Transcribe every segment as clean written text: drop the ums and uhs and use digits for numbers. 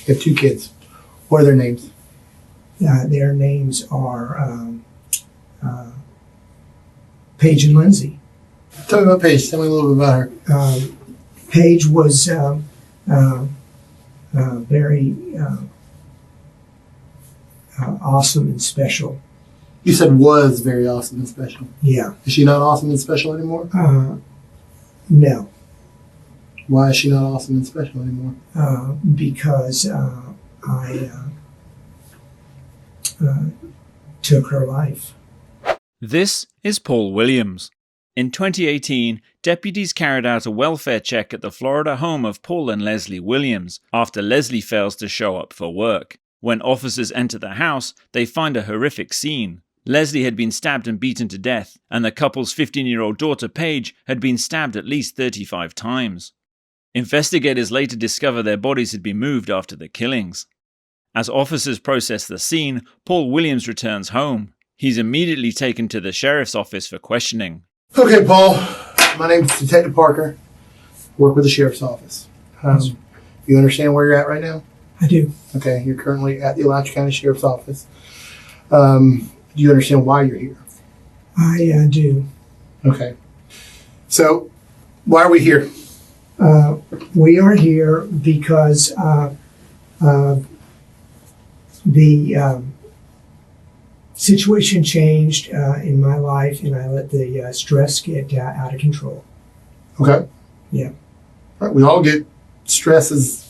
You have 2 kids. What are their names? Their names are Paige and Lindsay. Tell me about Paige. Tell me a little bit about her. Paige was very awesome and special. You said was very awesome and special. Yeah. Is she not awesome and special anymore? No. Why is she not awesome and special anymore? Because I took her life. This is Paul Williams. In 2018, deputies carried out a welfare check at the Florida home of Paul and Leslie Williams after Leslie fails to show up for work. When officers enter the house, they find a horrific scene. Leslie had been stabbed and beaten to death, and the couple's 15-year-old daughter Paige had been stabbed at least 35 times. Investigators later discover their bodies had been moved after the killings. As officers process the scene, Paul Williams returns home. He's immediately taken to the sheriff's office for questioning. Okay, Paul. My name's Detective Parker. Work with the sheriff's office. You understand where you're at right now? I do. Okay, you're currently at the Alachua County Sheriff's Office. Do you understand why you're here? I do. Okay. So, why are we here? We are here because the situation changed in my life, and I let the stress get out of control. Okay. Yeah. Right. We all get stress is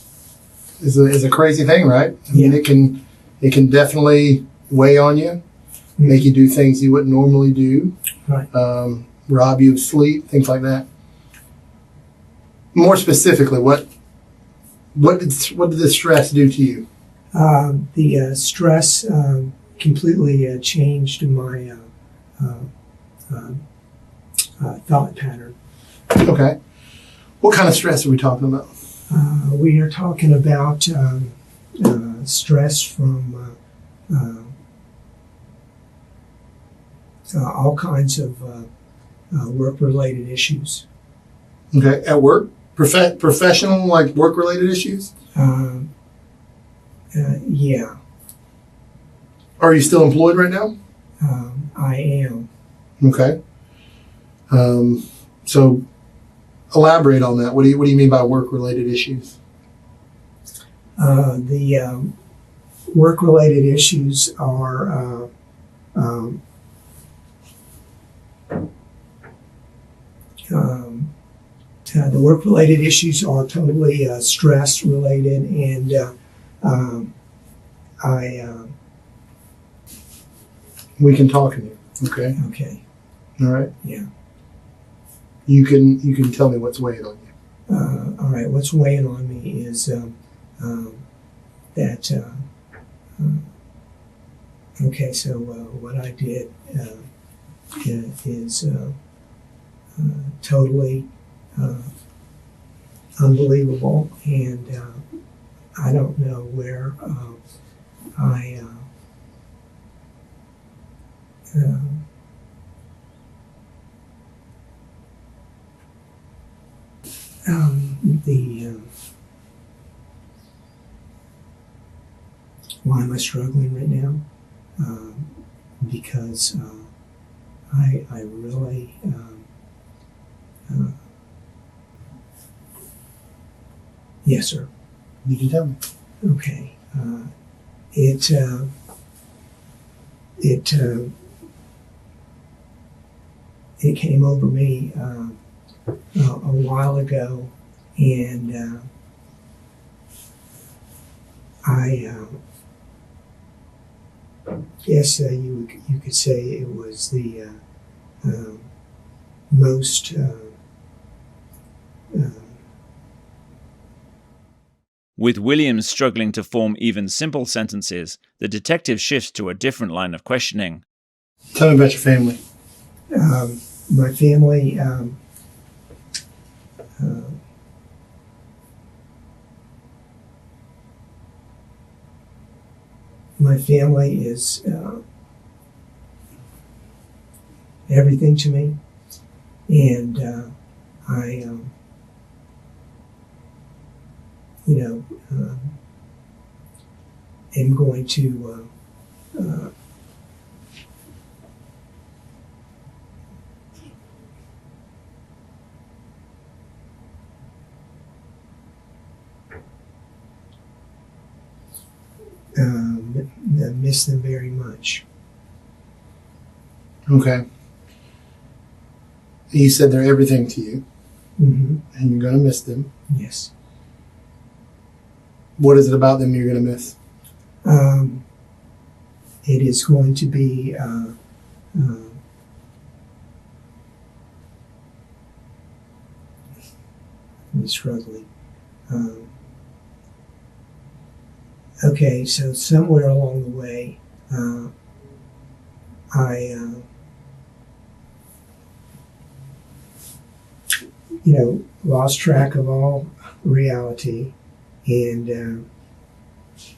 a crazy thing, right? I mean, it can definitely weigh on you, make you do things you wouldn't normally do, right. Rob you of sleep, things like that. More specifically, what did the stress do to you? The stress completely changed my thought pattern. Okay. What kind of stress are we talking about? We are talking about stress from all kinds of work-related issues. Okay. At work? Professional, like work-related issues? Yeah. Are you still employed right now? I am. Okay. So elaborate on that. What do you mean by work-related issues? The work-related issues are the work-related issues are totally stress-related, and we can talk in here. Okay. Okay. All right. Yeah. You can tell me what's weighing on you. All right. What's weighing on me is that. Okay. So what I did is totally unbelievable, and I don't know where why am I struggling right now? Because I really yes, sir. You can tell me. Okay. It came over me a while ago, and I guess you could say it was the most With Williams struggling to form even simple sentences, the detective shifts to a different line of questioning. Tell me about your family. My family, is everything to me, and am going to miss them very much. Okay. You said they're everything to you, Mm-hmm. and you're going to miss them. Yes. What is it about them you're going to miss? It is going to be I'm struggling. Okay, so somewhere along the way, I lost track of all reality, and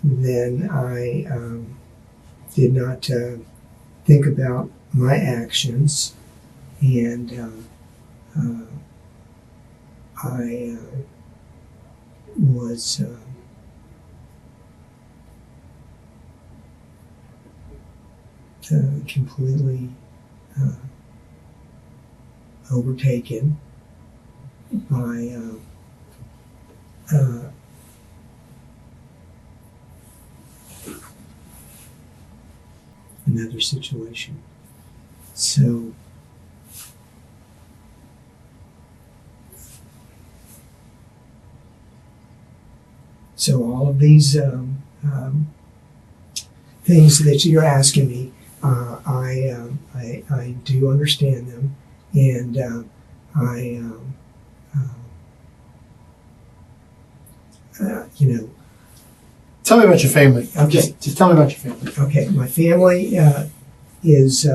then I did not think about my actions, and I was completely overtaken by another situation. So all of these things that you're asking me, I do understand them, and Tell me about your family. Just tell me about your family. Okay, my family is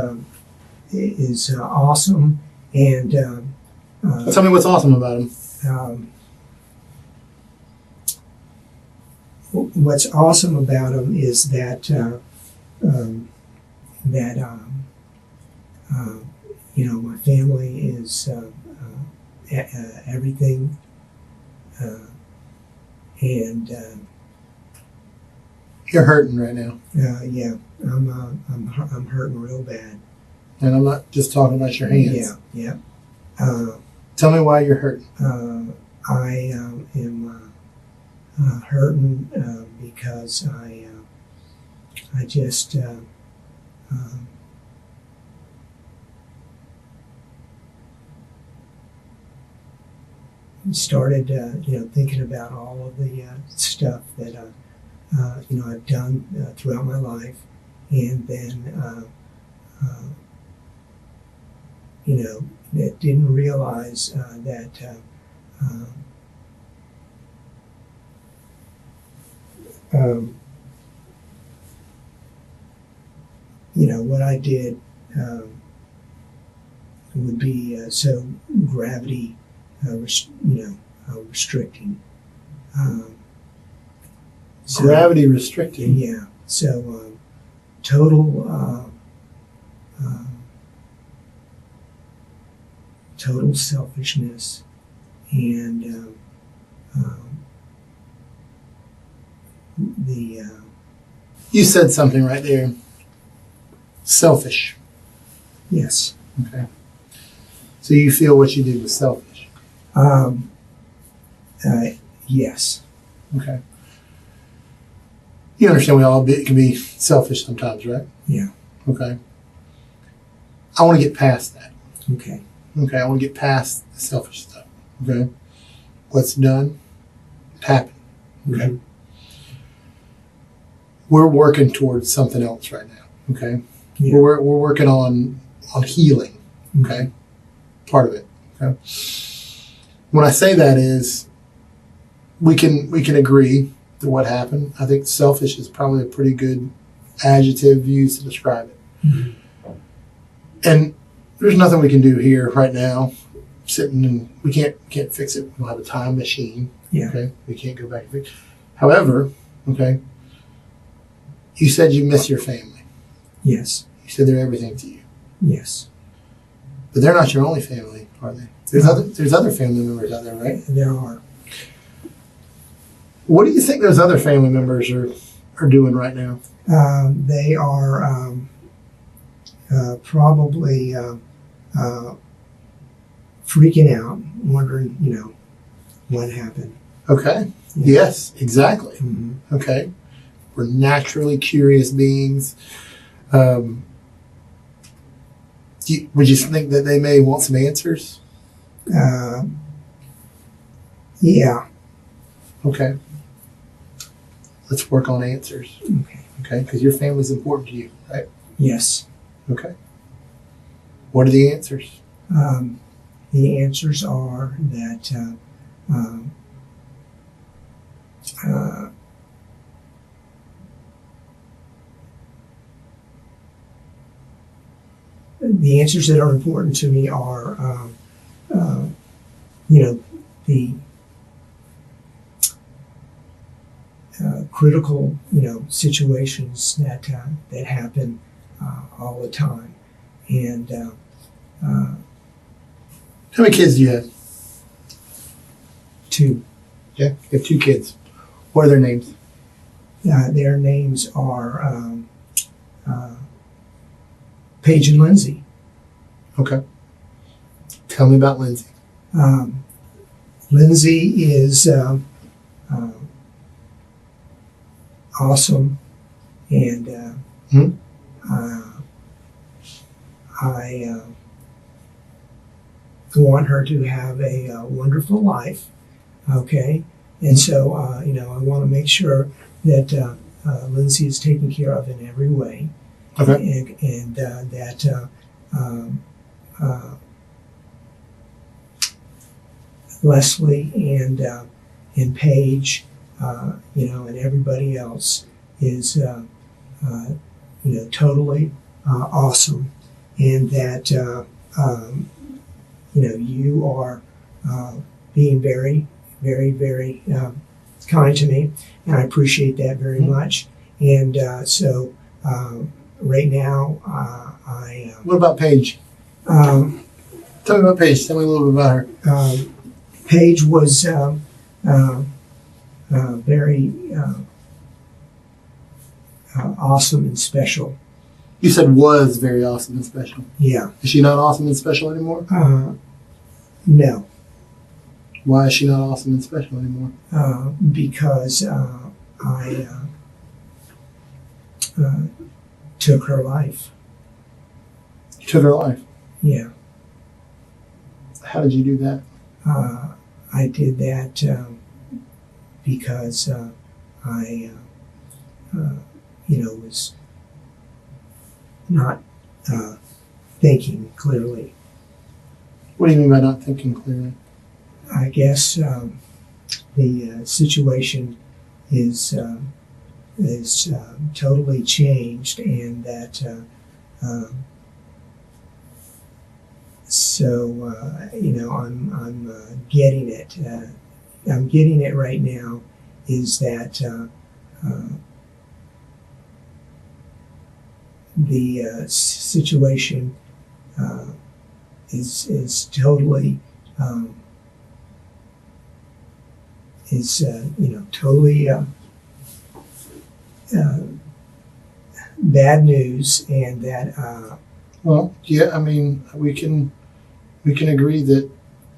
awesome, and Tell me what's awesome about them. What's awesome about them is that my family is everything, and You're hurting right now, yeah, I'm hurting real bad. and I'm not just talking about your hands. Yeah. Tell me why you're hurting. I am hurting because I just started thinking about all of the stuff that I've done throughout my life, and then that didn't realize that what I did would be so gravity restricting. Gravity restricting. Yeah. So total selfishness, and You said something right there. Selfish. yes. Okay. So you feel what you did was selfish. Yes. Okay. You understand we all can be selfish sometimes, right? Yeah. Okay. I want to get past that. Okay. Okay. I want to get past the selfish stuff. Okay. What's done, it happened. Okay. Mhm. We're working towards something else right now. Okay. Yeah. We're working on healing. Okay. Part of it. Okay. When I say that is, we can agree to what happened. I think selfish is probably a pretty good adjective used to describe it. Mhm. And there's nothing we can do here right now. Sitting and we can't fix it. We don't have a time machine. Yeah. Okay. We can't go back and fix it. However, okay, you said you miss your family. Yes. You said they're everything to you. Yes. But they're not your only family, are they? There's other family members out there, right? There are. What do you think those other family members are are doing right now? They are probably freaking out, wondering, what happened. Okay. Yeah. Yes, exactly. Mm-hmm. Okay. We're naturally curious beings. Would you think that they may want some answers? Yeah. Okay. Let's work on answers. Okay. Okay. Because your family's important to you, right? Yes. Okay. What are the answers? The answers are that the answers that are important to me are, the critical, situations that happen all the time, and How many kids do you have? two. Yeah. You have 2 kids. What are their names? Their names are Paige and Lindsay. Okay. Tell me about Lindsay. Lindsay is awesome, and I want her to have a wonderful life. Okay, and so I want to make sure that Lindsay is taken care of in every way. Okay. And that Leslie and Paige, and everybody else is, totally awesome, and that you are being very, very, very kind to me, and I appreciate that very much. And so right now, What about Paige? Tell me about Paige. Tell me a little bit about her. Paige was very awesome and special. You said was very awesome and special. Yeah. Is she not awesome and special anymore? No. Why is she not awesome and special anymore? Because I took her life. You took her life. Yeah. How did you do that? I did that because I was not thinking clearly. What do you mean by not thinking clearly? I guess the situation is totally changed, and that I'm getting it. I'm getting it right now. Is that the situation is totally totally bad news, and that Well, yeah. I mean, we can agree that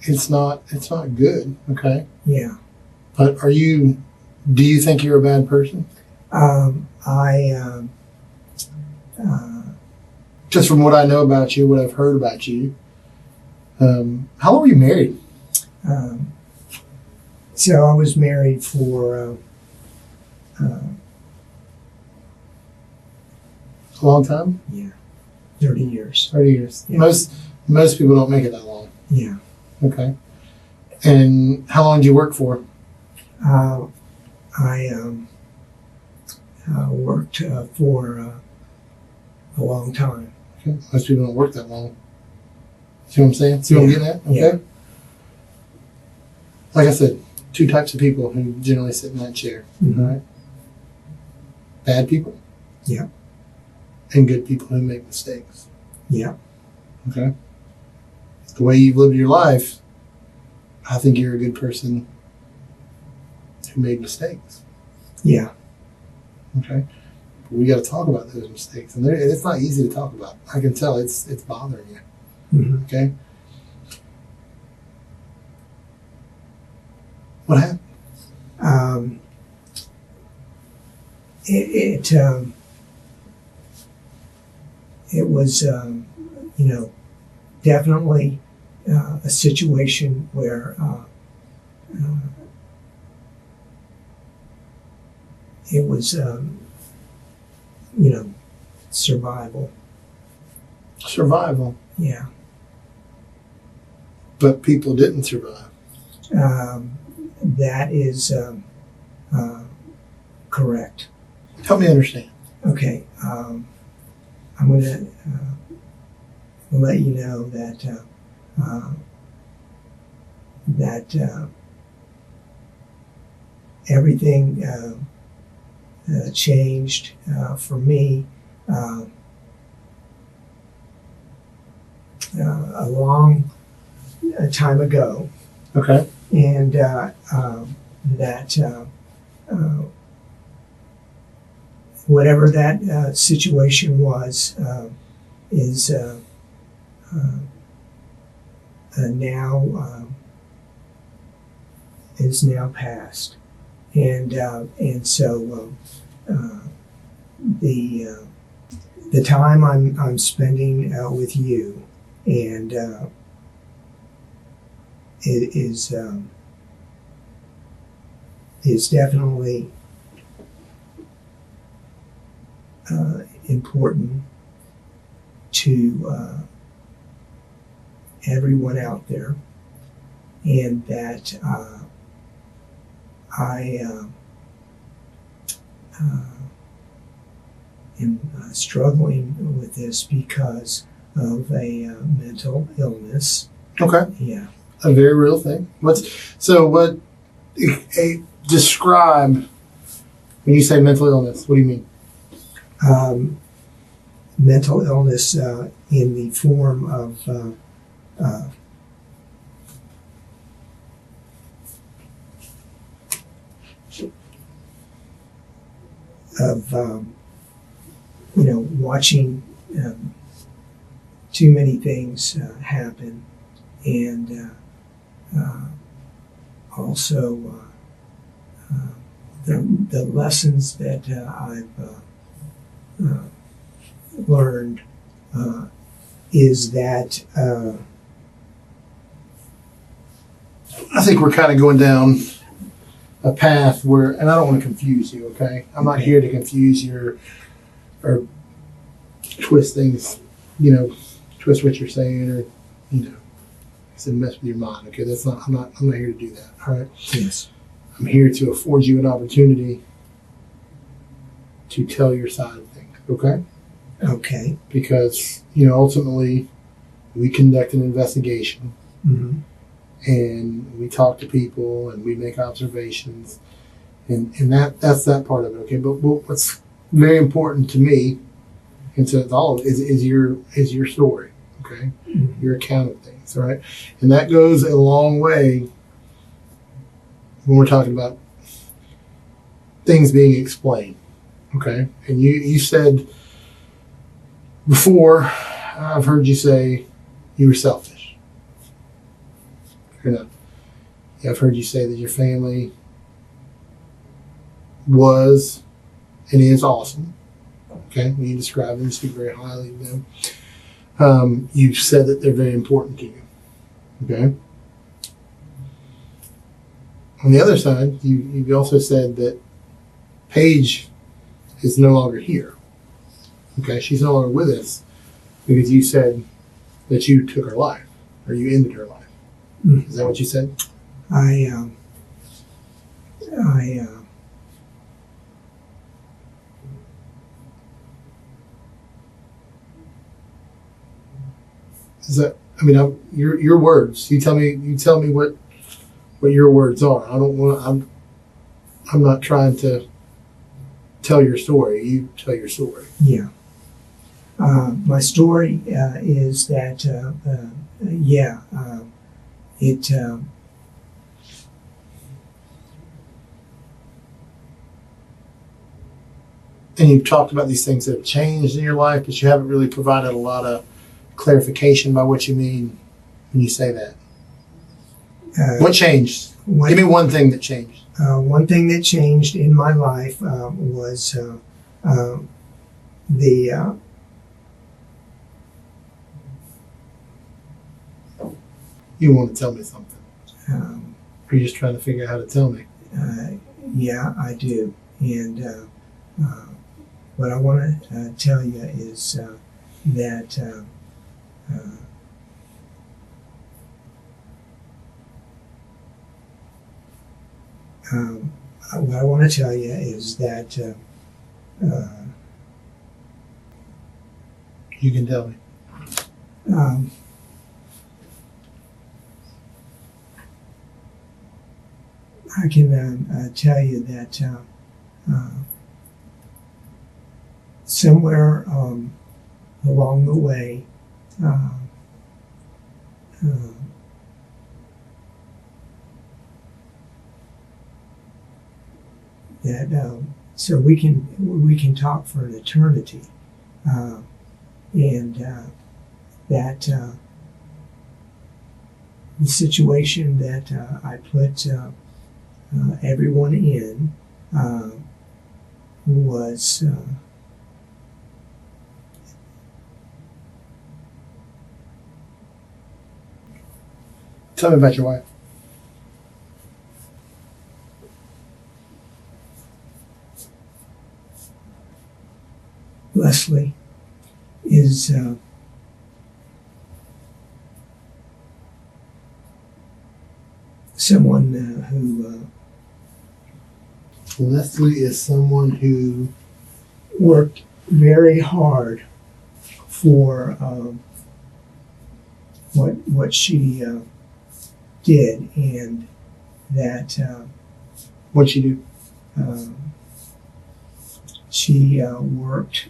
it's not good. Okay. yeah. But do you think you're a bad person? Just from what I know about you, what I've heard about you. How long were you married? So I was married for A long time? 30 years. 30 years. Yeah. Most people don't make it that long. Yeah. Okay. And how long did you work for? I worked for a long time. Okay. Most people don't work that long. See what I'm saying? See what I'm getting at? Okay. Yeah. Like I said, 2 types of people who generally sit in that chair. Mhm. All right. Bad people. Yeah. And good people who make mistakes. Yeah. Okay. The way you've lived your life, I think you're a good person who made mistakes. Yeah. Okay, but we got to talk about those mistakes, and it's not easy to talk about. I can tell it's bothering you. Mm-hmm. Okay, what happened? It was definitely a situation where it was survival. Survival, Yeah. but people didn't survive. That is correct. Help me understand. Okay. I'm going to let you know that everything changed for me a long time ago, Okay. and that whatever that situation was is now past, and so the time I'm spending with you and is definitely important to everyone out there, and that I am struggling with this because of a mental illness. Okay. Yeah. A very real thing. Describe when you say mental illness. What do you mean? Mental illness in the form of watching too many things happen, and also the lessons that I've learned is that I think we're kind of going down a path where, and I don't want to confuse you, okay? I'm not here to confuse you or twist things, twist what you're saying or, mess with your mind, okay? I'm not here to do that, all right? yes, I'm here to afford you an opportunity to tell your side of things, okay? okay, Because, ultimately we conduct an investigation mm-hmm. and we talk to people and we make observations and that's that part of it, okay? But what's very important to me and to all of it is your story, okay? Mm-hmm. Your account of things, all right? And that goes a long way when we're talking about things being explained, okay? And you said before, I've heard you say you were selfish. Fair enough. Yeah, I've heard you say that your family was and is awesome. Okay, when you describe them, you speak very highly of them. You've said that they're very important to you. Okay. On the other side, you've also said that Paige is no longer here. Okay, she's no longer with us because you said that you took her life or you ended her life. Mm. Is that what you said? Is that? I mean, your words. You tell me what your words are. I don't want. I'm not trying to tell your story. You tell your story. Yeah. My story is that, it And you've talked about these things that have changed in your life, but you haven't really provided a lot of clarification by what you mean when you say that. What changed? Give me one thing that changed. One thing that changed in my life was the You want to tell me something? um, Or you're just trying to figure out how to tell me? yeah, I do. And what I want to tell you is that what I want to tell you is that You can tell me. I can tell you that somewhere along the way, that so we can talk for an eternity, and that the situation that I put everyone in was Tell me about your wife. Leslie is someone who Leslie is someone who worked very hard for what she did, and that what'd she do? she worked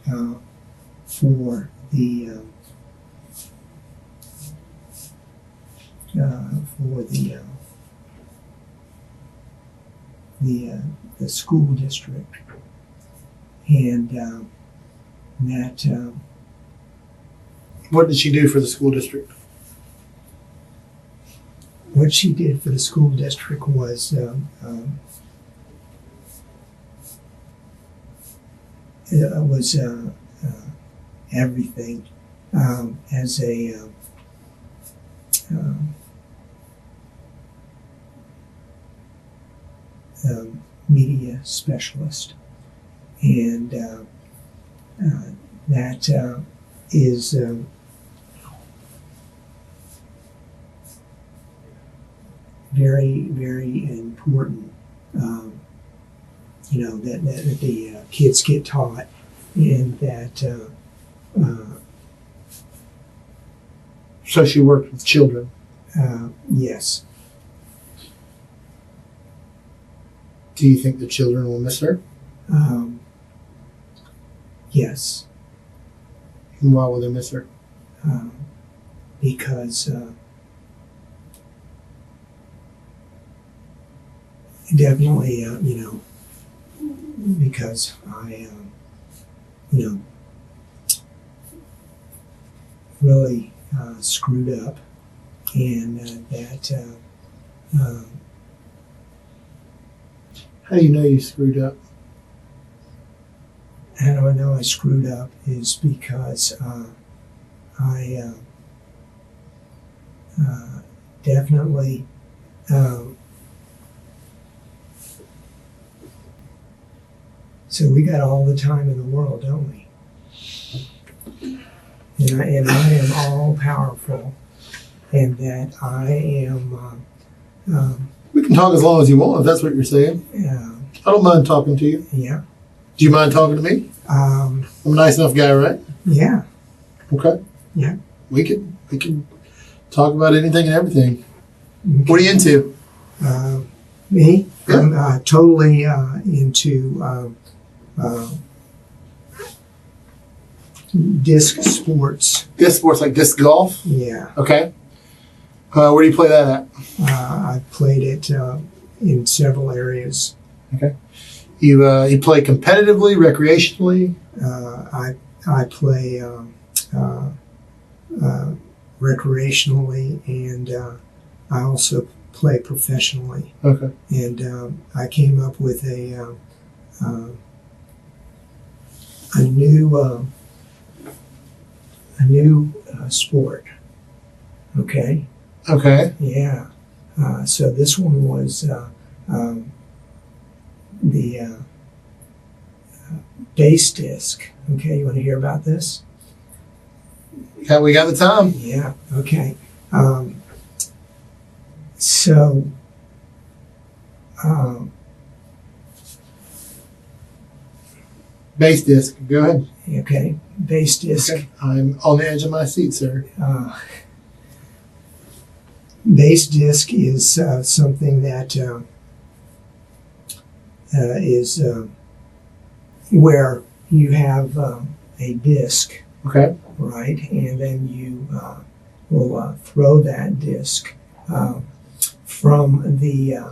for the school district, and that What did she do for the school district? what she did for the school district was everything, as a media specialist, and that is very, very important. That the kids get taught, and that So she worked with children. yes. Do you think the children will miss her? Yes. And why will they miss her? Because definitely, because I, really screwed up, and that How do you know you screwed up? how I know I screwed up is because I definitely so we got all the time in the world, don't we? And I am all powerful, and that I am We can talk as long as you want, if that's what you're saying. I don't mind talking to you. yeah. Do you mind talking to me? I'm a nice enough guy, right? Yeah. Okay. Yeah. We can talk about anything and everything. What are you into? Me? Yeah. I'm totally into disc sports. Disc sports, like disc golf? Yeah. Okay. Where do you play that at? I've played it in several areas. Okay. You play competitively, recreationally? I play recreationally, and I also play professionally. Okay. And I came up with a new sport. Okay. Okay. Yeah. So this one was the bass disc. Okay, you want to hear about this? Yeah, we got the time. Yeah. Okay. So. Bass disc. Go ahead. Okay. Bass disc. Okay. I'm on the edge of my seat, sir. Bass disc is something that is where you have a disc, Okay. right, and then you will throw that disc from the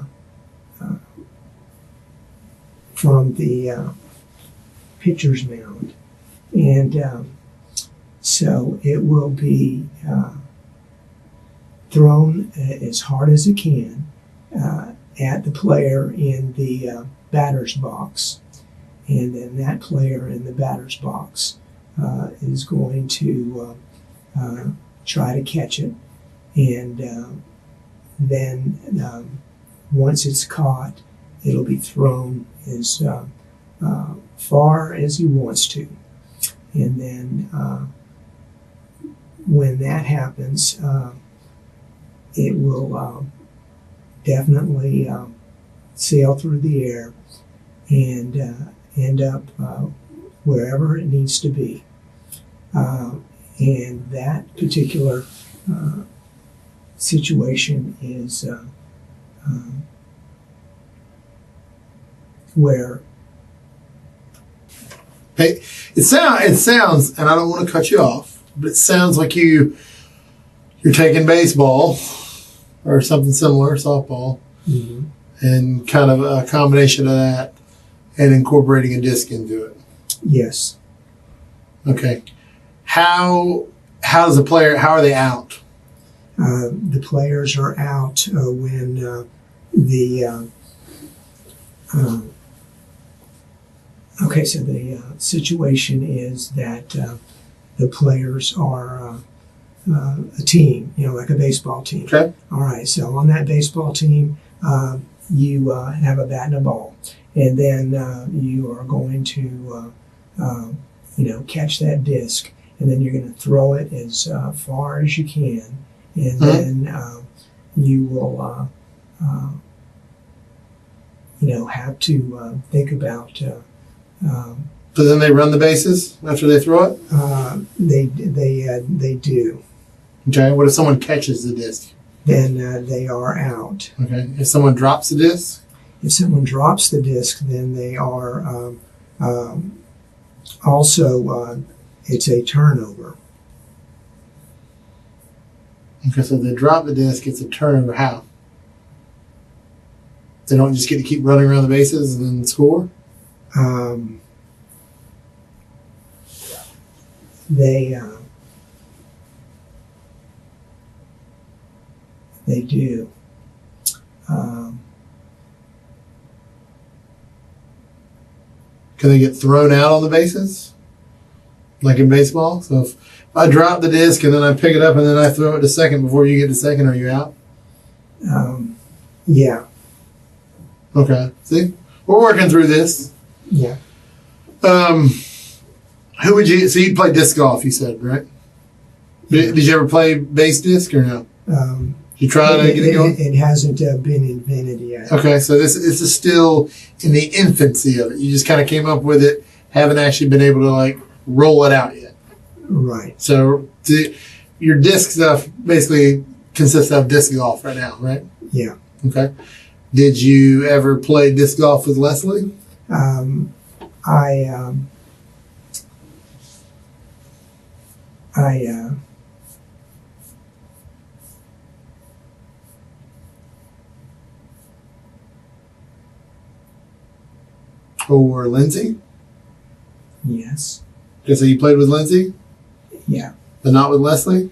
pitcher's mound, and so it will be thrown as hard as it can at the player in the batter's box. And then that player in the batter's box is going to try to catch it. And then once it's caught, it'll be thrown as far as he wants to. And then when that happens, it will definitely sail through the air and end up wherever it needs to be. And that particular situation is where Hey, it sounds, and I don't want to cut you off, but it sounds like you're taking baseball or something similar, softball, mm-hmm. and kind of a combination of that and incorporating a disc into it. Yes. Okay. How does the player? How are they out? The players are out when okay, so the situation is that the players are a team, like a baseball team. Okay. All right, so on that baseball team, you have a bat and a ball, and then you are going to, catch that disc, and then you're going to throw it as far as you can, and then you will, have to think about. So then they run the bases after they throw it? They do. Okay. What if someone catches the disc? Then they are out. Okay. If someone drops the disc? If someone drops the disc, then they are also, it's a turnover. Okay, so if they drop the disc, it's a turnover. How? They don't just get to keep running around the bases and then score? They do. Can they get thrown out on the bases? Like in baseball? So if I drop the disc and then I pick it up and then I throw it to second before you get to second, are you out? Yeah. Okay. See? We're working through this. Yeah. Who would you... So you play disc golf, you said, right? Yeah. Did you ever play bass disc or no? You try to get it going? It hasn't been invented yet. Okay, so this is still in the infancy of it. You just kind of came up with it, haven't actually been able to roll it out yet. Right. So your disc stuff basically consists of disc golf right now, right? Yeah. Okay. Did you ever play disc golf with Leslie? for Lindsay? Yes. Okay, so you played with Lindsay, Yeah. but not with Leslie?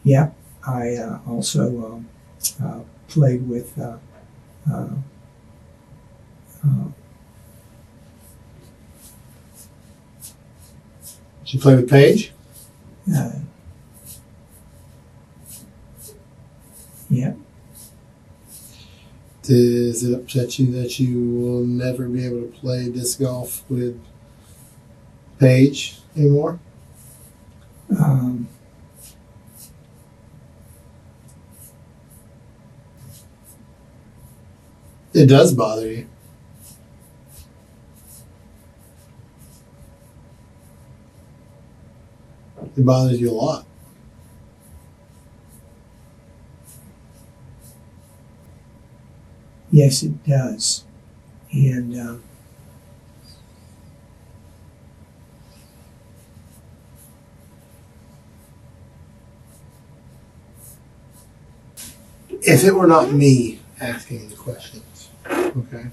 Yeah. I also played with Did you play with Paige? yeah. Does it upset you that you will never be able to play disc golf with Paige anymore? It does bother you. It bothers you a lot. Yes, it does. And if it were not me asking the questions, okay?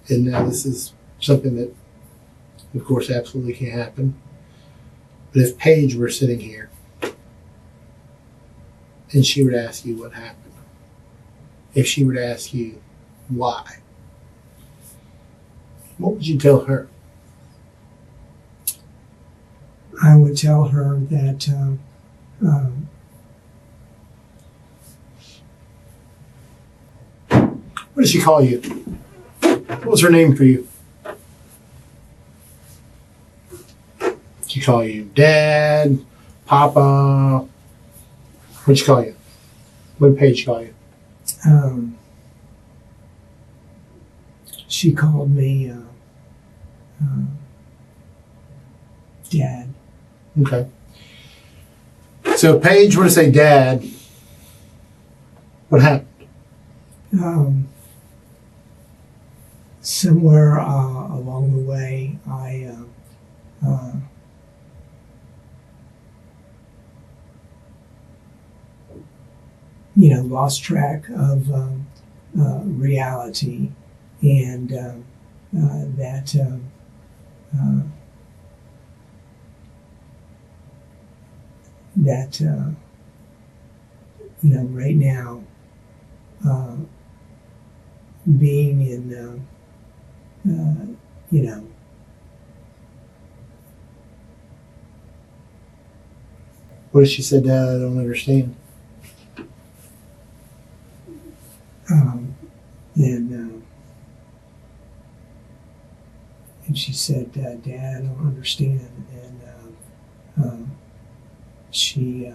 And now this is something that, of course, absolutely can't happen, but if Paige were sitting here and she would ask you what happened, if she were to ask you why, what would you tell her? I would tell her that What did she call you? What was her name for you? Did she call you Dad, Papa? What did she call you? What did Paige call you? She called me Dad. Okay. So if Paige were to say Dad, what happened? Somewhere along the way, I lost track of reality, and right now, being in What did she say, Dad? I don't understand. and she said, Dad, I don't understand. And she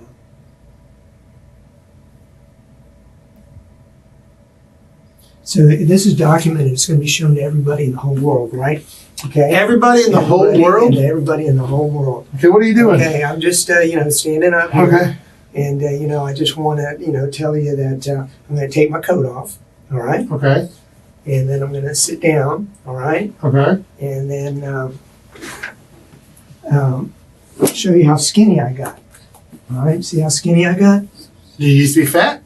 so this is documented. It's going to be shown to everybody in the whole world, right? Okay. Everybody in the whole world? And everybody in the whole world. Okay, what are you doing? Okay, I'm just standing up here. Okay. And I just want to tell you that I'm going to take my coat off. All right. Okay. And then I'm going to sit down. All right. Okay. And then show you how skinny I got. All right. See how skinny I got? Did you used to be fat?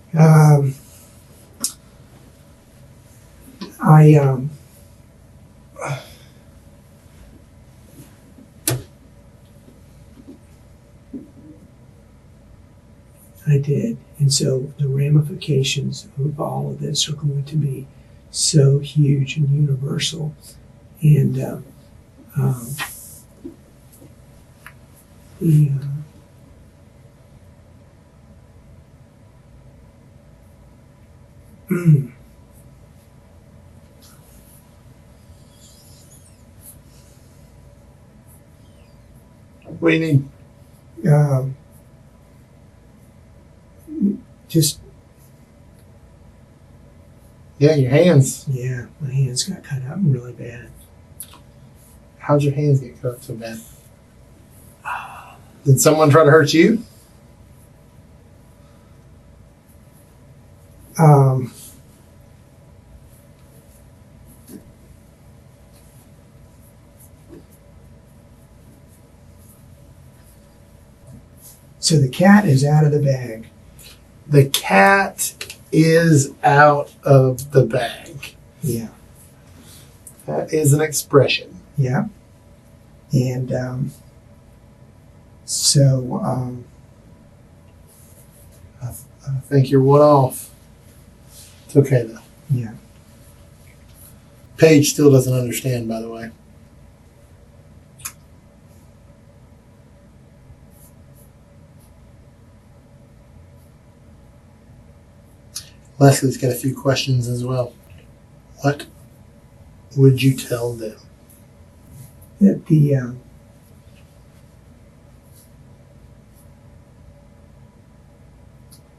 I did. And so the ramifications of all of this are going to be so huge and universal. And What do you need? Just, Yeah, your hands. yeah, my hands got cut up really bad. How'd your hands get cut up so bad? Did someone try to hurt you? So the cat is out of the bag. The cat is out of the bag. Yeah. That is an expression. Yeah. And so I think you're one off. It's okay though. yeah. Paige still doesn't understand, by the way. Leslie's got a few questions as well. What would you tell them?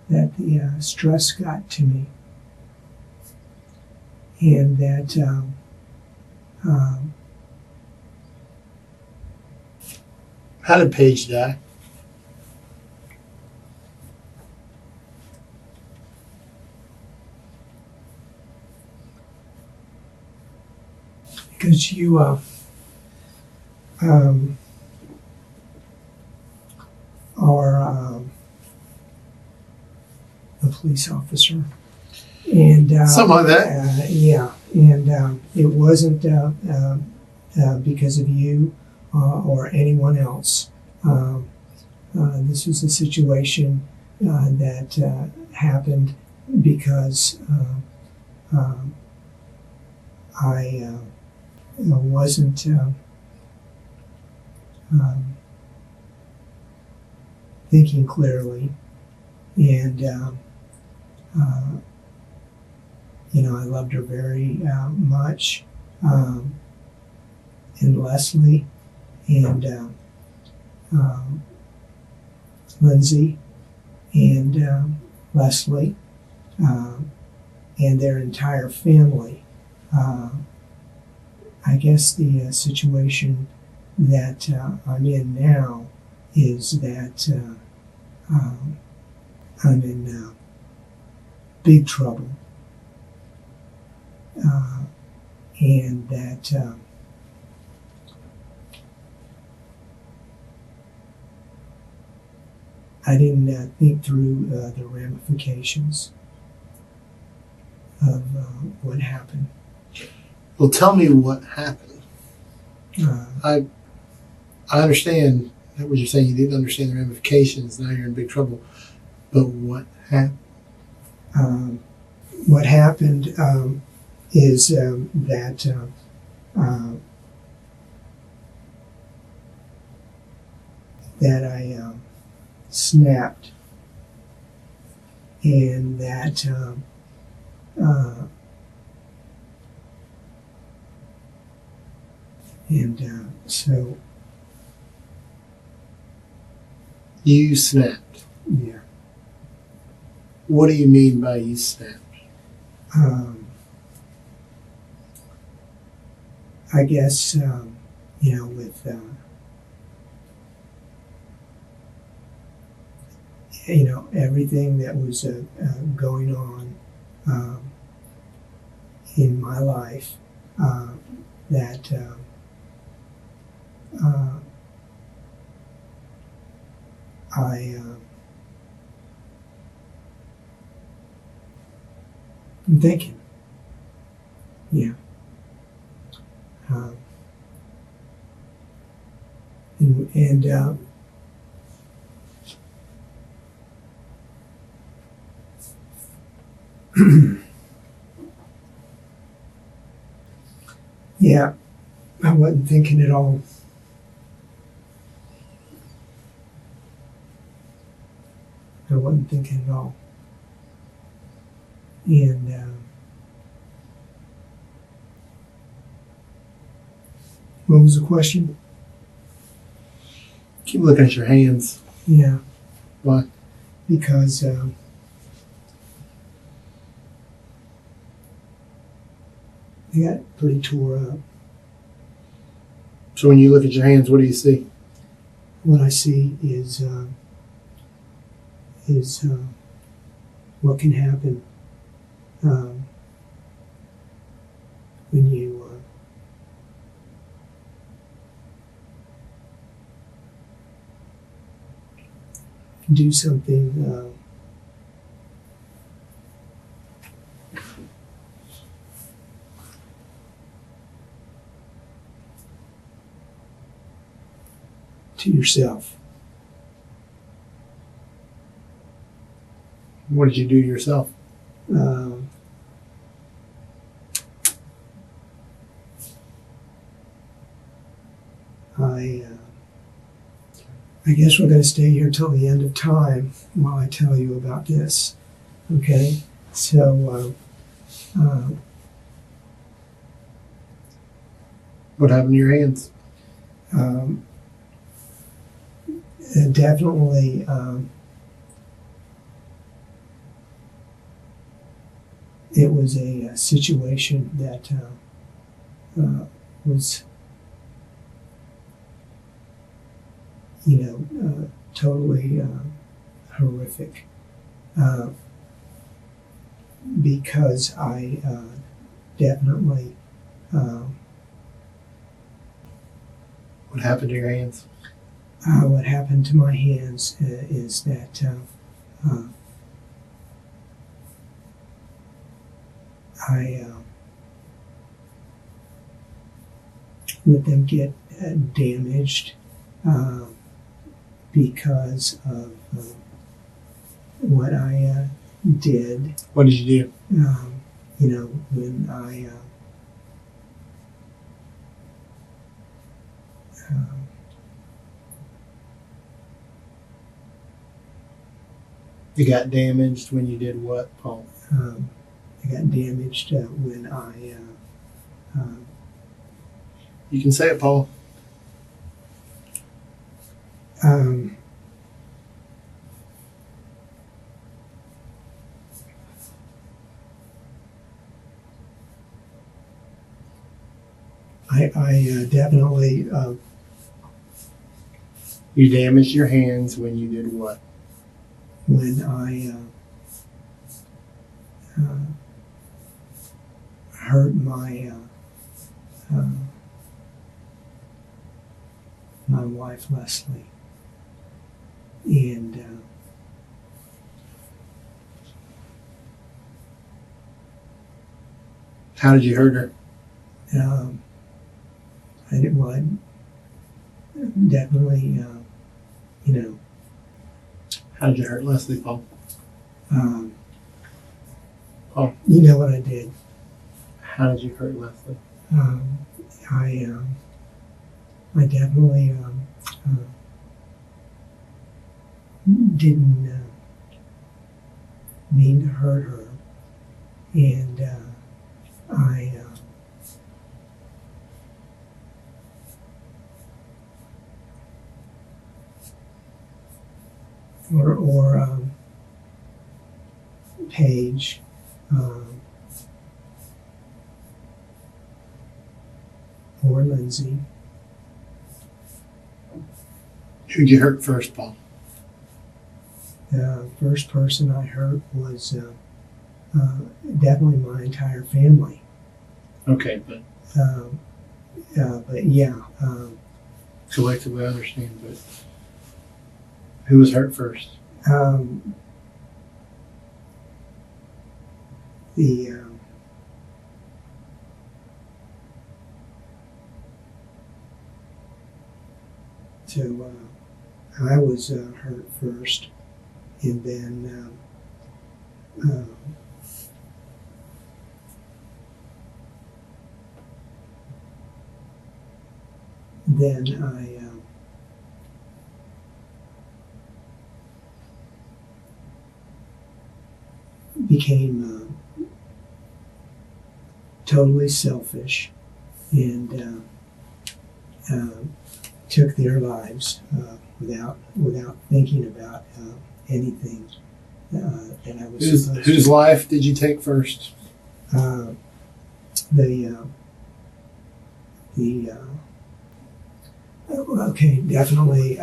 That the stress got to me, and that How did Paige die? because you are a police officer, and Something like that. yeah, and it wasn't because of you or anyone else. This was a situation that happened because I wasn't thinking clearly, and I loved her very much, and Leslie, and Lindsay, and Leslie, and their entire family. I guess the situation that I'm in now is that I'm in big trouble, and that I didn't think through the ramifications of what happened. Well, tell me what happened. Uh, I understand that what you're saying. You didn't understand the ramifications. Now you're in big trouble. But what happened? what happened is that I snapped, and that so You snapped. yeah. What do you mean by you snapped? I guess with everything that was going on in my life, that I'm thinking, yeah, and yeah, I wasn't thinking at all. I wasn't thinking at all. And what was the question? Keep looking at your hands. Yeah. Why? Because they got pretty tore up. So when you look at your hands, what do you see? What I see is what can happen when you do something to yourself. What did you do to yourself? I guess we're going to stay here till the end of time while I tell you about this. Okay? So, What happened to your hands? Definitely, it was a situation that was, totally horrific, because I definitely. What happened to your hands? What happened to my hands is that I let them get damaged because of what I did. What did you do? When I You got damaged when you did what, Paul? I got damaged when I You can say it, Paul. I definitely You damaged your hands when you did what? when I hurt my my wife Leslie, and How did you hurt her? I did well. I definitely, How did you hurt Leslie, Paul? you know what I did. How did you hurt Leslie? I definitely didn't mean to hurt her, and I or Paige, or Lindsay. Who'd you hurt first, Paul? The first person I hurt was definitely my entire family. Okay, but But yeah, collectively I understand, but who was hurt first? the so I was hurt first, and then I became totally selfish and took their lives without thinking about anything that I was supposed Whose to. life did you take first? Okay, definitely.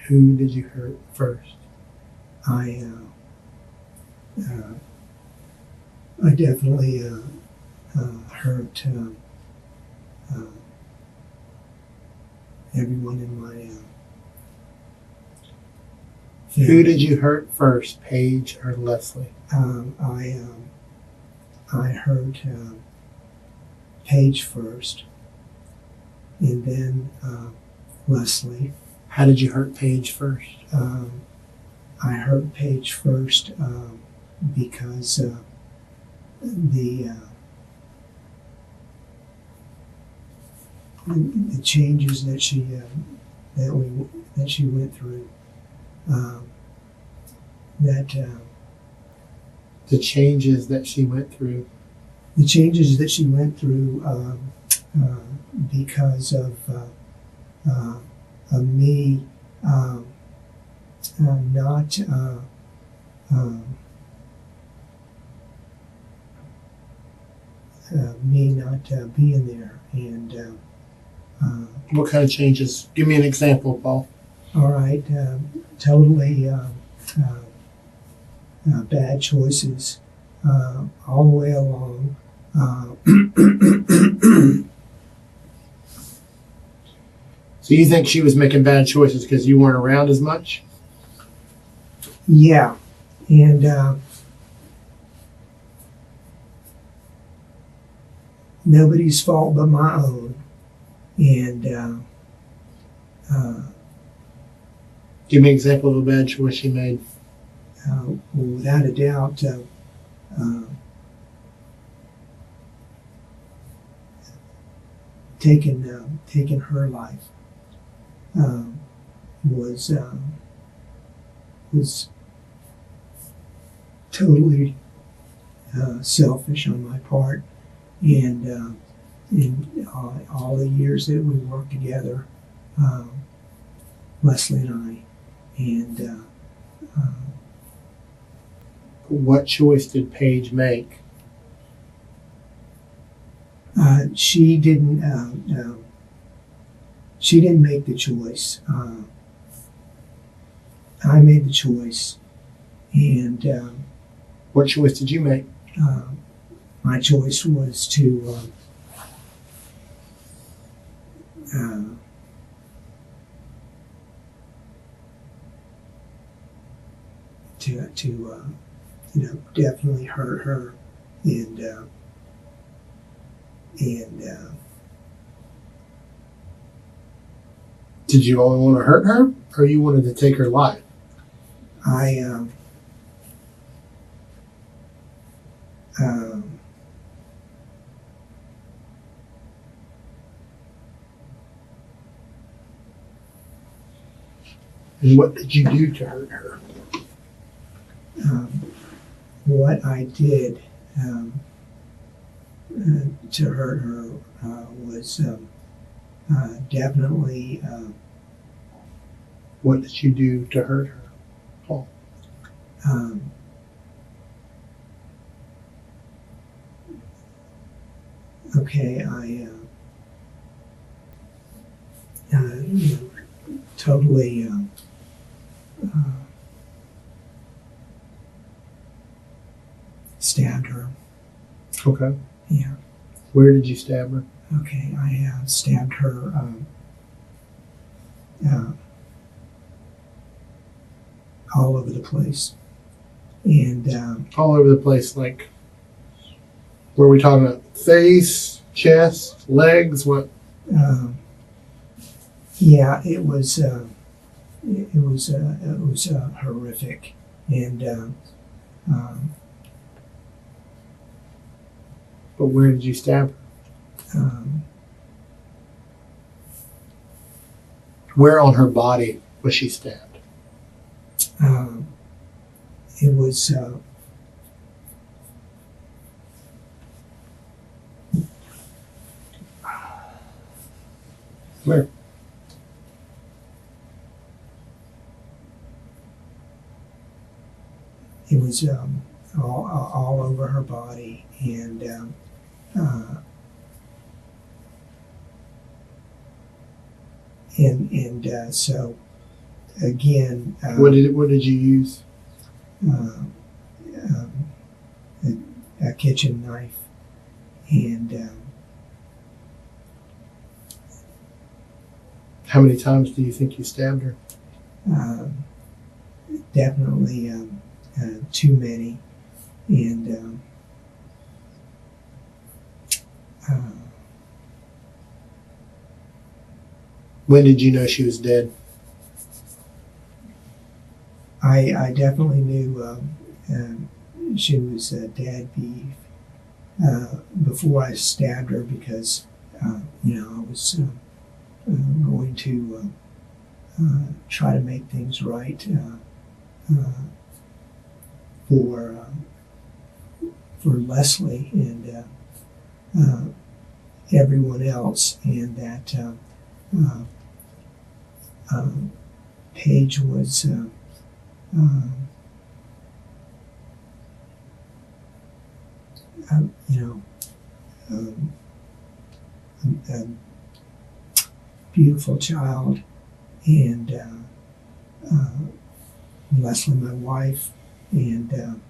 Who did you hurt first? I definitely hurt everyone in my family. Who did you hurt first, Paige or Leslie? I hurt Paige first, and then Leslie. How did you hurt Paige first? I hurt Paige first because the changes that she went through. The changes that she went through. The changes that she went through because of me not being there, and What kind of changes? Give me an example, Paul. all right, totally bad choices all the way along. So you think she was making bad choices because you weren't around as much? Yeah, and nobody's fault but my own. And Give me an example of a bad choice she made. without a doubt, taking her life was totally selfish on my part, and in all the years that we worked together, Leslie and I, and What choice did Paige make? she didn't make the choice. I made the choice, and What choice did you make? my choice was to definitely hurt her, and Did you only want to hurt her, or you wanted to take her life? I And what did you do to hurt her? what I did to hurt her was definitely What did you do to hurt her, Paul? okay. I totally stabbed her. Okay. Yeah. Where did you stab her? Okay. I stabbed her all over the place, and All over the place, like, were we talking about face, chest, legs, what? yeah, it was horrific, and But where did you stab her? Where on her body was she stabbed? it was Where? it was all over her body, and so again, What did you use? a kitchen knife, and How many times do you think you stabbed her? definitely too many, and When did you know she was dead? I definitely knew she was dead before I stabbed her because I was going to try to make things right for Leslie and everyone else, and that Paige was a beautiful child, and Leslie, my wife, and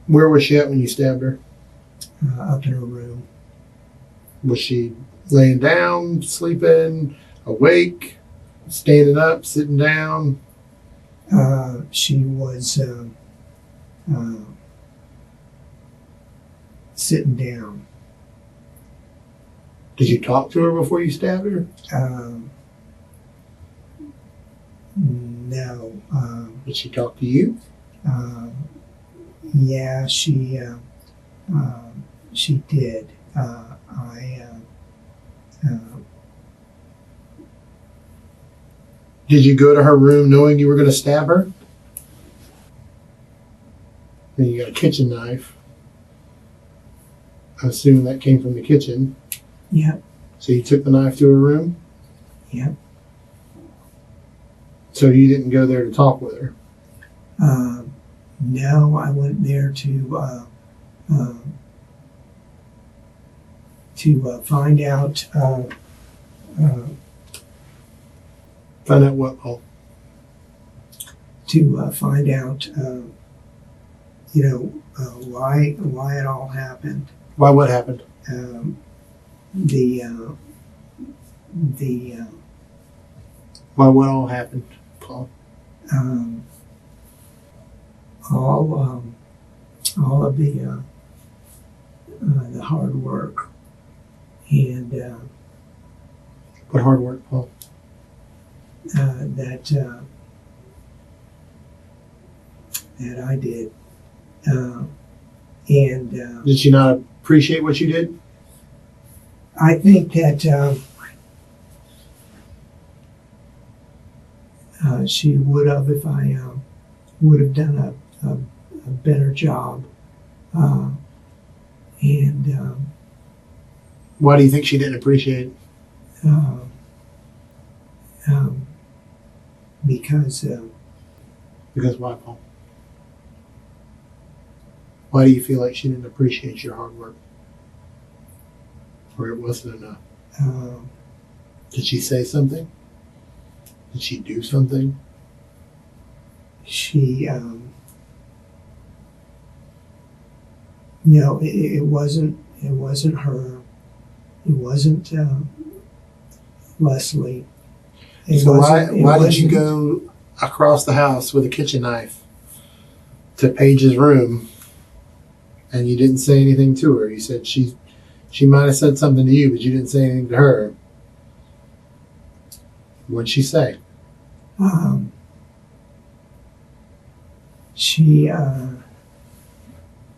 Where was she at when you stabbed her? up in her room. Was she laying down, sleeping, awake, standing up, sitting down? She was sitting down. Did you talk to her before you stabbed her? No. Did she talk to you? Yeah, she did. Did you go to her room knowing you were going to stab her? Then you got a kitchen knife. I assume that came from the kitchen. Yep. So you took the knife to her room? Yep. So you didn't go there to talk with her? No, I went there to find out. Find out what, Paul? To find out, why it all happened. Why what happened? Why what all happened, Paul? All of the hard work and What hard work, Paul? that I did, and Did she not appreciate what you did? I think that she would have if I would have done a better job, and Why do you think she didn't appreciate it? because Because why, Paul? Why do you feel like she didn't appreciate your hard work? Or it wasn't enough? Did she say something? Did she do something? she no, it wasn't her. It wasn't Leslie. So why did you go across the house with a kitchen knife to Paige's room and you didn't say anything to her? You said she might have said something to you, but you didn't say anything to her. What'd she say? She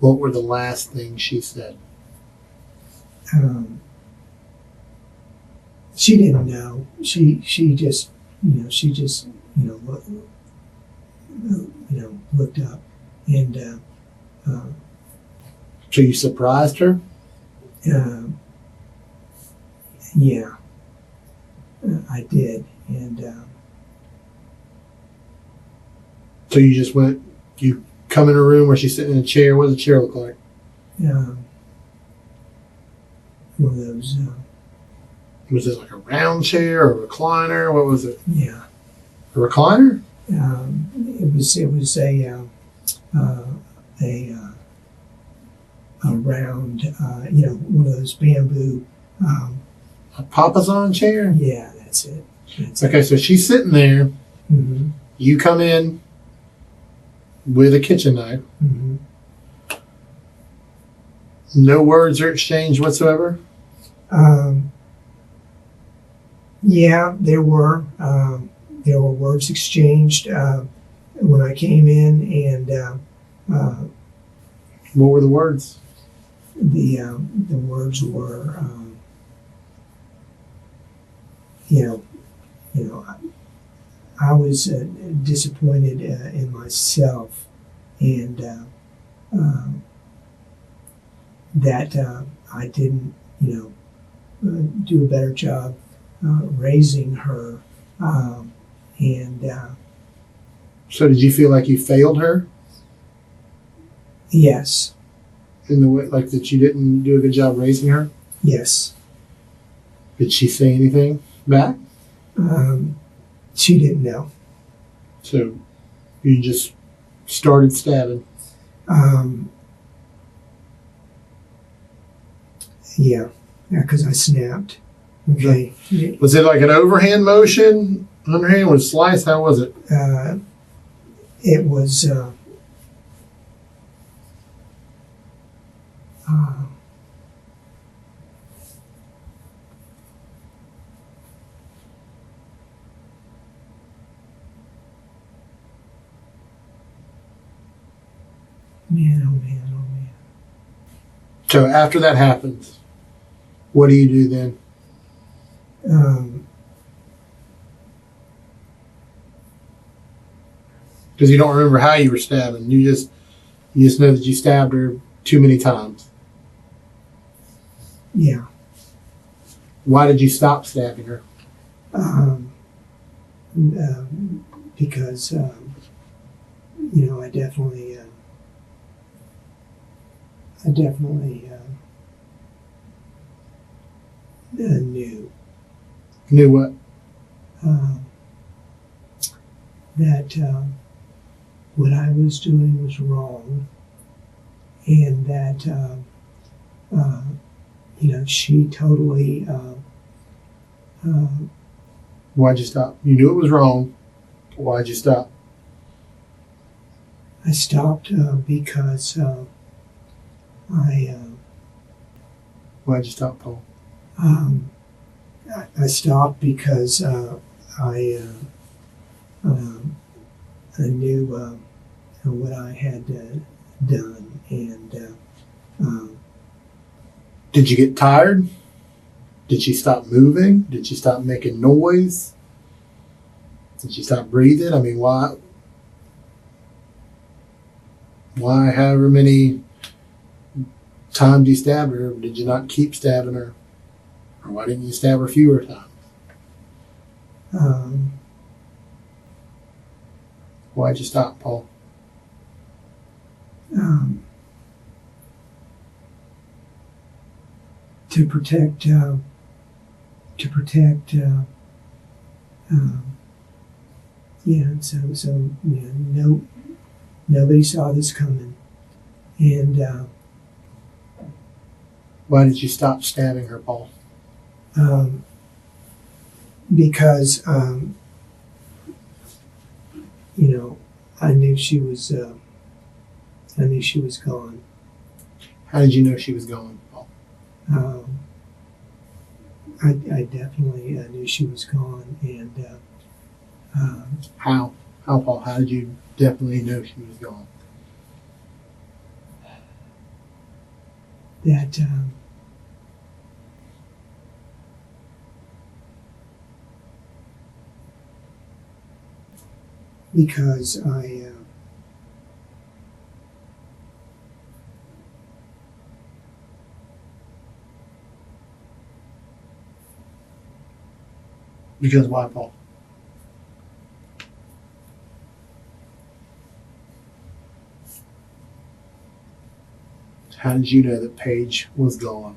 What were the last things she said? she didn't know. She just looked up, and So you surprised her? yeah, I did, and So you just went, you come in a room where she's sitting in a chair. What does the chair look like? one of those. Was it like a round chair or a recliner? What was it? Yeah. A recliner? It was a round, one of those bamboo. A papasan chair? Yeah, that's it. Okay, so she's sitting there. Mm-hmm. You come in with a kitchen knife. Mm-hmm. No words are exchanged whatsoever? Yeah, there were words exchanged when I came in, and What were the words? the words were, you know, I was disappointed in myself, and that I didn't, do a better job raising her, and So did you feel like you failed her yes, in the way, like that you didn't do a good job raising her? yes. Did she say anything back? She didn't know. So you just started stabbing. Yeah, because I snapped. Okay. Was it like an overhand motion? Underhand was slice? How was it? It was. Man, oh man, oh man. So after that happens, what do you do then? Because you don't remember how you were stabbing. You just know that you stabbed her too many times. Yeah. Why did you stop stabbing her? Because I definitely knew Knew what? that what I was doing was wrong, and that she totally. Why'd you stop? You knew it was wrong. Why'd you stop? I stopped because Why'd you stop, Paul? I stopped because I knew what I had done, and Did you get tired? Did she stop moving? Did she stop making noise? Did she stop breathing? I mean, why however many times you stabbed her, did you not keep stabbing her? Or why didn't you stab her fewer times? Why'd you stop, Paul? To protect nobody saw this coming, and Why did you stop stabbing her, Paul? because I knew she was gone. How did you know she was gone, Paul? I definitely knew she was gone, and How? How, Paul? How did you definitely know she was gone? that because Because why, Paul? How did you know that Paige was gone?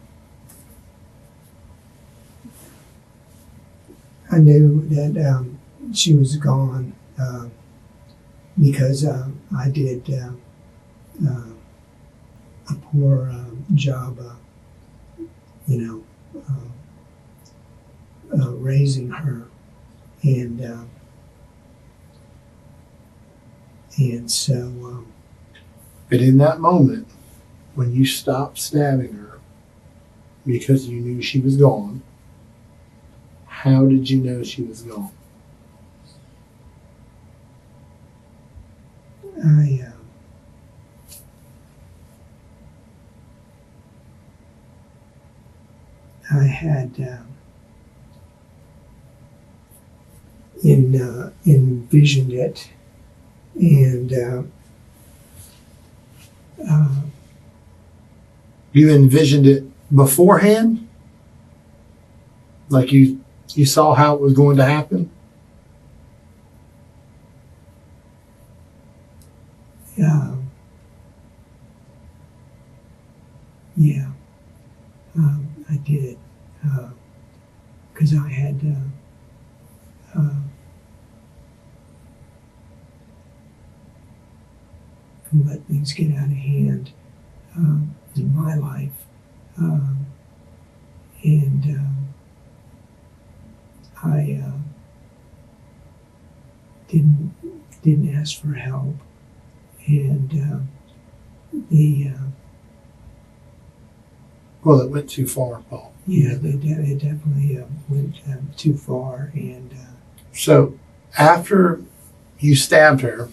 I knew that she was gone because I did a poor job, raising her, and so But in that moment, when you stopped stabbing her because you knew she was gone, how did you know she was gone? I had envisioned it, and You envisioned it beforehand? Like you saw how it was going to happen? Yeah, I did, because I had let things get out of hand in my life, and I didn't ask for help, and Well, it went too far, Paul. it definitely went too far, and So after you stabbed her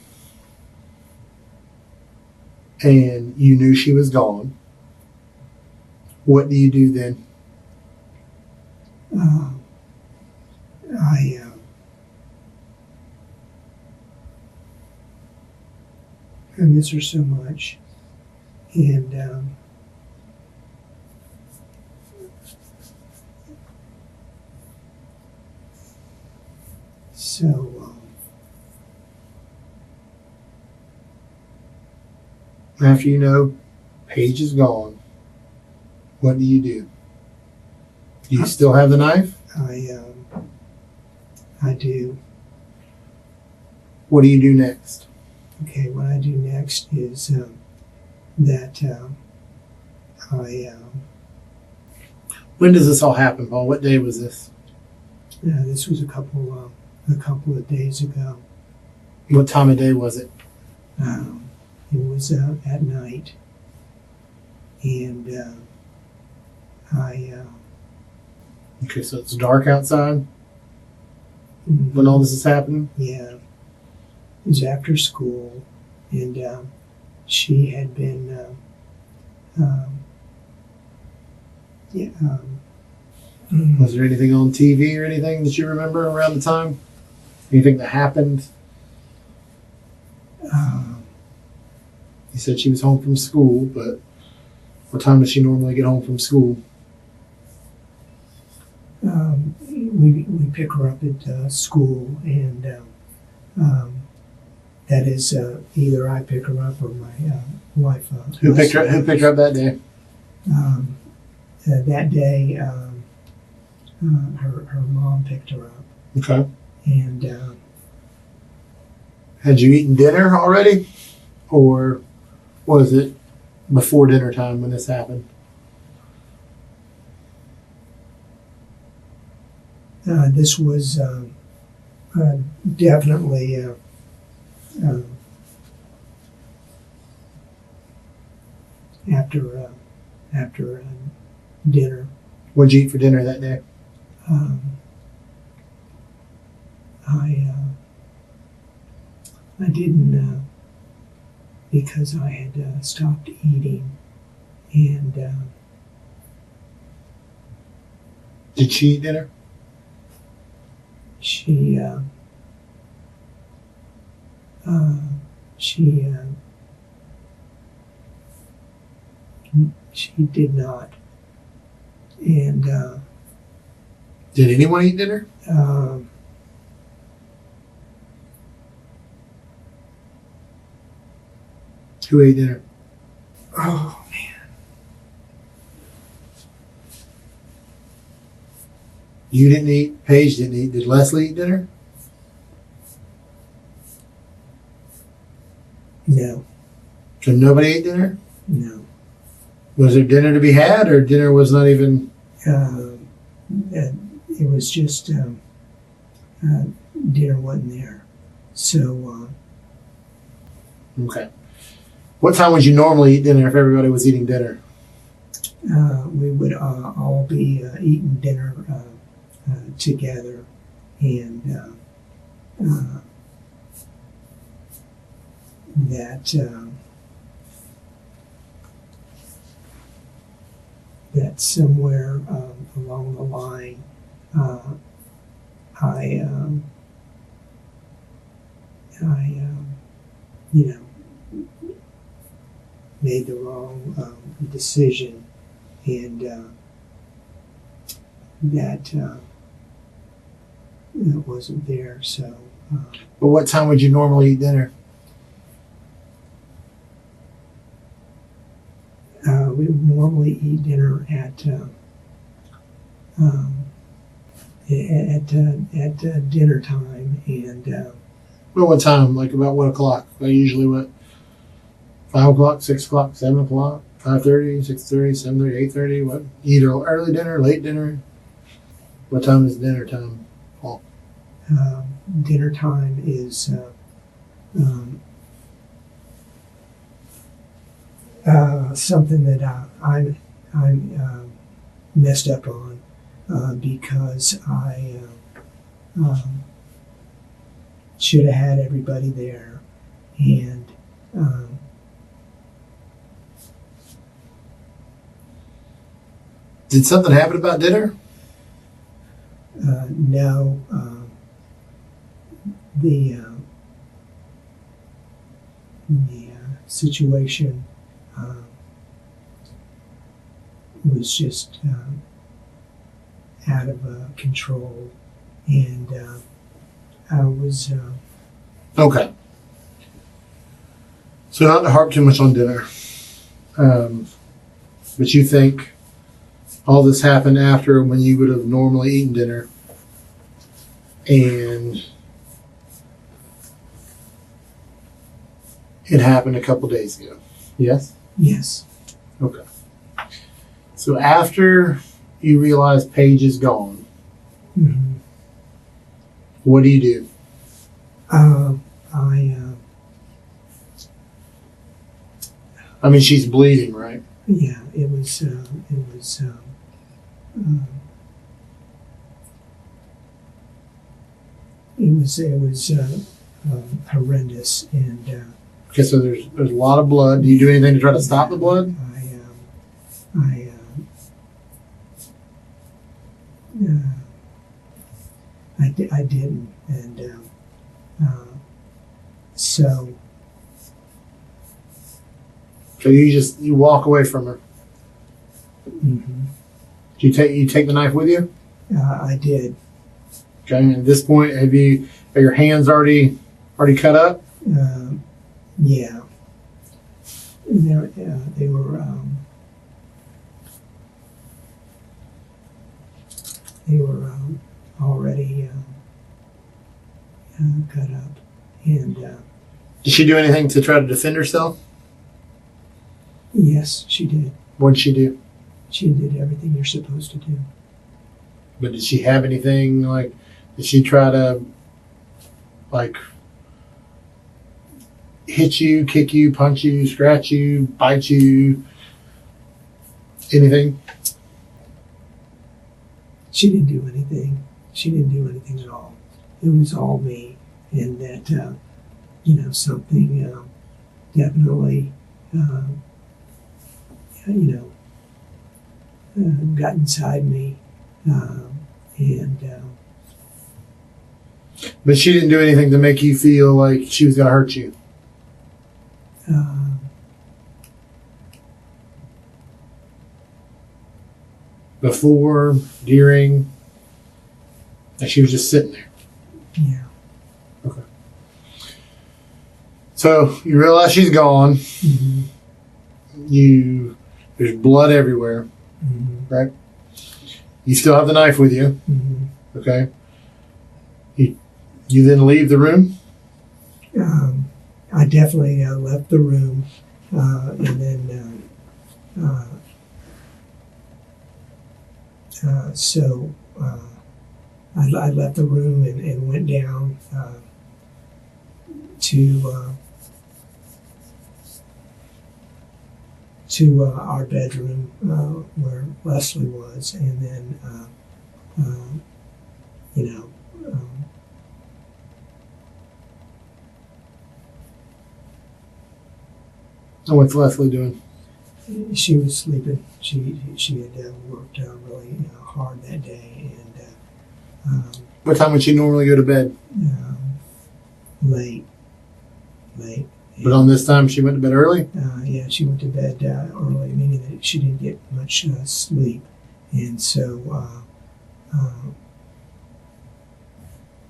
and you knew she was gone, what do you do then? I miss her so much, and so After you know Paige is gone, what do you do? Do you still have the knife? I do. What do you do next? Okay, what I do next is that When does this all happen, Paul? What day was this? this was a couple of days ago. What time of day was it? It was at night, and Okay, so it's dark outside when all this is happening? Yeah, it was after school, and she had been Was there anything on TV or anything that you remember around the time? Anything that happened? You said she was home from school, but what time does she normally get home from school? we pick her up at school, and that is either I pick her up or my wife. Who picked her up that day? That day, her mom picked her up, Okay. and Had you eaten dinner already? Or was it before dinner time when this happened? this was definitely after dinner. What'd you eat for dinner that day? I didn't because I had stopped eating, and Did she eat dinner? she did not, and Did anyone eat dinner? Who ate dinner? oh man, You didn't eat. Paige didn't eat. Did Leslie eat dinner? no, So nobody ate dinner? no. Was there dinner to be had, or dinner was not even? It was just dinner wasn't there, so Okay. What time would you normally eat dinner if everybody was eating dinner? We would all be eating dinner together, and that somewhere along the line, I made the wrong decision, and that wasn't there. So, But what time would you normally eat dinner? we would normally eat dinner at dinner time, and Well, what time? Like about what o'clock? Like usually what? 5 o'clock, 6 o'clock, 7 o'clock, 5:30, 6:30, 7:30, 8:30. What? Eat early dinner, late dinner. What time is dinner time? Paul? dinner time is something that I'm messed up on because I should have had everybody there, and Did something happen about dinner? no, the situation was just out of control, and I was Okay. So not to harp too much on dinner, but you think all this happened after when you would have normally eaten dinner, and it happened a couple days ago. Yes? yes. Okay. So after you realize Paige is gone, Mm-hmm. what do you do? I mean, she's bleeding, right? Yeah, it was horrendous, and Okay, so there's a lot of blood. Do you do anything to try to stop the blood? I didn't, and so So you walk away from her. mhm. Do you take the knife with you? I did. Okay, and at this point, are your hands already cut up? Yeah, they were already cut up, and Did she do anything to try to defend herself? yes, she did. What did she do? She did everything you're supposed to do. But did she have anything like? Did she try to like hit you, kick you, punch you, scratch you, bite you? Anything? She didn't do anything. She didn't do anything at all. It was all me, and that something definitely got inside me, and But she didn't do anything to make you feel like she was going to hurt you. Before, during, like she was just sitting there. yeah. Okay. So you realize she's gone. Mm-hmm. There's blood everywhere, Mm-hmm. right? You still have the knife with you. Mm-hmm. Okay. You then leave the room. I definitely left the room, and then so I left the room and went down to to our bedroom where Leslie was, and then you know. And what's Leslie doing? She was sleeping. She had worked really hard that day, and What time would she normally go to bed? late. But on this time, she went to bed early? Yeah, she went to bed early, meaning that she didn't get much sleep, and so.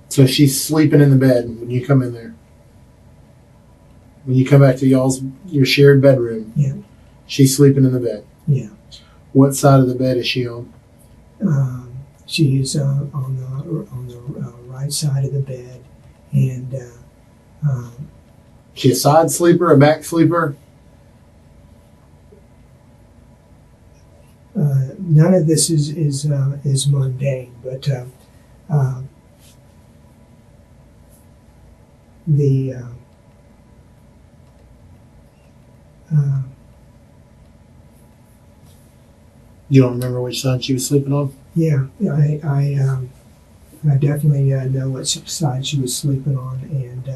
So she's sleeping in the bed when you come in there. When you come back to your shared bedroom, Yeah. she's sleeping in the bed. Yeah. What side of the bed is she on? She is on the right side of the bed, and She a side sleeper, a back sleeper? none of this is mundane, but the You don't remember which side she was sleeping on? yeah, I definitely know what side she was sleeping on, and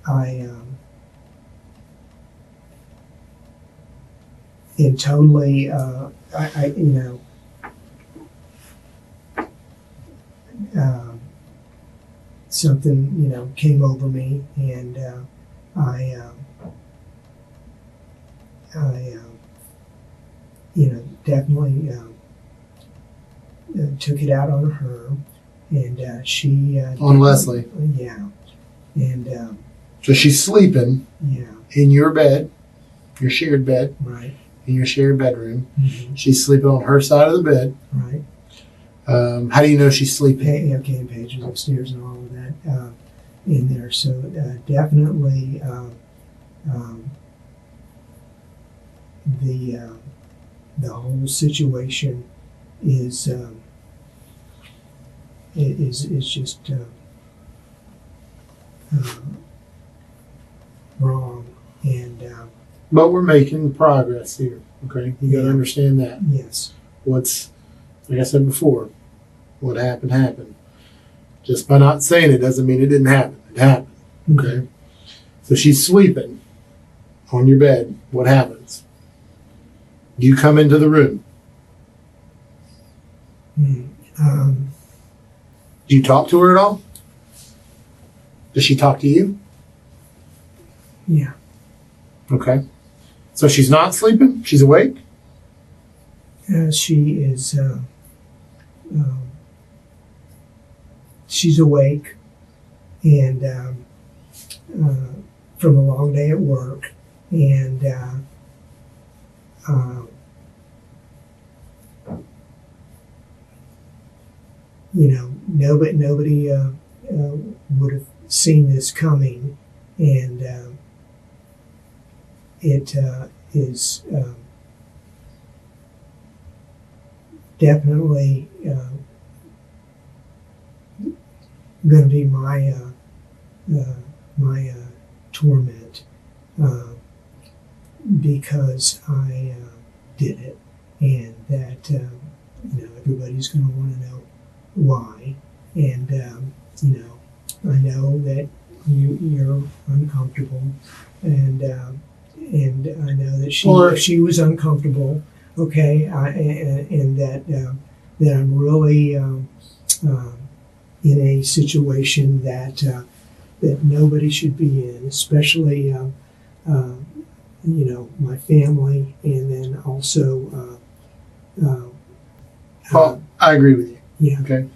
I and totally I something came over me, and I definitely took it out on her, and she On Leslie. Yeah, and So she's sleeping yeah, in your bed, your shared bed, right, in your shared bedroom. mm-hmm. She's sleeping on her side of the bed. Right. How do you know she's sleeping? Okay, Paige was upstairs and all of that in there. So definitely the whole situation is just wrong, and But we're making progress here. Okay, you got to Yeah. understand that. yes, Like I said before, what happened. Just by not saying it doesn't mean it didn't happen. It happened. Okay. So she's sleeping on your bed. What happens? You come into the room. Mm. Do you talk to her at all? Does she talk to you? Yeah. Okay. So she's not sleeping? She's awake? She is. She's awake, and from a long day at work, and nobody would have seen this coming, and it is definitely going to be my torment because I did it, and that everybody's going to want to know why, and I know that you're uncomfortable, and I know that she was uncomfortable. Okay, and that I'm really in a situation that nobody should be in, especially my family, and then also. Well, I agree with you. Yeah. Okay.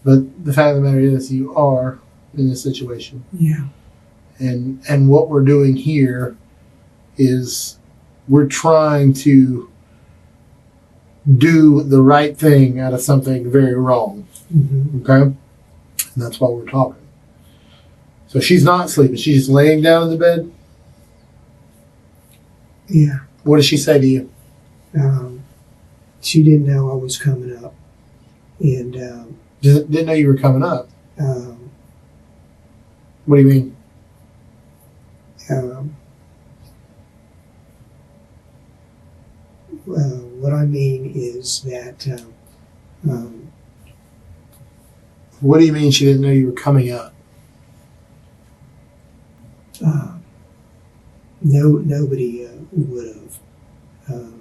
But the fact of the matter is, you are in this situation, Yeah. and what we're doing here is we're trying to do the right thing out of something very wrong. Mm-hmm. Okay? And that's why we're talking. So she's not sleeping. She's just laying down in the bed. Yeah. What does she say to you? She didn't know I was coming up, and Didn't know you were coming up. What do you mean? what I mean is that What do you mean she didn't know you were coming up? nobody would have.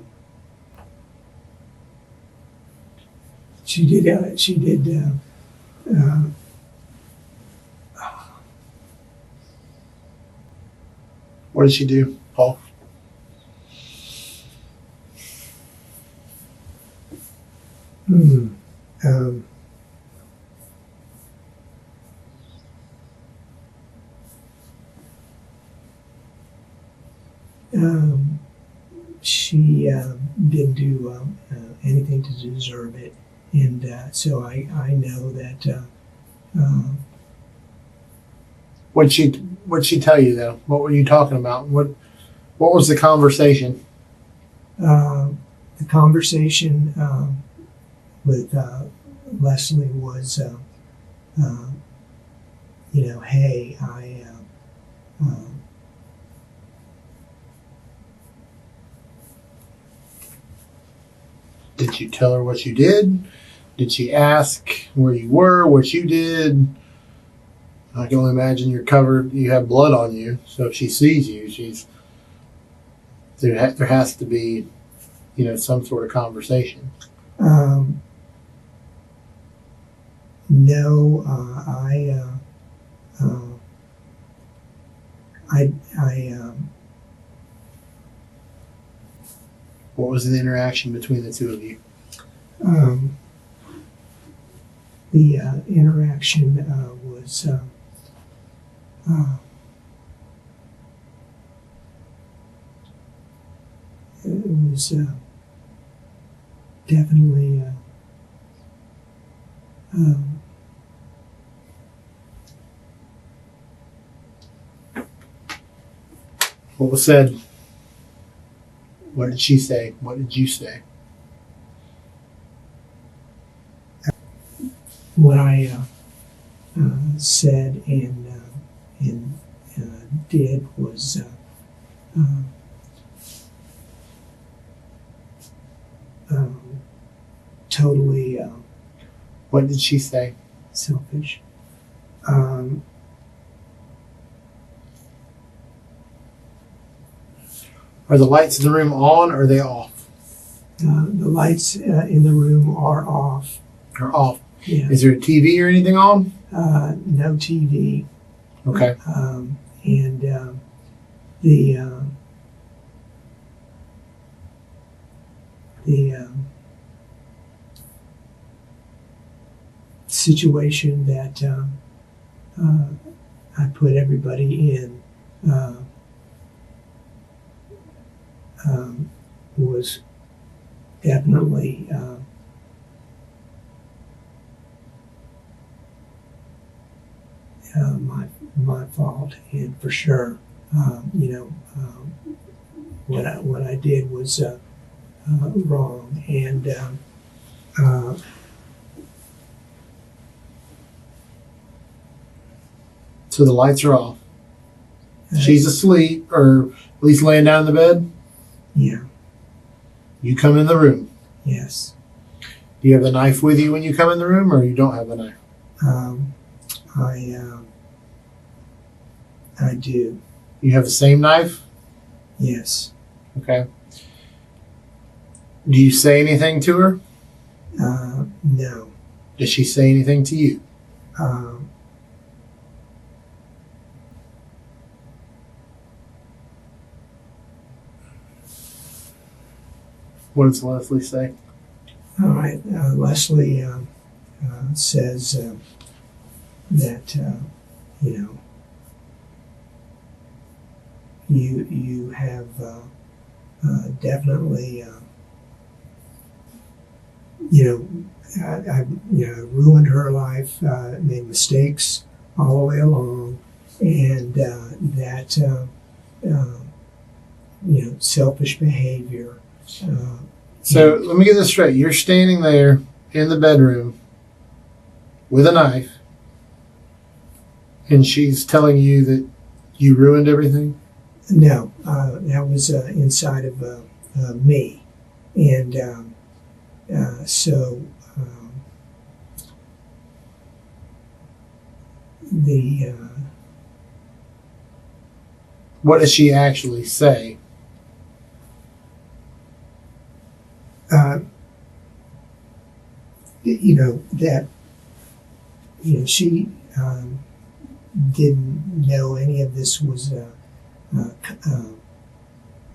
She did. She did. What did she do, Paul? Hmm. She didn't do anything to deserve it, and so I know that. What'd she tell you though? What were you talking about? What was the conversation? The conversation with Leslie was, hey, Did you tell her what you did? Did she ask where you were, what you did? I can only imagine you're covered. You have blood on you, so if she sees you, there has to be, some sort of conversation. No, What was the interaction between the two of you? The interaction was it was definitely What was said? What did she say? What did you say? what I said and did was totally What did she say? selfish. Are the lights in the room on or are they off? The lights in the room are off. Or off? Yeah. Is there a TV or anything on? No TV. Okay. And the situation that I put everybody in was definitely my fault, and for sure, what I did was wrong, and So the lights are off. She's asleep, or at least laying down in the bed. yeah, You come in the room. yes. Do you have the knife with you when you come in the room, or you don't have the knife? I do, You have the same knife? yes. Okay. Do you say anything to her? No. Does she say anything to you? What does Leslie say? All right. Leslie says that you have definitely I ruined her life, made mistakes all the way along, and that selfish behavior. So let me get this straight. You're standing there in the bedroom with a knife, and she's telling you that you ruined everything? No, that was inside of me. And the What does she actually say? That she didn't know any of this was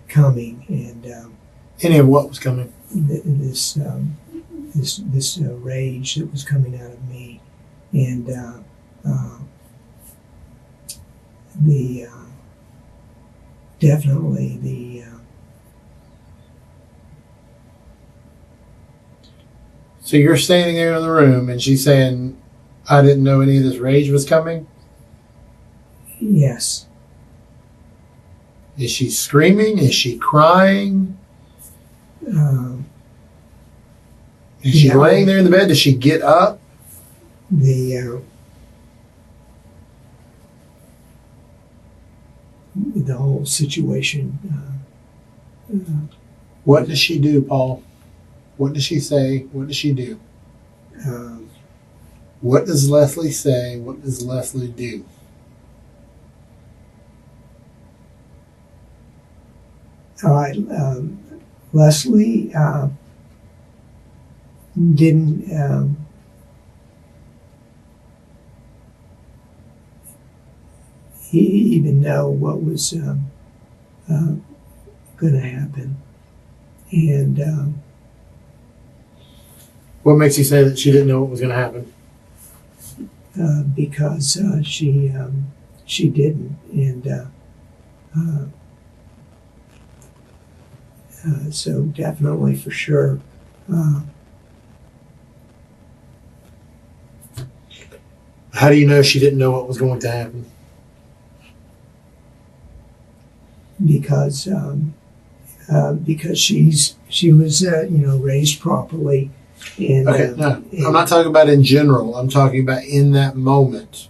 coming, and Any of what was coming? this rage that was coming out of me, and the definitely the So you're standing there in the room, and she's saying, "I didn't know any of this rage was coming." yes. Is she screaming? Is she crying? Is she laying there in the bed? Does she get up? The whole situation. What does she do, Paul? What does she say? What does she do? What does Leslie say? What does Leslie do? All right, Leslie didn't even know what was going to happen, and What makes you say that she didn't know what was going to happen? because she didn't, and so definitely for sure. How do you know she didn't know what was going to happen? Because she was raised properly, and Okay, no, I'm not talking about in general. I'm talking about in that moment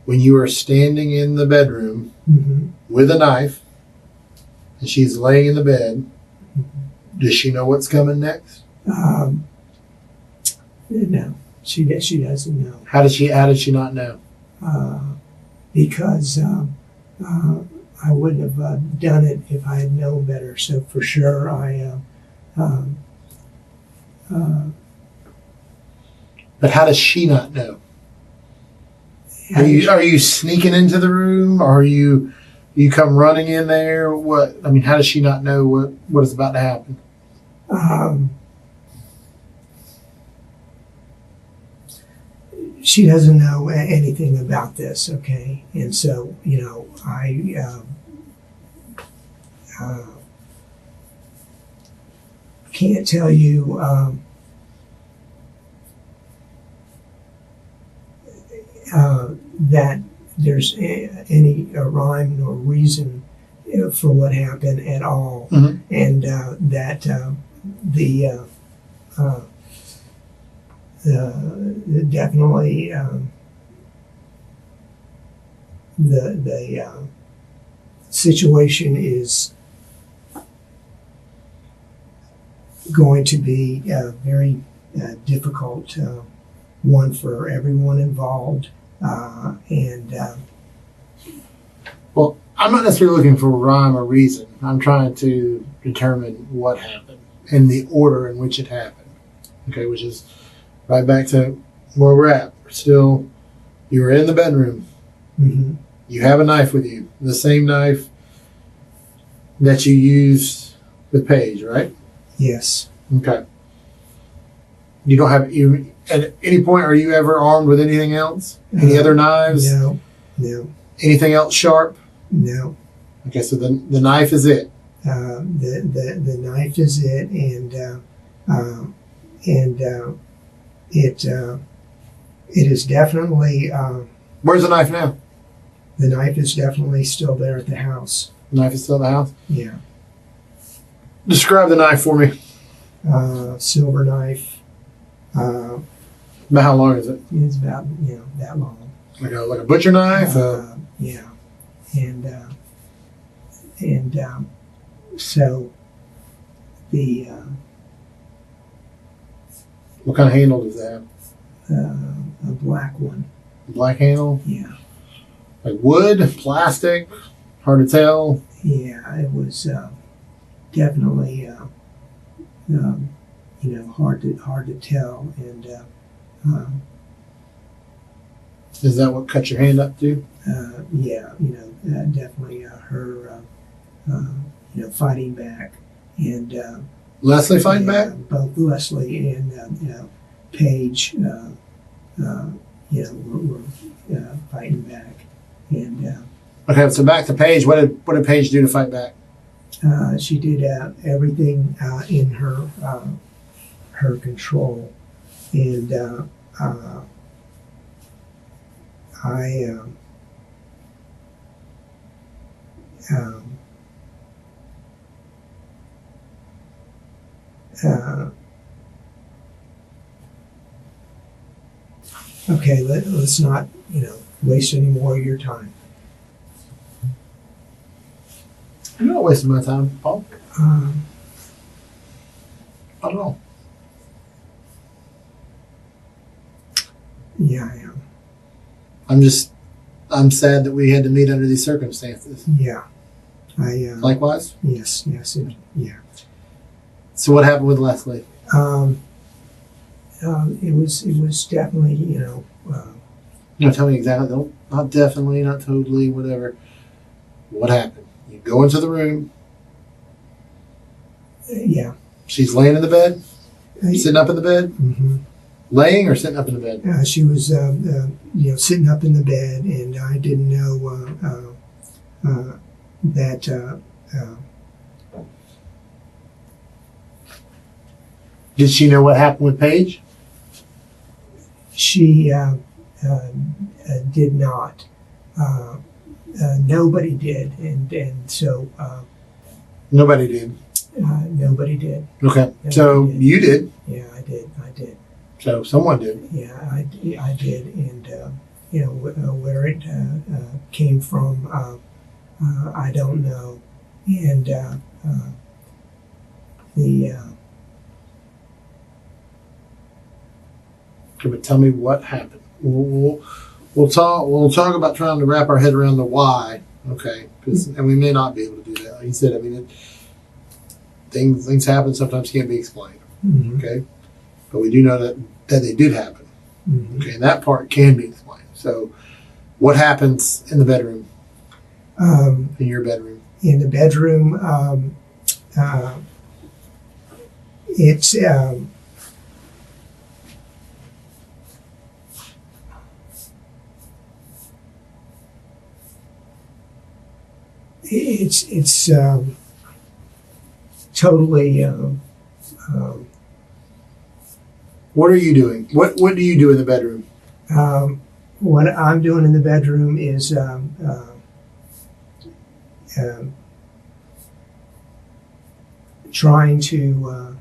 when you are standing in the bedroom mhm, with a knife and she's laying in the bed. Does she know what's coming next? no, she doesn't know. How did she not know? Because I wouldn't have done it if I had known better. So for sure, But how does she not know? Are you sneaking into the room? Or you come running in there? What? I mean, how does she not know what is about to happen? She doesn't know anything about this, okay? And so, I can't tell you that there's any rhyme or reason for what happened at all, Mhm. and that definitely the situation is going to be a very difficult one for everyone involved, and Well, I'm not necessarily looking for rhyme or reason. I'm trying to determine what happened and the order in which it happened. Okay, which is right back to where we're at. You're in the bedroom. mhm, You have a knife with you, the same knife that you used with Paige, right? yes. Okay. You don't have at any point. Are you ever armed with anything else? Any other knives? No. Anything else sharp? No. Okay, so the knife is it. The knife is it, and it is definitely Where's the knife now? the knife is definitely still there at the house. The knife is still in the house. Yeah. Describe the knife for me. Silver knife. About how long is it? It's about that long. Like a butcher knife? Yeah, and so the What kind of handle does that have? a black one. Black handle? Yeah, Like wood, plastic, hard to tell. yeah. It was definitely hard to tell, and Is that what cut your hand up to? yeah, definitely her fighting back, and Leslie fighting back? both Leslie and Paige, were fighting back, and Okay, so back to Paige. What did Paige do to fight back? she did everything in her control, and I okay, let's not waste any more of your time. You're not wasting my time, Paul. Um, Not at all. yeah, I am. I'm sad that we had to meet under these circumstances. Yeah, Likewise. yes, yeah. So what happened with Leslie? It was definitely Tell me exactly. Not definitely, not totally, whatever. What happened? You go into the room. yeah. She's laying in the bed, sitting up in the bed, Mm-hmm. laying or sitting up in the bed. She was sitting up in the bed, and I didn't know that. Did she know what happened with Paige? She did not. Nobody did, and so Nobody did. nobody did. Okay, Nobody so did. you did. Yeah, I did. So someone did. Yeah, I did, and where it came from, I don't know, and the Okay, but tell me what happened. We'll talk about trying to wrap our head around the why. Okay, and we may not be able to do that. Like you said, I mean, things happen. Sometimes can't be explained. mhm, Okay, but we do know that they did happen. mhm. Okay, and that part can be explained. So, what happens in the bedroom? In your bedroom? In the bedroom, it's it's totally What are you doing? What do you do in the bedroom? what I'm doing in the bedroom is trying to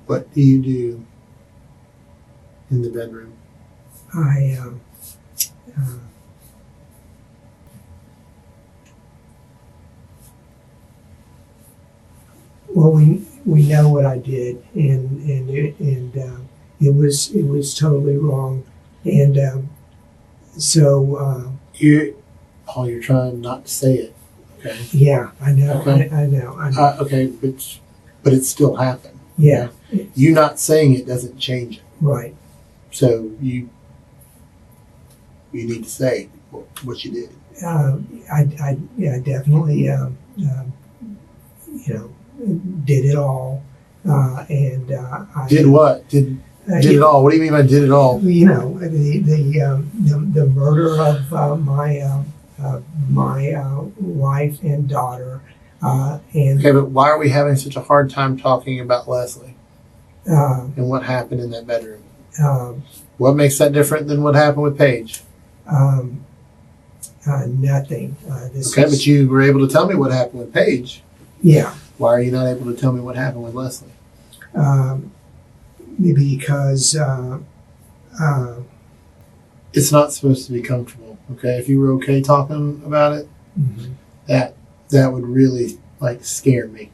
What do you do in the bedroom? I well, we know what I did, and it was totally wrong, and so You're trying not to say it. Okay. yeah, I know, Okay. I know, Okay, but it still happened. yeah, You not saying it doesn't change it. right, So you need to say what you did. I definitely did it all, and I Did what? Did it all? What do you mean by did it all? The murder of my wife and daughter, and Okay, but why are we having such a hard time talking about Leslie uh, and what happened in that bedroom? um, What makes that different than what happened with Paige? nothing. This Okay, is, but you were able to tell me what happened with Paige. yeah, Why are you not able to tell me what happened with Leslie? maybe because It's not supposed to be comfortable. Okay, if you were okay talking about it, mhm, that would really like scared me.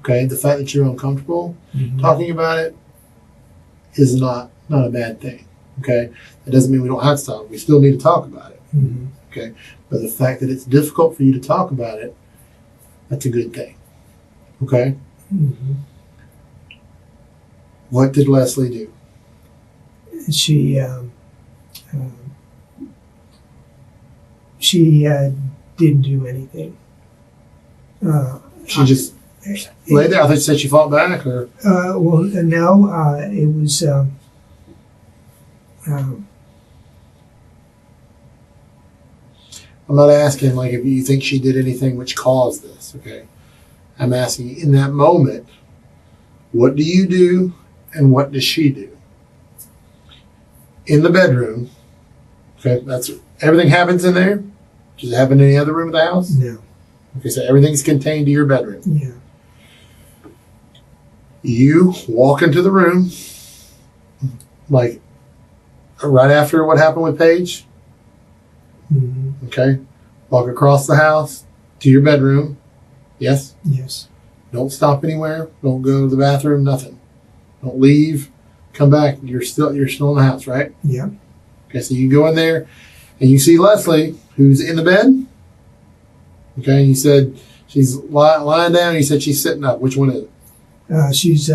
Okay, the fact that you're uncomfortable talking about it is not a bad thing. Okay, that doesn't mean we don't have to talk. We still need to talk about it. Okay, but the fact that it's difficult for you to talk about it, that's a good thing. Okay. What did Leslie do? She didn't do anything. She just lay there. I thought you said she fought back, or well, no. It was. I'm not asking like if you think she did anything which caused this. Okay, I'm asking in that moment, what do you do, and what does she do? In the bedroom. Okay, that's everything happens in there. Does it happen in any other room of the house? No. Okay, so everything's contained to your bedroom. Yeah. You walk into the room, like right after what happened with Paige. Okay, walk across the house to your bedroom. Yes. Yes. Don't stop anywhere. Don't go to the bathroom. Nothing. Don't leave. Come back. You're still in the house, right? Yeah. Okay, so you go in there and you see Leslie, who's in the bed. Okay, and you said she's lying down. You said she's sitting up. Which one is it? She's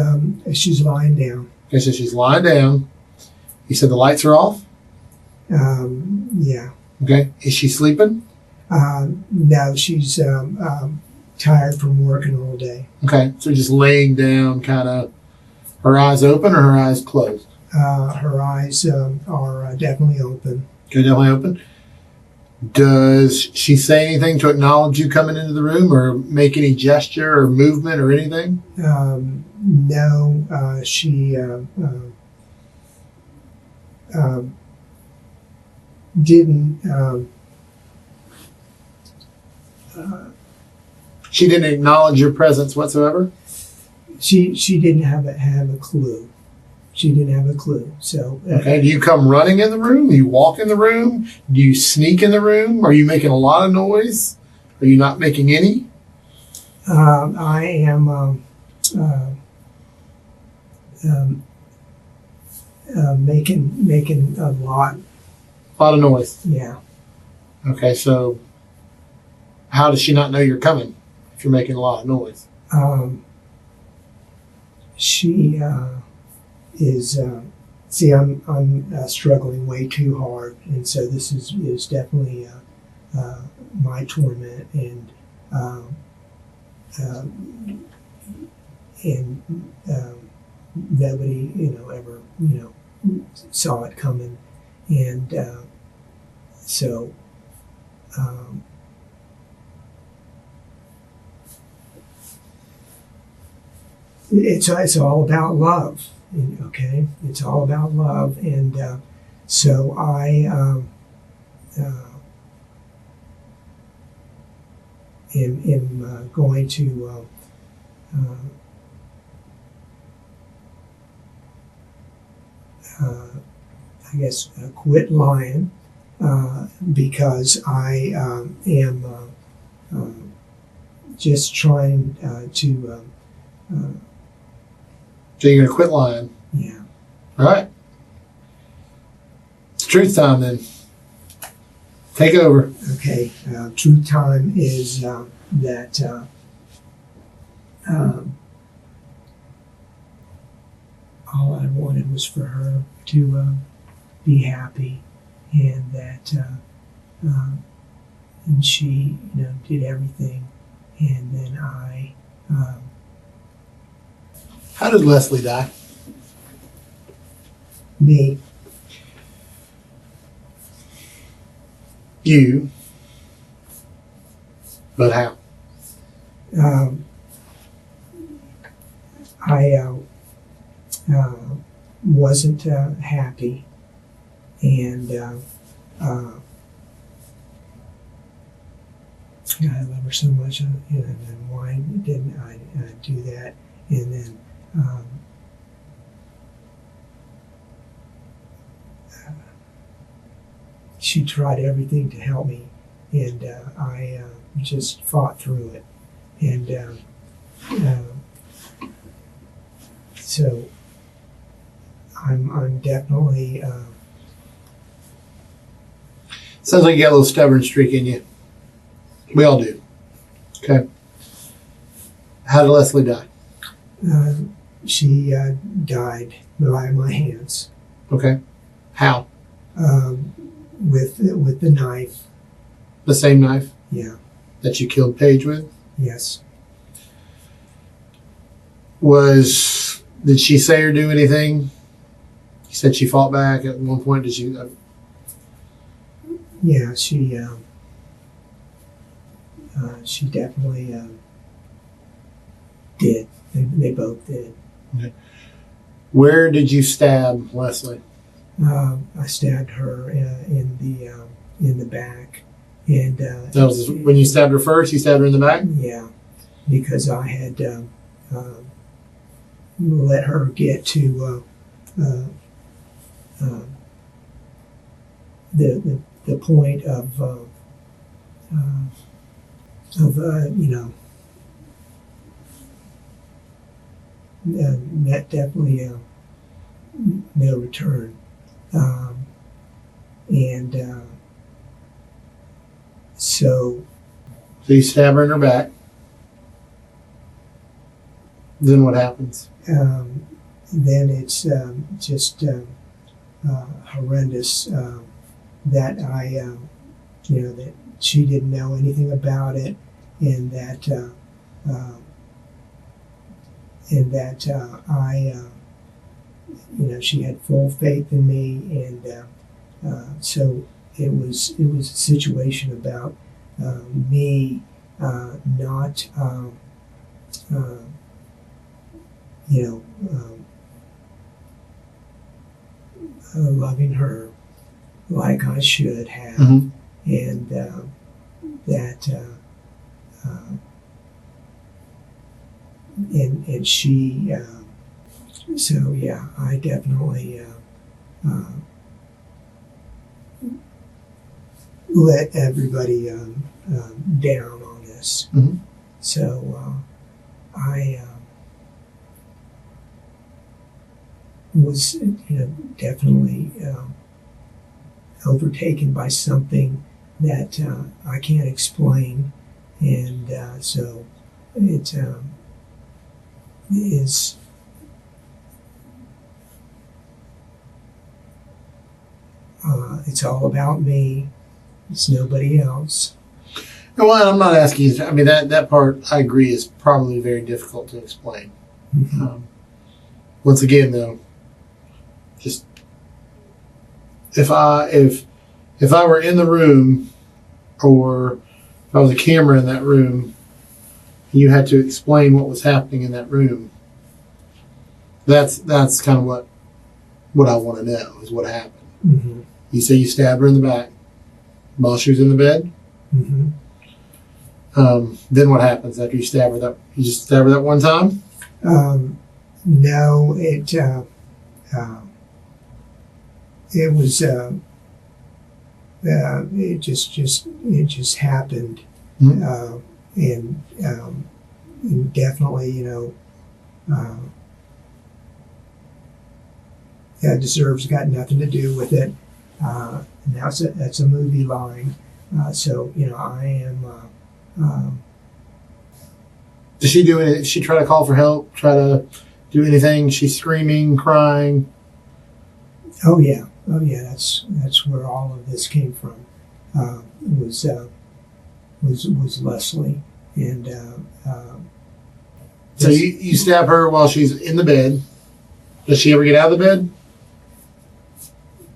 lying down. Okay, so she's lying down. You said the lights are off. Yeah. Okay, is she sleeping? No, she's tired from working all day. Okay, so just laying down, kind of. Her eyes open or her eyes closed? Her eyes are definitely open. Okay, definitely open. Does she say anything to acknowledge you coming into the room, or make any gesture or movement or anything? No, she didn't. She didn't acknowledge your presence whatsoever? She didn't have a clue. She didn't have a clue. So okay. Do you come running in the room? Do you walk in the room? Do you sneak in the room? Are you making a lot of noise? Are you not making any? I am making a lot. A lot of noise. Yeah. Okay, so how does she not know you're coming if you're making a lot of noise? She is. See, I'm struggling way too hard, and so this is definitely my torment, and nobody ever saw it coming, and so. It's all about love, okay? It's all about love, and so I am going to I guess quit lying because I am just trying to. So you're going to quit lying? Yeah. All right. It's truth time then. Take over. Okay. Truth time is that all I wanted was for her to be happy, and that and she did everything, and then I. How did Leslie die? Me. You. But how? I wasn't happy, and I love her so much, and then why didn't I do that? And then she tried everything to help me, and I just fought through it, And so I'm definitely Sounds like you got a little stubborn streak in you. We all do. Okay. How did Leslie die? She died by my hands. Okay. How? With the knife. The same knife Yeah. that you killed Paige with? Yes. Did she say or do anything? You said she fought back at one point. Did she? Yeah. She definitely did. They both did. Okay. Where did you stab Leslie? I stabbed her in the back, and That was when you stabbed her first. You stabbed her in the back. Yeah, because I had let her get to the point of that definitely no return, and so So you stab her in her back. Then what happens? then it's just horrendous that that she didn't know anything about it, and that I she had full faith in me, and so it was a situation about me not loving her like I should have, Mm-hmm. and that and she so yeah, I definitely let everybody down on this. Mm-hmm. So I was definitely overtaken by something that I can't explain, and so it is it's all about me. It's nobody else. Well, I'm not asking you. I mean, that part I agree is probably very difficult to explain. Mhm. Once again, though, just if I were in the room, or if I was a camera in that room, you had to explain what was happening in that room. That's kind of what I want to know is what happened. Mhm. You say you stabbed her in the back while she was in the bed. Mhm. Then what happens after you stab her? You just stab her that one time? No, it was it just happened, Mm-hmm. And definitely deserves got nothing to do with it. And that's a movie line. So I am. Does she do it? Does she try to call for help? Try to do anything? She's screaming, crying. Oh yeah. That's where all of this came from. Was Leslie, and So you stab her while she's in the bed. Does she ever get out of the bed?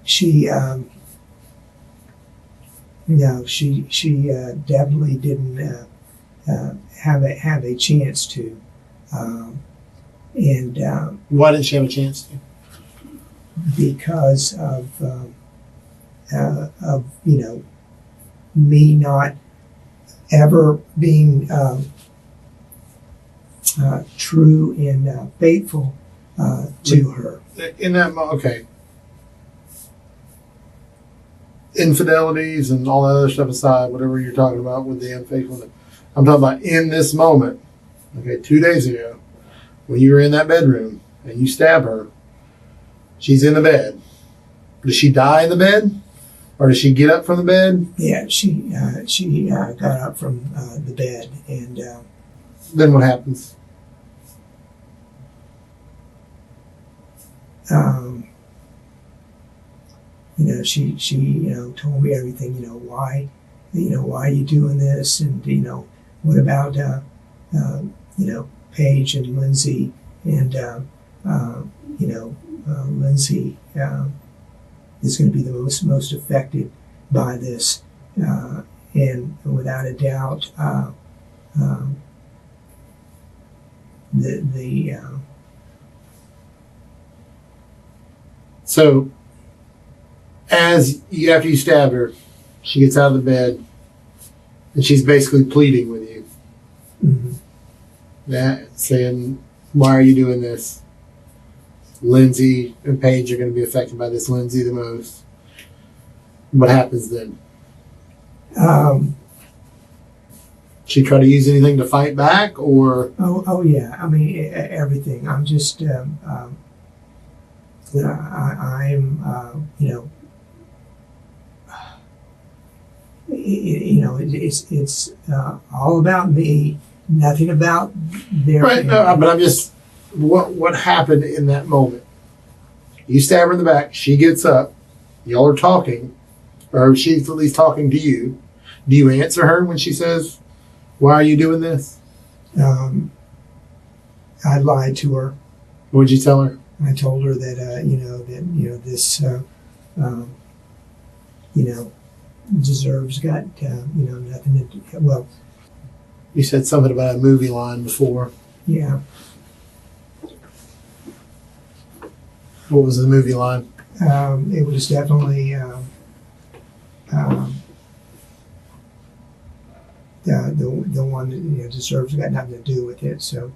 she no, she definitely didn't have a chance to, and Why didn't she have a chance to? because of me not ever being true and faithful to her. In that okay. Infidelities and all that other stuff aside, whatever you're talking about with the unfaithfulness. I'm talking about in this moment. Okay, 2 days ago, when you were in that bedroom and you stab her, she's in the bed. Does she die in the bed? Or does she get up from the bed? Yeah, she got up from the bed, and then what happens? She told me everything. Why are you doing this? And what about Paige and Lindsay, and Lindsay is going to be the most affected by this, and without a doubt, So, after you stab her, she gets out of the bed, and she's basically pleading with you, saying, "Why are you doing this? Lindsay and Paige are going to be affected by this. Lindsay the most." What happens then? She try to use anything to fight back, or? Oh yeah. I mean, everything. I'm just. I'm. It's all about me. Nothing about their. Right. No, but I'm just. What happened in that moment? You stab her in the back. She gets up. Y'all are talking, or she's at least talking to you. Do you answer her when she says, "Why are you doing this?" I lied to her. What did you tell her? I told her that this deserves got nothing to do. Well, you said something about a movie line before. Yeah. What was the movie line? It was definitely the one that deserves got nothing to do with it. So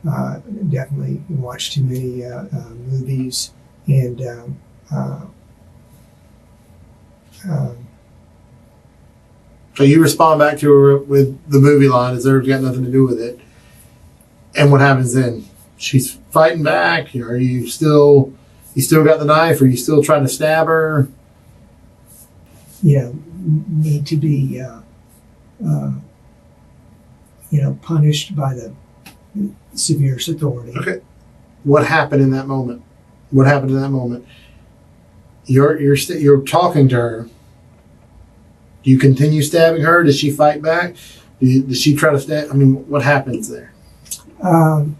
definitely watched too many movies, and so you respond back to her with the movie line, deserves got nothing to do with it. And what happens then? She's fighting back. Are you still got the knife? Are you still trying to stab her? Need to be punished by the severest authority. Okay. What happened in that moment? You're talking to her. Do you continue stabbing her? Does she fight back? Does she try to stab? I mean, what happens there? All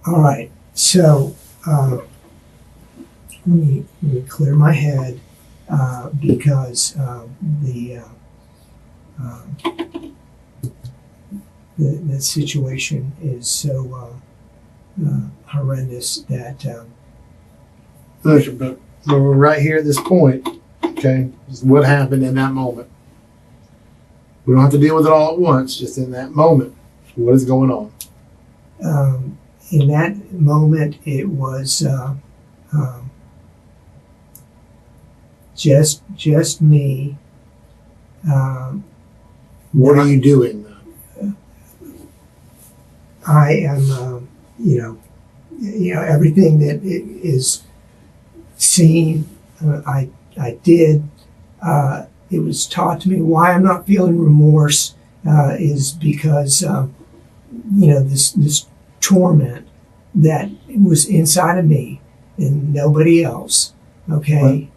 right. So let me clear my head because the situation is so horrendous that. But we're right here at this point. Okay, this is what happened in that moment. We don't have to deal with it all at once. Just in that moment, what is going on? In that moment, it was just me. What are you doing, though? I am, everything that is seen. I did. It was taught to me why I'm not feeling remorse is because this torment that was inside of me and nobody else. Okay.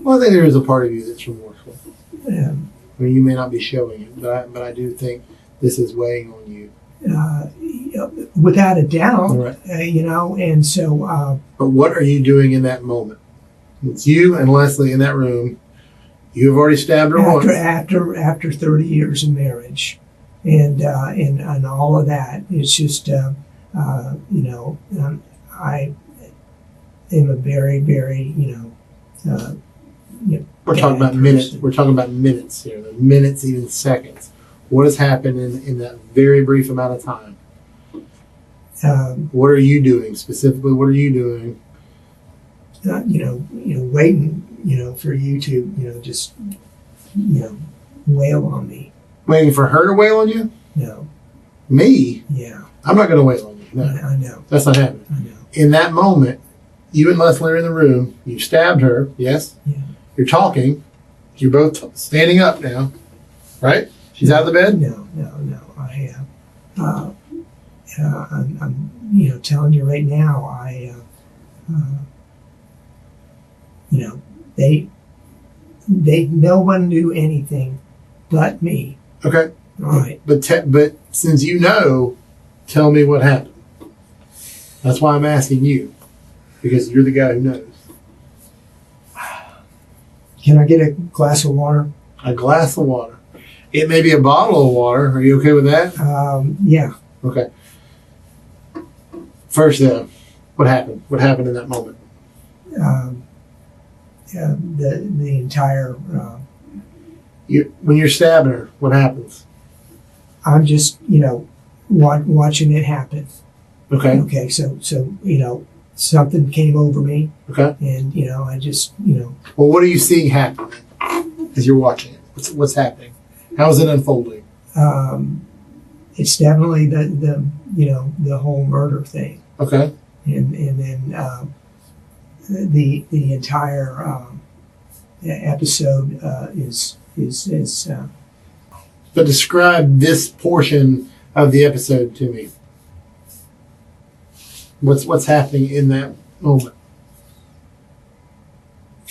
Well, I think there is a part of you that's remorseful. Yeah. I mean, you may not be showing it, but I do think this is weighing on you. Without a doubt. Right. And so. But what are you doing in that moment? It's you and Leslie in that room. You have already stabbed her once. After 30 years of marriage, and all of that, it's just I am a very, very we're talking about minutes. We're talking about minutes here. Minutes, even seconds. What has happened in that very brief amount of time? What are you doing specifically? What are you doing? Waiting, for you to, just, wail on me. Waiting for her to wail on you? No. Me? Yeah. I'm not going to wail on you. No. I know. That's not happening. I know. In that moment, you and Leslie are in the room. You stabbed her. Yes? Yeah. You're talking. You're both standing up now. Right? She's out of the bed? No. I have. I'm telling you right now, no one knew anything but me. Okay. All right. But since you know, tell me what happened. That's why I'm asking you, because you're the guy who knows. Can I get a glass of water? A glass of water. It may be a bottle of water. Are you okay with that? Yeah. Okay. First, what happened? What happened in that moment? The entire. When you're stabbing her, what happens? I'm just watching it happen. Okay. Okay. So something came over me. Okay. And I just Well, what are you seeing happen as you're watching it? What's happening? How is it unfolding? It's definitely the whole murder thing. Okay. And then the entire episode is But describe this portion of the episode to me. What's happening in that moment?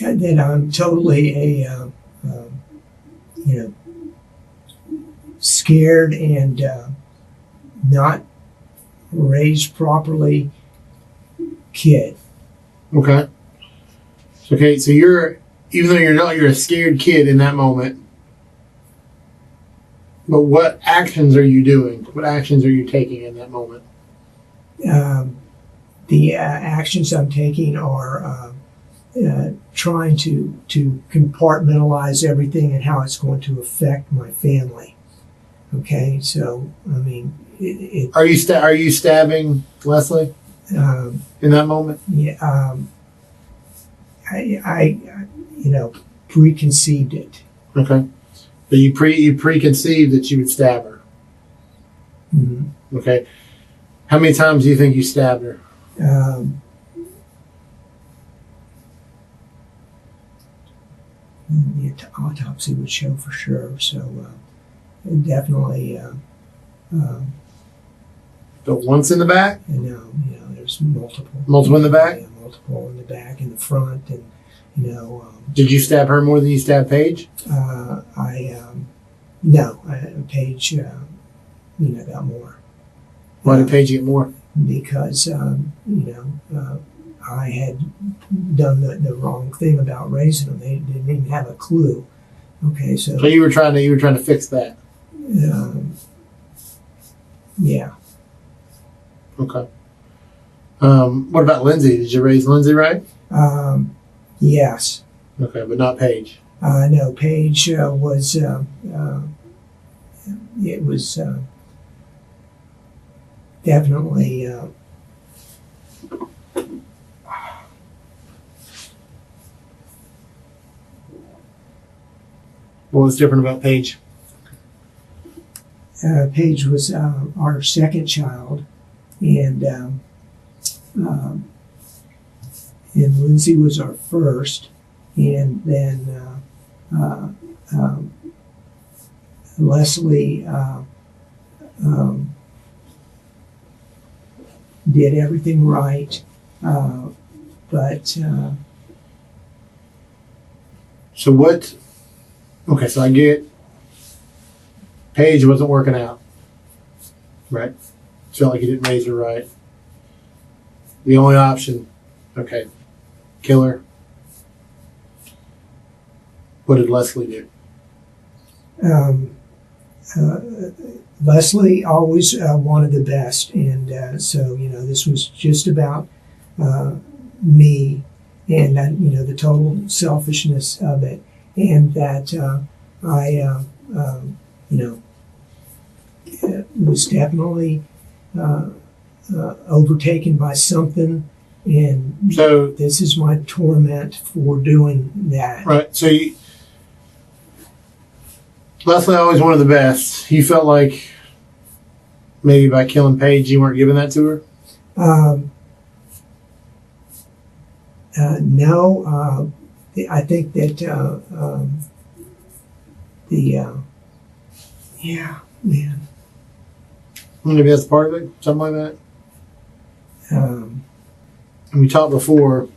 that I'm totally scared and not raised properly kid. Okay. Okay, so even though you're a scared kid in that moment, but what actions are you doing? What actions are you taking in that moment? The actions I'm taking are trying to compartmentalize everything and how it's going to affect my family. Okay, so I mean, Are you stabbing Leslie in that moment? Yeah, I preconceived it. Okay, but you preconceived that you would stab her. Mm-hmm. Okay, how many times do you think you stabbed her? The autopsy would show for sure. So definitely. But once in the back? There's multiple. Multiple in the back? Yeah, multiple in the back, in the front, and Did you stab her more than you stabbed Paige? Paige, got more. Why did Paige get more? Because I had done the wrong thing about raising them. They didn't even have a clue. Okay, so you were trying to fix that. Yeah. Okay. What about Lindsay? Did you raise Lindsay right? Yes. Okay, but not Paige. No, Paige was. It was definitely. What was different about Paige? Paige was our second child, and Lindsay was our first, and then Leslie did everything right, but so what? Okay, so I get Paige wasn't working out, right? Felt like you didn't raise her right. The only option, okay, kill her. What did Leslie do? Leslie always wanted the best, and so this was just about me and the total selfishness of it, and that I was definitely overtaken by something, and So this is my torment for doing that. right, so Leslie always wanted the best. You felt like maybe by killing Paige, you weren't giving that to her? No. I think that yeah, man. Maybe that's part of it, something like that. Um, And we talked before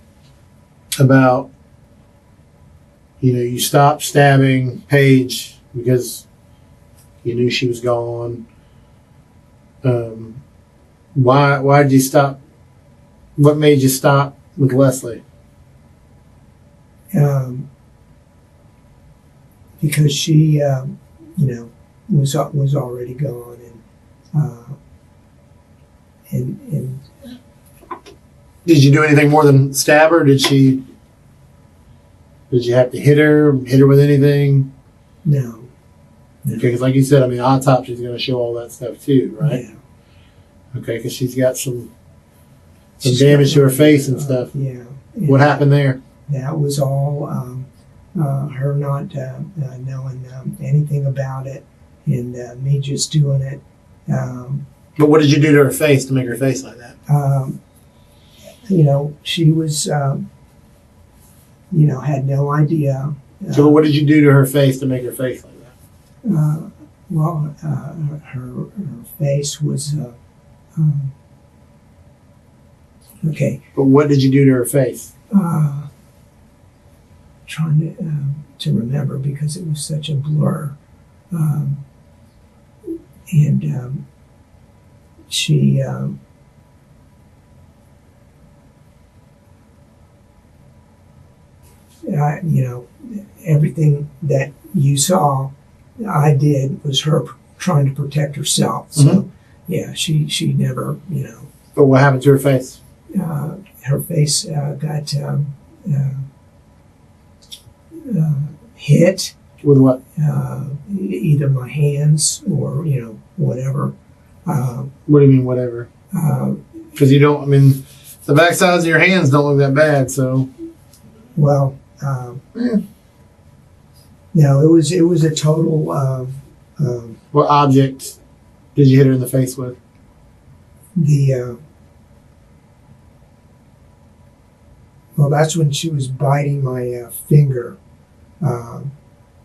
about, you stopped stabbing Paige because you knew she was gone. Why did you stop? What made you stop with Leslie? because she, was already gone, and Did you do anything more than stab her? Did you have to hit her with anything? no. Okay, because like you said, autopsy is going to show all that stuff too, right? Yeah. Okay, because she's got some She's damage got- to her face and stuff. Yeah. What happened there? That was all her not knowing anything about it, and me just doing it. But what did you do to her face to make her face like that? She was, had no idea. So what did you do to her face to make her face like that? Her face was okay. But what did you do to her face? Trying to remember because it was such a blur, and she. Everything that you saw, I did was her trying to protect herself. So, yeah, she never, But what happened to her face? her face got hit, With what? either my hands or, whatever. What do you mean, whatever? Because you don't, the back sides of your hands don't look that bad, so. Well, no, it was a total. What object did you hit her in the face with? Well, that's when she was biting my finger,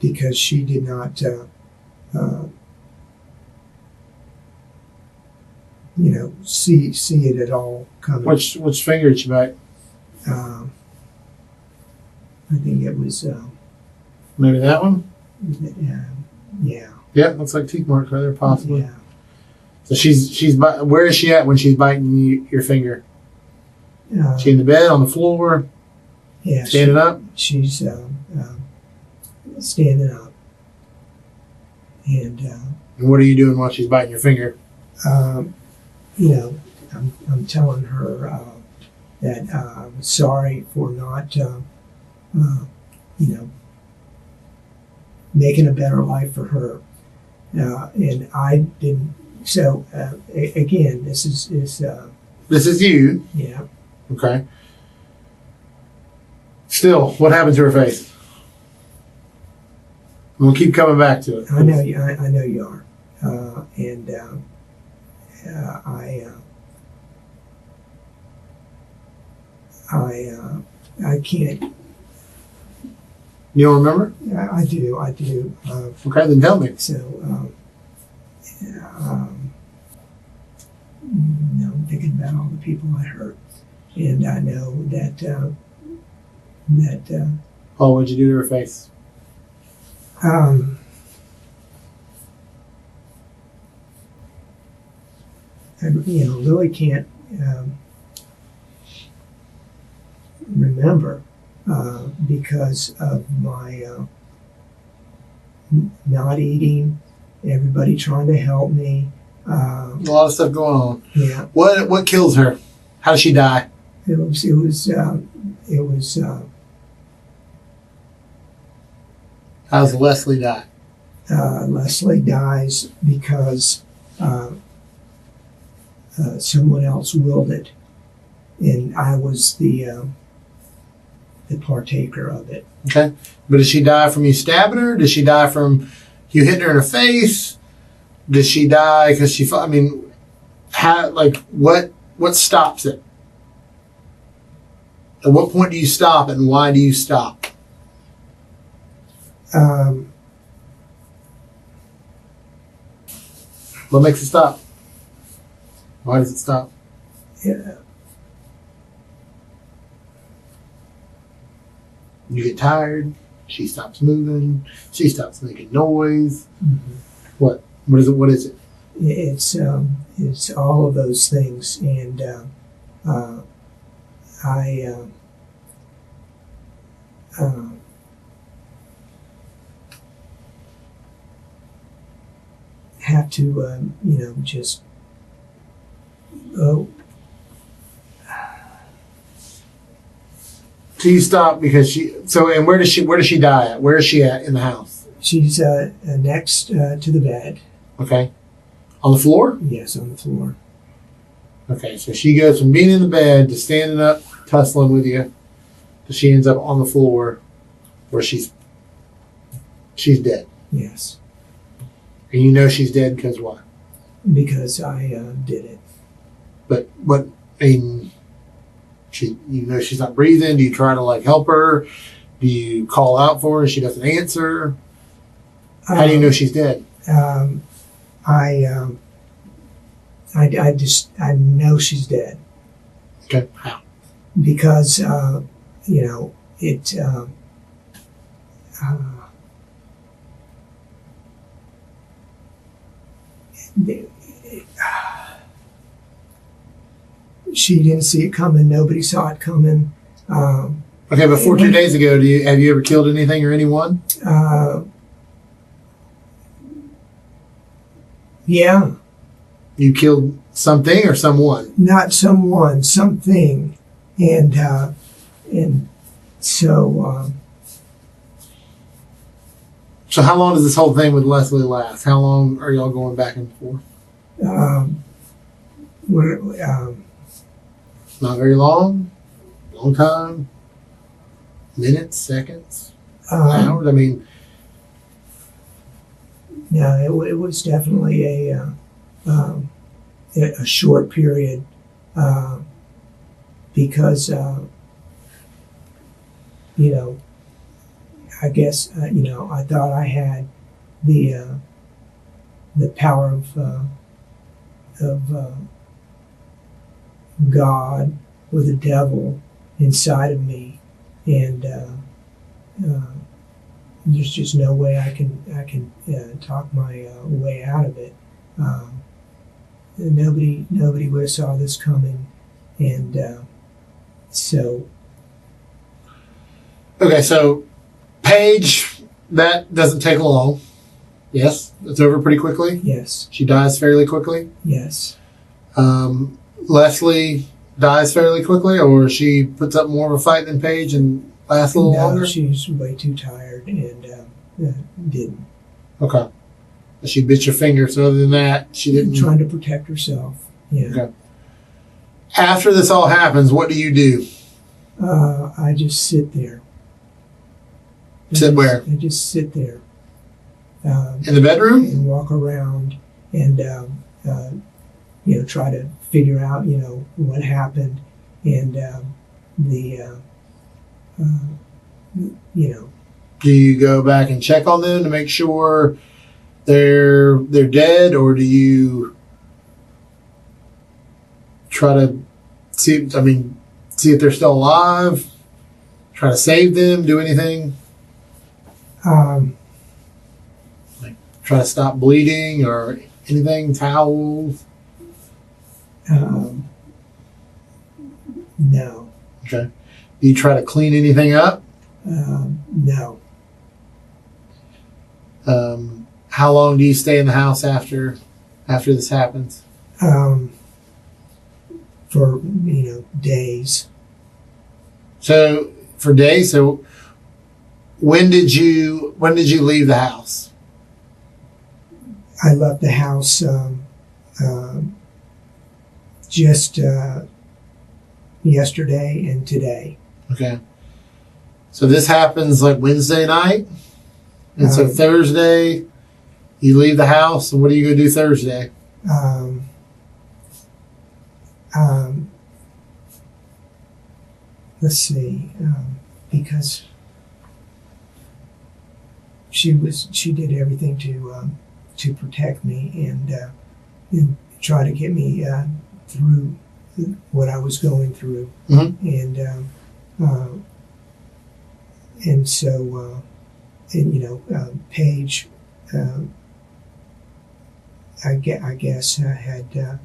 because she did not, see it at all coming. Which finger did you bite? I think it was. Maybe that one? Yeah. Yeah, looks like teeth marks right there, possibly. Yeah. So where is she at when she's biting your finger? She in the bed, on the floor, Yeah. standing up? She's standing up, and And what are you doing while she's biting your finger? I'm telling her that I'm sorry for not, making a better life for her, and I didn't. So again, this is This is you. yeah. Okay. Still, what happened to her face? We'll keep coming back to it. I know you. I know you are, and I can't. You don't remember? I do. Okay, then tell me. So, I'm thinking about all the people I hurt, and I know that Oh, what'd you do to her face? I really can't remember because of my not eating, everybody trying to help me. A lot of stuff going on. Yeah, What kills her? How does she die? it was How does Leslie die? Leslie dies because someone else willed it, and I was the partaker of it. Okay. But does she die from you stabbing her? Does she die from You hit her in the face. Does she die because she? I mean, what stops it? At what point do you stop, and why do you stop? What makes it stop? Why does it stop? Yeah. You get tired. She stops moving. She stops making noise. Mm-hmm. What? What is it? What is it? It's all of those things, and I have to, just So you stop because she. So and where does she die at? Where is she at in the house? She's next to the bed. Okay, on the floor. Yes, on the floor. Okay, so she goes from being in the bed to standing up, tussling with you, to she ends up on the floor, where she's dead. Yes. And you know she's dead because why? Because I did it. But what? I mean, you know she's not breathing. Do you try to help her? Do you call out for her? She doesn't answer. How do you know she's dead? I know she's dead. Okay, how? Because she didn't see it coming. Nobody saw it coming. Okay, but 14 days ago, have you ever killed anything or anyone? Yeah. You killed something or someone? Not someone, something, and so. So how long does this whole thing with Leslie last? How long are y'all going back and forth? Not very long. Long time. Minutes, seconds, hours. I mean, no, it was definitely a short period because I guess I thought I had the power of God or the devil inside of me, and there's just no way I can talk my way out of it. Nobody would have saw this coming, and so. Okay, so Paige, that doesn't take long. Yes, it's over pretty quickly. Yes. She dies fairly quickly. Yes. Leslie dies fairly quickly, or she puts up more of a fight than Paige and lasts a little longer? She's way too tired and didn't. Okay. She bit your finger, so other than that, she didn't. Trying to protect herself. Yeah. Okay. After this all happens, what do you do? I just sit there. Where? I just sit there. In the bedroom? And walk around and, try to figure out, what happened and Do you go back and check on them to make sure they're dead, or do you try to see if they're still alive? Try to save them? Do anything? Try to stop bleeding or anything? Towels? No. Okay. Do you try to clean anything up? No. How long do you stay in the house after this happens? For days. So for days. So when did you leave the house? I left the house just yesterday and today. Okay. So this happens like Wednesday night, and so Thursday You leave the house, and what are you going to do Thursday? Let's see, because she did everything to protect me and try to get me through what I was going through, and so Paige, I guess had.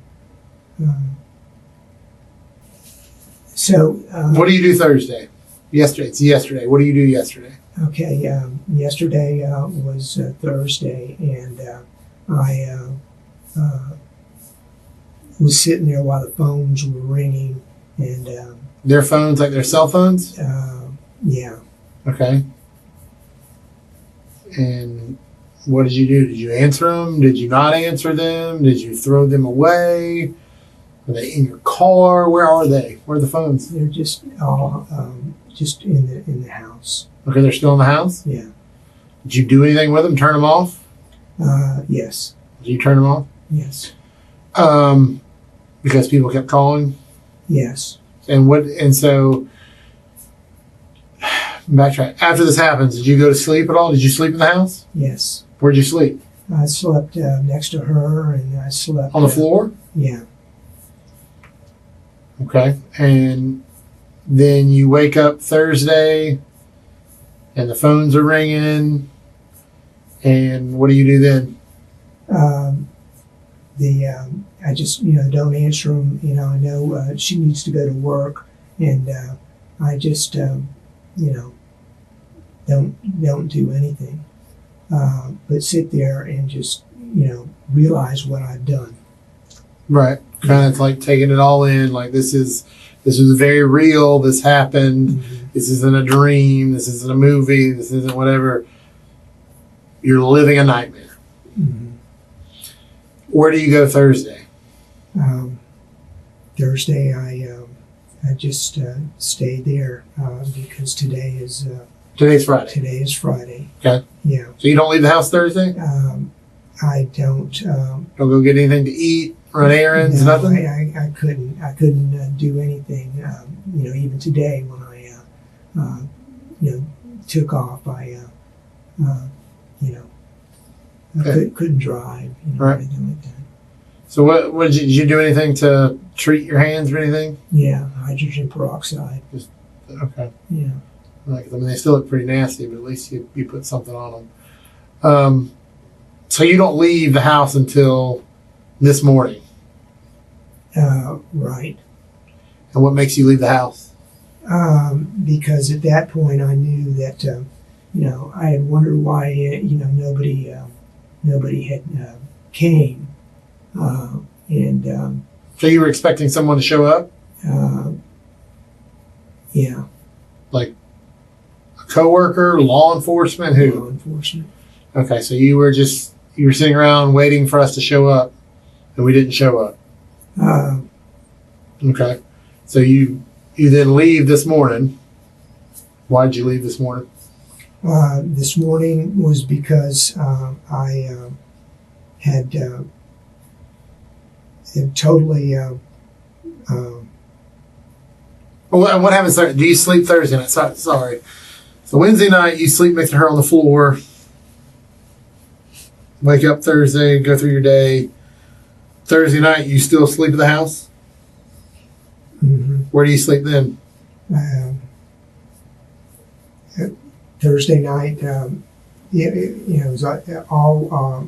What do you do Thursday? Yesterday. It's yesterday. What do you do yesterday? Okay. Yesterday was Thursday, and I was sitting there while the phones were ringing, and their phones, like their cell phones? Yeah. Okay. And what did you do? Did you answer them? Did you not answer them? Did you throw them away? Are they in your car? Where are they? Where are the phones? They're just all just in the house. Okay, they're still in the house? Yeah. Did you do anything with them? Turn them off? Yes. Did you turn them off? Yes. Because people kept calling? Yes. And so backtrack. After this happens, did you go to sleep at all? Did you sleep in the house? Yes. Where'd you sleep? I slept next to her, and I slept on the floor? Yeah. Okay. And then you wake up Thursday and the phones are ringing. And what do you do then? I just, don't answer them. I know she needs to go to work, and I just, don't do anything. But sit there and just, realize what I've done. Right. Kind of like taking it all in. Like this is very real. This happened. Mm-hmm. This isn't a dream. This isn't a movie. This isn't whatever. You're living a nightmare. Mm-hmm. Where do you go Thursday? Thursday, I just stayed there because today's Friday. Today is Friday. Okay. Yeah. So you don't leave the house Thursday? I don't. Don't go get anything to eat, run errands, no, nothing? I couldn't do anything. Even today when I, took off, I couldn't drive. Right. Anything like that. So what did you do anything to treat your hands or anything? Yeah, hydrogen peroxide. Okay. Yeah. They still look pretty nasty, but at least you put something on them. So you don't leave the house until this morning. Right. And what makes you leave the house? Because at that point I knew that I had wondered why nobody had came, and So you were expecting someone to show up? Yeah. Like a coworker, law enforcement, who? Law enforcement. Okay, so you were sitting around waiting for us to show up, and we didn't show up. Okay, so you then leave this morning. Why did you leave this morning? This morning was because I had totally. What happens Thursday? Do you sleep Thursday night? Sorry. So Wednesday night, you sleep next to her on the floor. Wake up Thursday, go through your day. Thursday night, you still sleep at the house? Mm-hmm. Where do you sleep then? Thursday night, it was all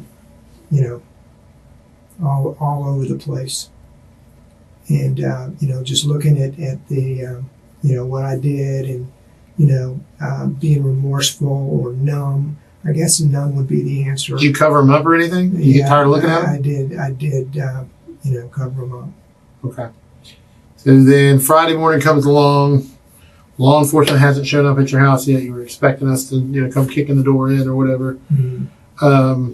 over the place, and just looking at the what I did, and being remorseful or numb. I guess numb would be the answer. Did you cover them up or anything? You get tired of looking at them? I did. Cover them up. Okay. So then Friday morning comes along. Law enforcement hasn't shown up at your house yet. You were expecting us to, come kicking the door in or whatever. Mm-hmm.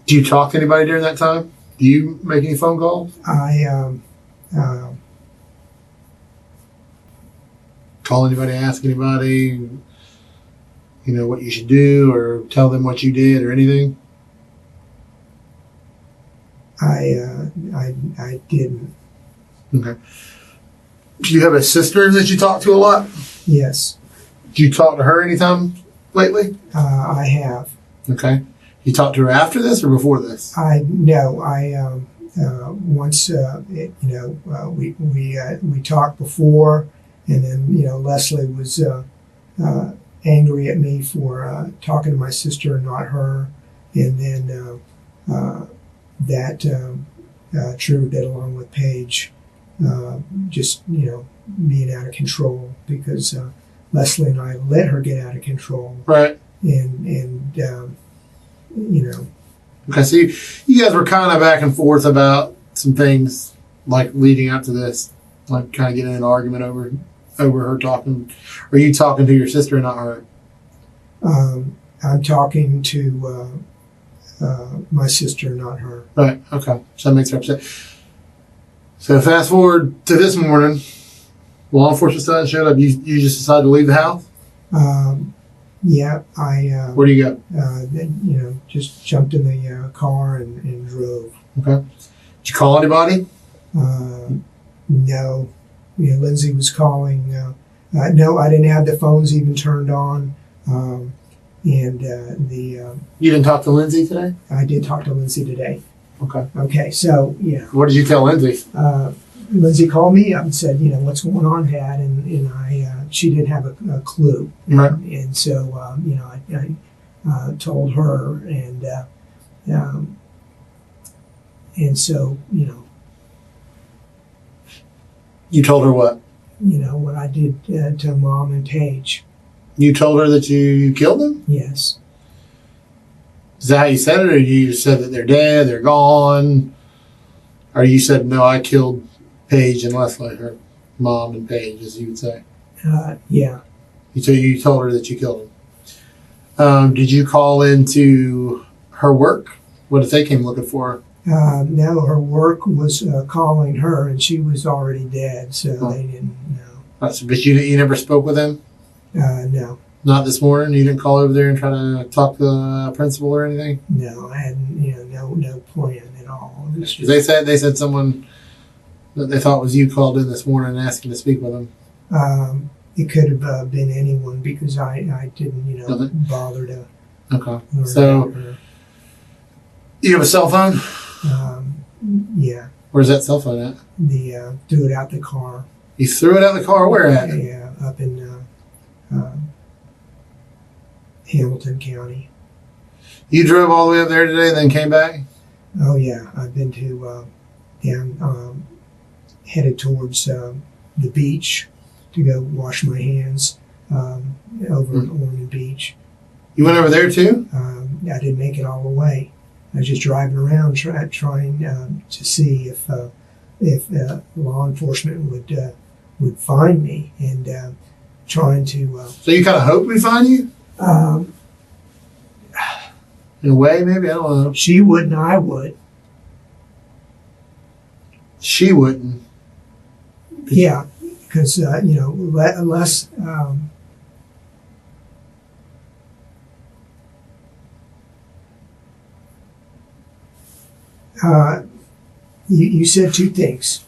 Do you talk to anybody during that time? Do you make any phone calls? Call anybody, ask anybody, what you should do, or tell them what you did or anything? I didn't. Okay. Do you have a sister that you talk to a lot? Yes. Do you talk to her anytime lately? I have. Okay. You talked to her after this or before this? Once we talked before, and then Leslie was angry at me for talking to my sister and not her, and then that triggered it along with Paige, just being out of control because Leslie and I let her get out of control, Right. and Okay, so you guys were kind of back and forth about some things, like leading up to this, like kind of getting in an argument over her talking. Are you talking to your sister and not her? I'm talking to my sister, not her. Right. Okay. So that makes her upset. So fast forward to this morning, law enforcement still hasn't showed up. You just decided to leave the house? Yeah, I. Where do you go? Then, just jumped in the car and drove. Okay. Did you call anybody? No. Lindsay was calling. No, I didn't have the phones even turned on. You didn't talk to Lindsay today? I did talk to Lindsay today. Okay. Okay, so, What did you tell Lindsay? Lindsay called me up and said, what's going on, Dad? And she didn't have a clue. Right. And so, I told her, and so, You told her what? what I did to Mom and Paige. You told her that you killed them? Yes. Is that how you said it, or you just said that they're dead, they're gone? Or you said, no, I killed Paige and Leslie, her Mom and Paige, as you would say? Yeah. You told her that you killed them. Did you call into her work? What if they came looking for her? No, her work was calling her, and she was already dead, so they didn't know. But you never spoke with them? No. Not this morning? You didn't call over there and try to talk to the principal or anything? No, I hadn't, no plan at all. Just, they said someone that they thought was you called in this morning asking to speak with them. It could have been anyone because I didn't, bother to. Okay. So, you have a cell phone? Yeah. Where's that cell phone at? Threw it out the car. You threw it out the car? Where at? Yeah, up in Hamilton County. You drove all the way up there today and then came back? Oh yeah, I've been to headed towards the beach to go wash my hands over at Ormond Beach. You went over there too? I didn't make it all the way. I was just driving around trying to see if law enforcement would find me, and trying to. So you kind of hoped we'd find you? In a way, maybe? I don't know. She wouldn't, I would. She wouldn't. Yeah, because, less. You said two things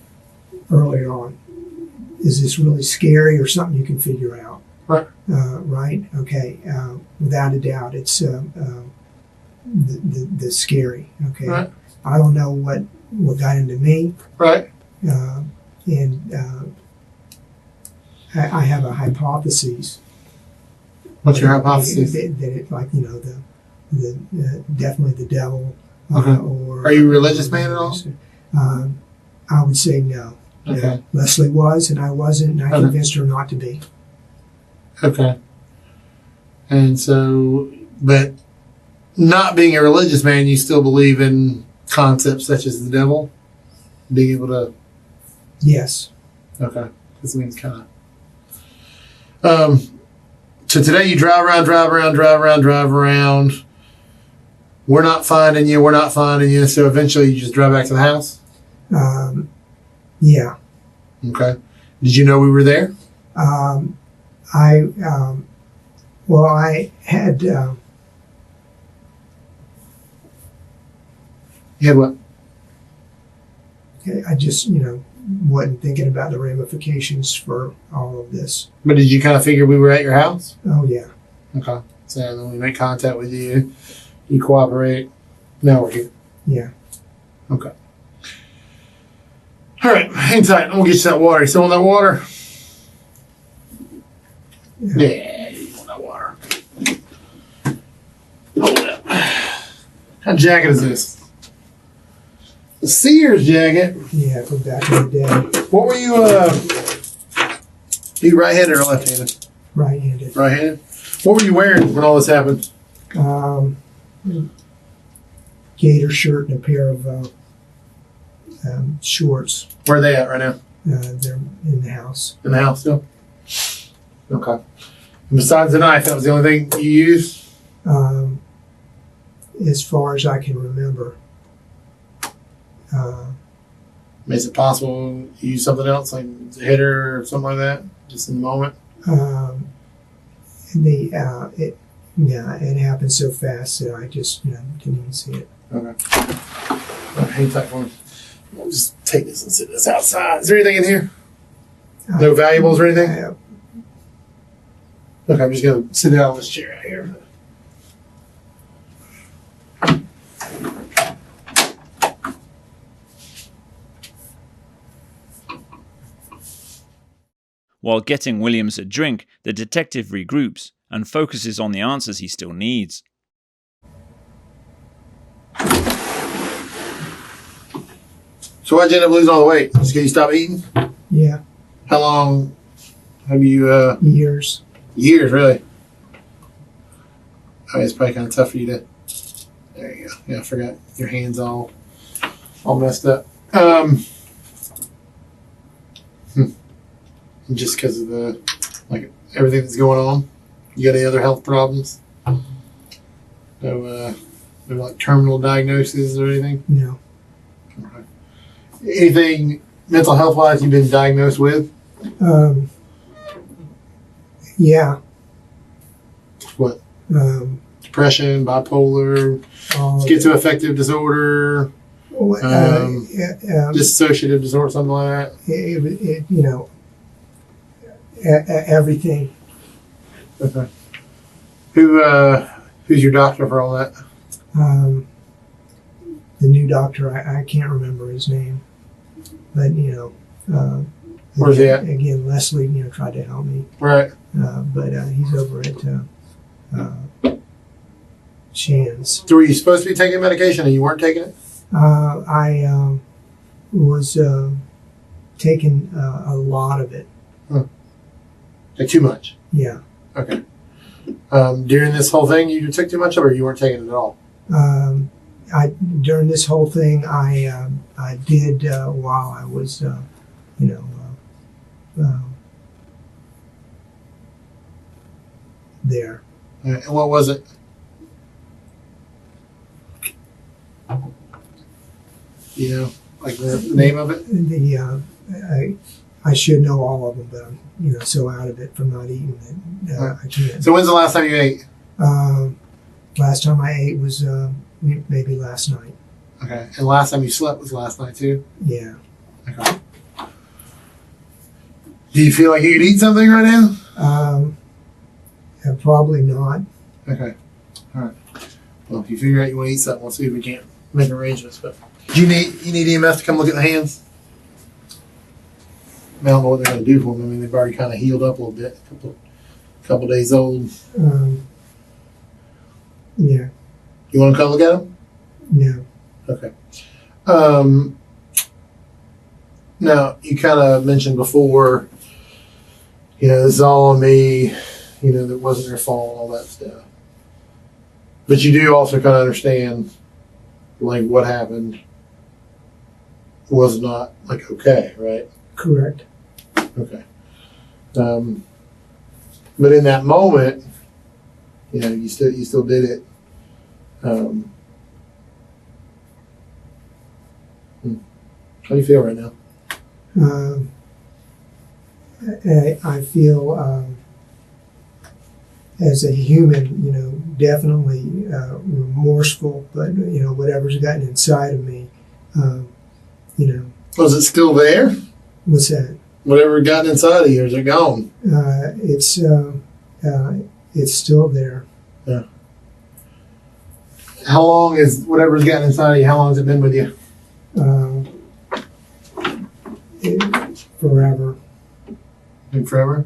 earlier on. Is this really scary or something you can figure out? Right. Right? Okay. Without a doubt, it's the scary. Okay. Right. I don't know what got into me. Right. And I have a hypothesis. What's your hypothesis? That it, the definitely the devil. Okay. Or are you a religious man at all? I would say no. Okay. Leslie was, and I wasn't, and I convinced her not to be. Okay. And so, but not being a religious man, you still believe in concepts such as the devil? Being able to... Yes. Okay. This means kind of... So today you drive around. We're not finding you. So eventually you just drive back to the house? Yeah. Okay. Did you know we were there? I had. You had what? I just, wasn't thinking about the ramifications for all of this. But did you kind of figure we were at your house? Oh, yeah. Okay. So then we make contact with you. You cooperate. Now we're here. Yeah. Okay. All right. Hang tight. I'm going to get you that water. You still want that water? Yeah, you want that water. Hold it up. What jacket is this? The Sears jacket. Yeah, from back in the day. What were you, you right-handed or left-handed? Right-handed. Right-handed? What were you wearing when all this happened? Gator shirt and a pair of shorts. Where are they at right now? They're in the house. In the house still? Okay. And besides the knife, that was the only thing you used? As far as I can remember. Is it possible you use something else, like a hitter or something like that, just in the moment? It happened so fast that I just, didn't even see it. Okay. All right, hang tight for me. We'll just take this and sit this outside. Is there anything in here? No valuables or anything? Okay, I'm just going to sit down on this chair out here. While getting Williams a drink, the detective regroups and focuses on the answers he still needs. So why'd you end up losing all the weight? Just because you stopped eating? Yeah. How long have you... Years. Years, really? Oh, it's probably kind of tough for you to... There you go. Yeah, I forgot. Your hand's all messed up. Just because of everything that's going on? You got any other health problems? No, terminal diagnoses or anything? No. Okay. Anything mental health wise you've been diagnosed with? Yeah. What? Depression, bipolar, schizoaffective disorder, dissociative disorder, something like that? Everything. Okay. Who's your doctor for all that? The new doctor, I can't remember his name, but where's he at? Again, Leslie, tried to help me. Right. But he's over at Shan's. So were you supposed to be taking medication and you weren't taking it? I was taking a lot of it. Like too much? Yeah. Okay. During this whole thing, you took too much of it or you weren't taking it at all? During this whole thing, I did while I was, there. And what was it? Like the name of it? I should know all of them, but I'm so out of it from not eating that I can't. So when's the last time you ate? Last time I ate was maybe last night. Okay. And last time you slept was last night too? Yeah. Okay. Do you feel like you could eat something right now? Probably not. Okay. All right. Well, if you figure out you want to eat something, we'll see if we can't make arrangements. But do you need EMS to come look at the hands? I don't know what they're going to do for them. I mean, they've already kind of healed up a little bit. A couple days old. Yeah. You want to come look at them? No. Okay. Now, you kind of mentioned before, this is all on me, that wasn't their fault, all that stuff. But you do also kind of understand, what happened was not, okay, right? Correct. Okay. But in that moment, you still did it. How do you feel right now? I feel as a human, definitely remorseful, but whatever's gotten inside of me, Was it still there? What's that? Whatever got inside of you, is it gone? It's still there. Yeah. How long is whatever's gotten inside of you? How long has it been with you? Forever. Like forever?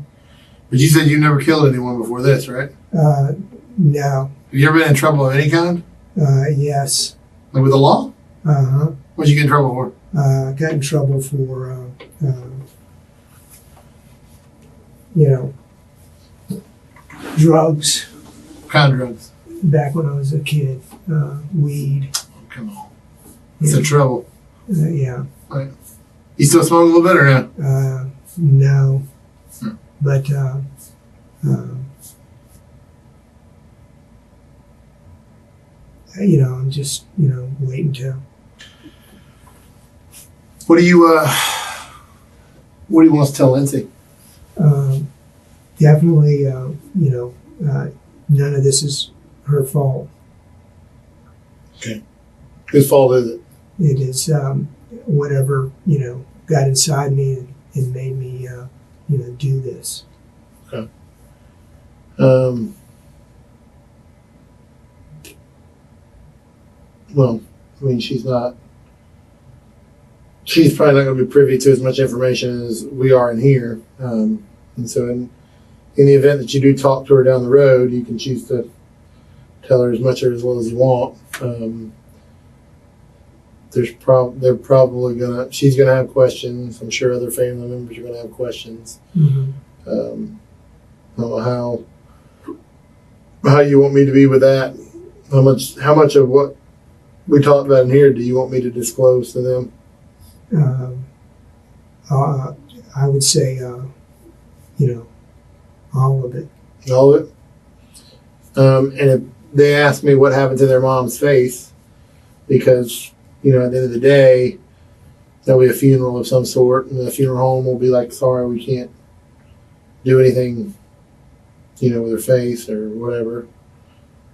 But you said you never killed anyone before this, right? No. Have you ever been in trouble of any kind? Yes. Like with the law? Uh-huh. What'd you get in trouble for? Got in trouble for, drugs. What kind of drugs? Back when I was a kid, weed. Oh, come on. It's in trouble. Yeah. Right. You still smoke a little bit or no? No. But, I'm just, waiting to. What do you want us to tell Lindsay? Definitely, none of this is her fault. Okay. Whose fault is it? It is whatever, got inside me and made me, do this. Okay. Well, I mean, she's probably not going to be privy to as much information as we are in here. And so in the event that you do talk to her down the road, you can choose to tell her as much or as little as you want. She's gonna have questions. I'm sure other family members are gonna have questions. Mm-hmm. I don't know how you want me to be with that. How much of what we talked about in here do you want me to disclose to them? I would say, all of it. All of it. And if they ask me what happened to their mom's face, because at the end of the day, there'll be a funeral of some sort, and the funeral home will be like, sorry, we can't do anything, with her face or whatever.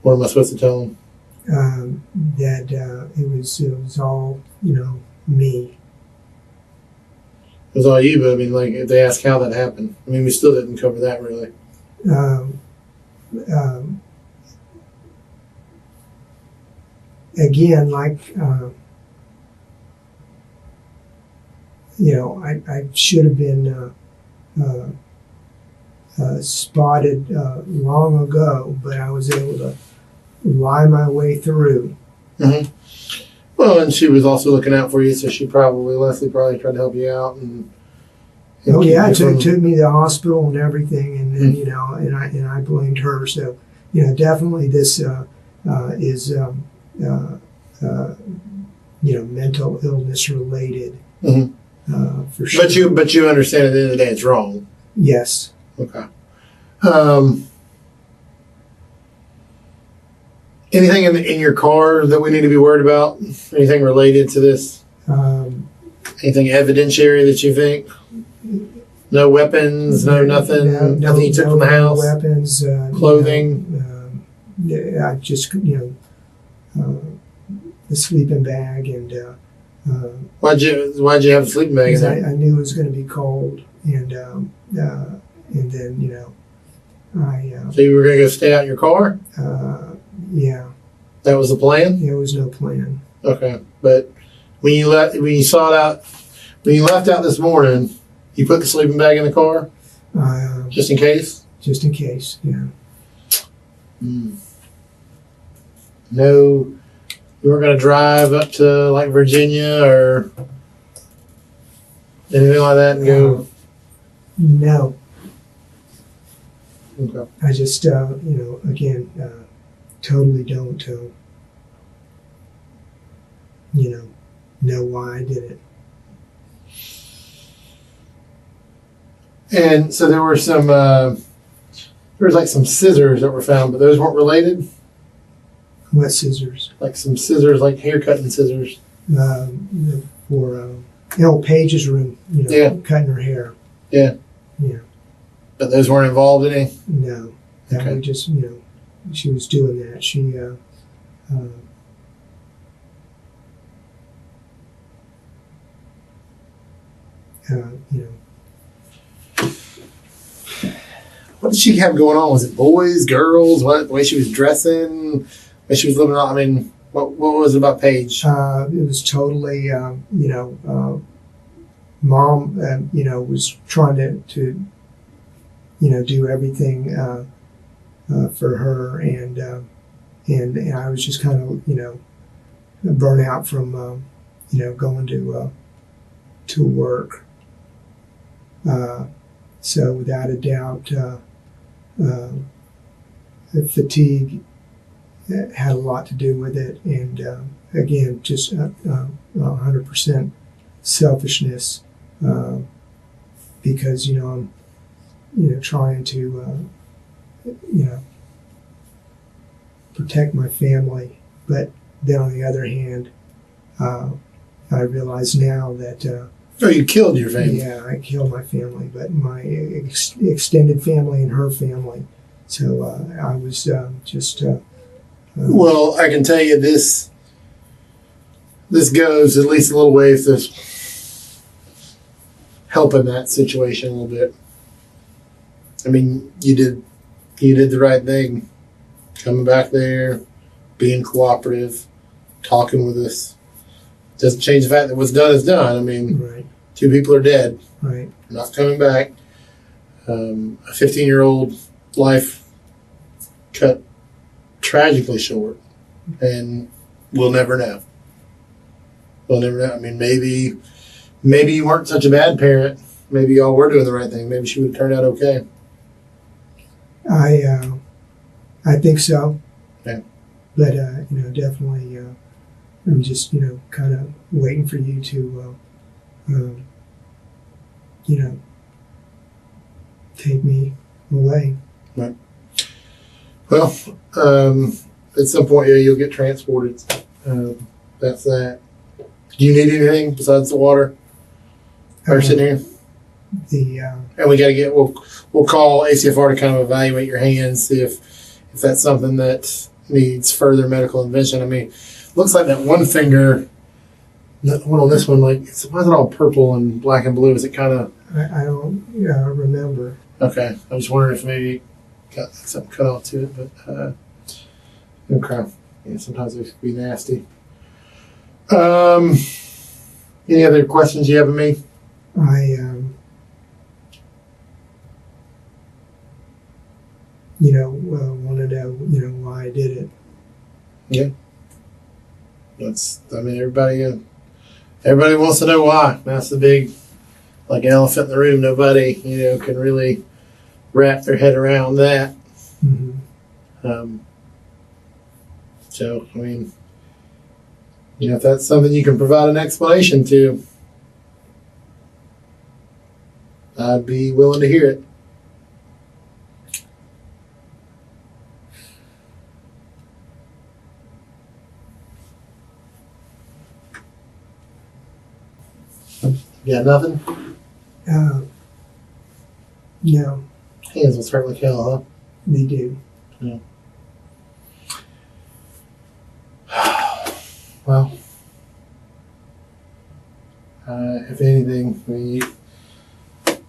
What am I supposed to tell them? That it was all, me. It was all you, but I mean, like, if they ask how that happened, I mean, we still didn't cover that really. Again, like, I should have been spotted long ago, but I was able to lie my way through. Mm-hmm. Well, and she was also looking out for you, so Leslie probably tried to help you out. And oh yeah, it took me to the hospital and everything, and then and I blamed her. So definitely this is mental illness related. Mm-hmm. For sure. But you understand at the end of the day it's wrong. Yes. Okay. Anything in your car that we need to be worried about? Anything related to this? Anything evidentiary that you think? No weapons, no nothing, nothing you took from the house? No weapons. Clothing? I just, the sleeping bag and... Why'd you have a sleeping bag in there? I knew it was going to be cold, and then So you were going to go stay out in your car? Yeah. That was the plan? There was no plan. Okay, but when you left out this morning, you put the sleeping bag in the car, just in case. Just in case, yeah. No, you weren't going to drive up to like Virginia or anything like that and go. No. Okay. I just, again, totally don't, know why I did it. And so there were some, there was like some scissors that were found, but those weren't related? What scissors? Like some scissors, like hair cutting scissors. For Paige's room, cutting her hair. Yeah. Yeah. But those weren't involved in any? No. That Okay. was just, she was doing that. She, you know, What did she have going on? Was it boys, girls? What, the way she was dressing? The way she was living on? I mean, what was it about Paige? it was totally, mom, was trying to do everything for her, and I was just kind of, burnt out from, going to work. So without a doubt, the fatigue had a lot to do with it, and again, just 100% selfishness, because I'm trying to protect my family, but then on the other hand, I realize now that Oh, you killed your family. yeah, I killed my family, but my extended family and her family. So I was just. Well, I can tell you this goes at least a little ways to helping that situation a little bit. I mean, you did the right thing, coming back there, being cooperative, talking with us. Doesn't change the fact that what's done is done. I mean, Right. 2 people are dead, Right. not coming back. A 15-year-old life cut tragically short, and we'll never know. We'll never know. I mean, maybe you weren't such a bad parent. Maybe y'all were doing the right thing. Maybe she would have turned out okay. I think so. Yeah. But definitely, I'm just kind of waiting for you to, take me away. Right. Well, at some point, yeah, you'll get transported. That's that. Do you need anything besides the water? Or sitting here? And we got to get. We'll call ACFR to kind of evaluate your hands, see if that's something that needs further medical intervention. I mean, looks like that one finger, that one on this one, like why is it all purple and black and blue? Is it kind of? I don't remember. Okay, I was wondering if maybe it got something cut off to it, but okay. Yeah, sometimes it can be nasty. Any other questions you have of me? I want to know why I did it. Yeah. Everybody wants to know why. That's the big, like an elephant in the room. Nobody, can really wrap their head around that. Mm-hmm. So, I mean, if that's something you can provide an explanation to, I'd be willing to hear it. Yeah, nothing? No, Hands will certainly kill, huh? they do. Yeah. Well, if anything, I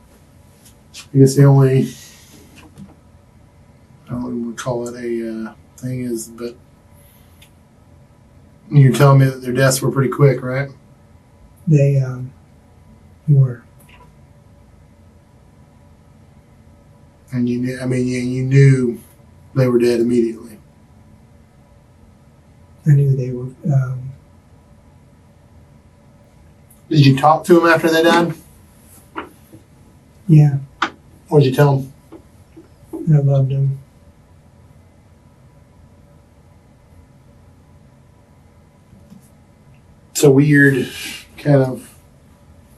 guess the only, I don't know what we would call it a thing is, but you're telling me that their deaths were pretty quick, right? They were. And you knew they were dead immediately. I knew they were. Did you talk to them after they died? Yeah, What did you tell them? I loved them. It's a weird, kind of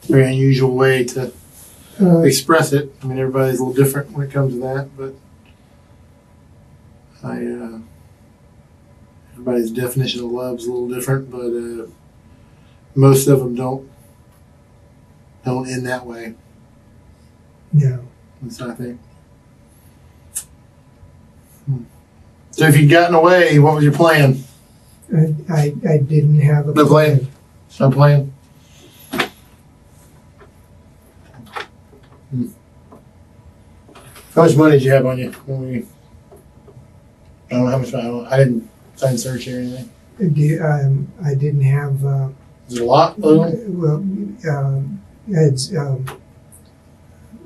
very unusual way to express it. I mean, everybody's a little different when it comes to that, but everybody's definition of love is a little different, but most of them don't end that way. No. That's what I think. So if you'd gotten away, what was your plan? I didn't have a No plan? No plan? How much money did you have on you? I don't know how much. I didn't sign search or anything. I didn't have. Is it a lot? Little? Well, it's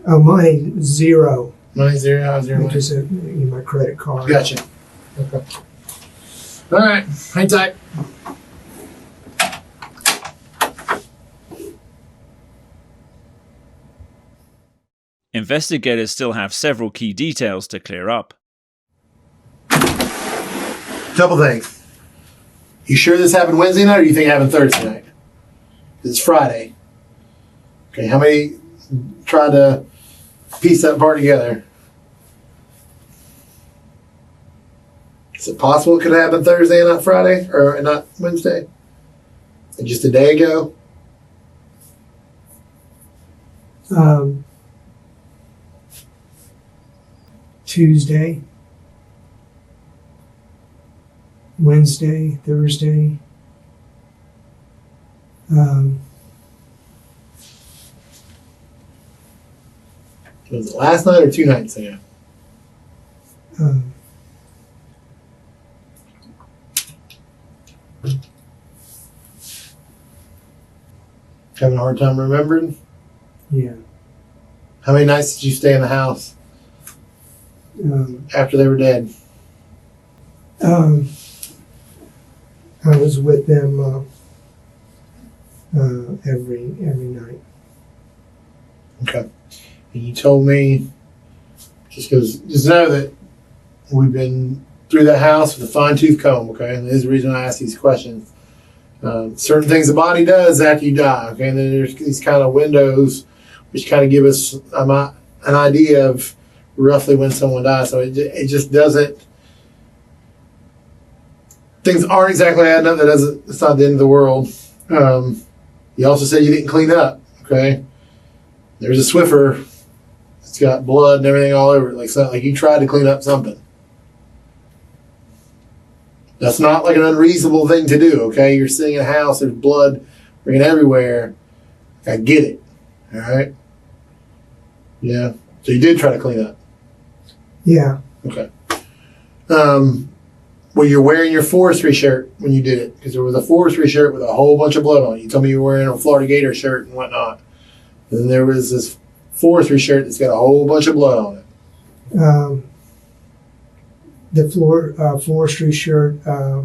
money zero. Money zero. How's zero? Which is my credit card. Gotcha. Okay. All right. Hang tight. Investigators still have several key details to clear up. Couple things. You sure this happened Wednesday night, or you think it happened Thursday night? It's Friday. Okay, how many tried to piece that part together? Is it possible it could have happened Thursday and not Friday, or not Wednesday? And just a day ago? Tuesday, Wednesday, Thursday. Was it last night or 2 nights ago? Having a hard time remembering? Yeah. How many nights did you stay in the house after they were dead? I was with them every night. Okay. And you told me, just know that we've been through that house with a fine-tooth comb, okay? And this is the reason I ask these questions. Certain things the body does after you die, okay? And then there's these kind of windows which kind of give us an idea of roughly when someone dies. So it just doesn't, things aren't exactly adding up. It's not the end of the world. You also said you didn't clean up, okay? There's a Swiffer. It's got blood and everything all over it. Like you tried to clean up something. That's not like an unreasonable thing to do, okay? You're sitting in a house, there's blood ringing everywhere. I get it, all right? Yeah. So you did try to clean up? Yeah. Okay. Were you wearing your forestry shirt when you did it? Because there was a forestry shirt with a whole bunch of blood on it. You told me you were wearing a Florida Gator shirt and whatnot. And then there was this forestry shirt that's got a whole bunch of blood on it. The forestry shirt, I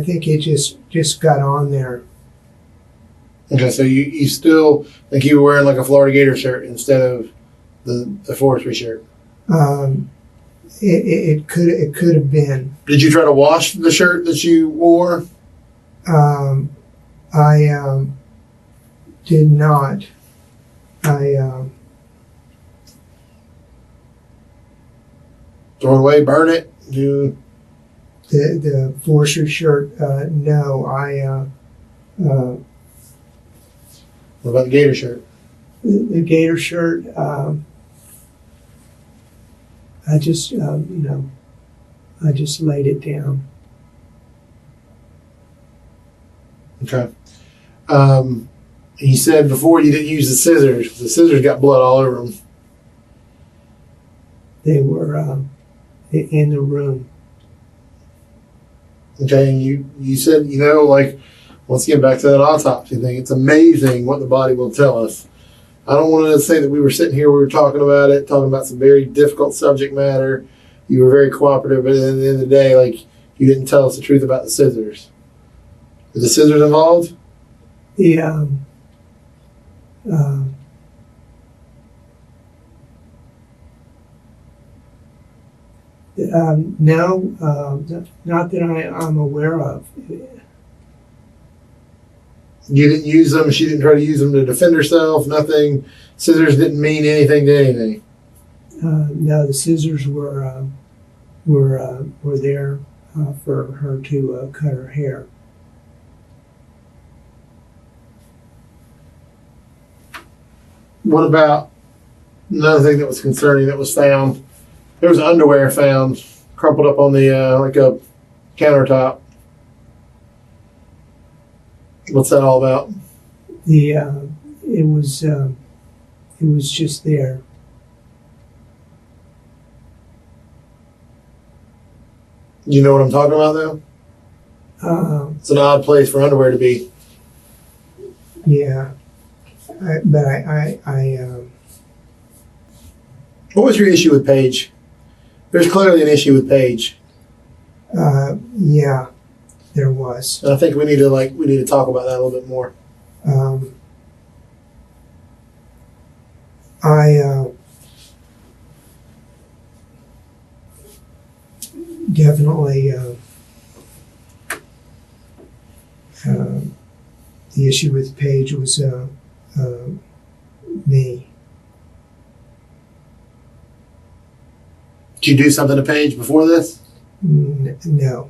think it just got on there. Okay, so you still think you were wearing like a Florida Gator shirt instead of the forestry shirt? It could have been. Did you try to wash the shirt that you wore? I did not. Throw it away, burn it? The forestry shirt, no. What about the Gator shirt? The Gator shirt, I just laid it down. Okay. You said before you didn't use the scissors. The scissors got blood all over them. They were in the room. Okay, and you said, once again, back to that autopsy thing, it's amazing what the body will tell us. I don't want to say that we were sitting here, we were talking about some very difficult subject matter. You were very cooperative, but at the end of the day, you didn't tell us the truth about the scissors. Were the scissors involved? No, not that I'm aware of. You didn't use them. She didn't try to use them to defend herself. Nothing. Scissors didn't mean anything to anything. No, the scissors were there for her to cut her hair. What about another thing that was concerning that was found? There was underwear found crumpled up on the like a countertop. What's that all about? It was just there. You know what I'm talking about, though? It's an odd place for underwear to be. Yeah, but What was your issue with Paige? There's clearly an issue with Paige. yeah, there was. And I think we need to talk about that a little bit more. I definitely the issue with Paige was me. Did you do something to Paige before this? No,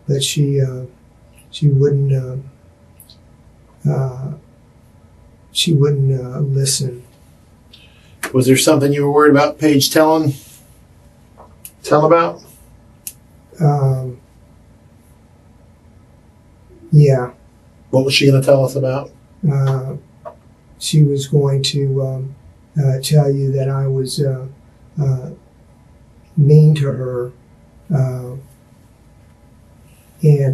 but she wouldn't listen. Was there something you were worried about Paige telling about? Yeah. What was she going to tell us about? She was going to tell you that I was mean to her, and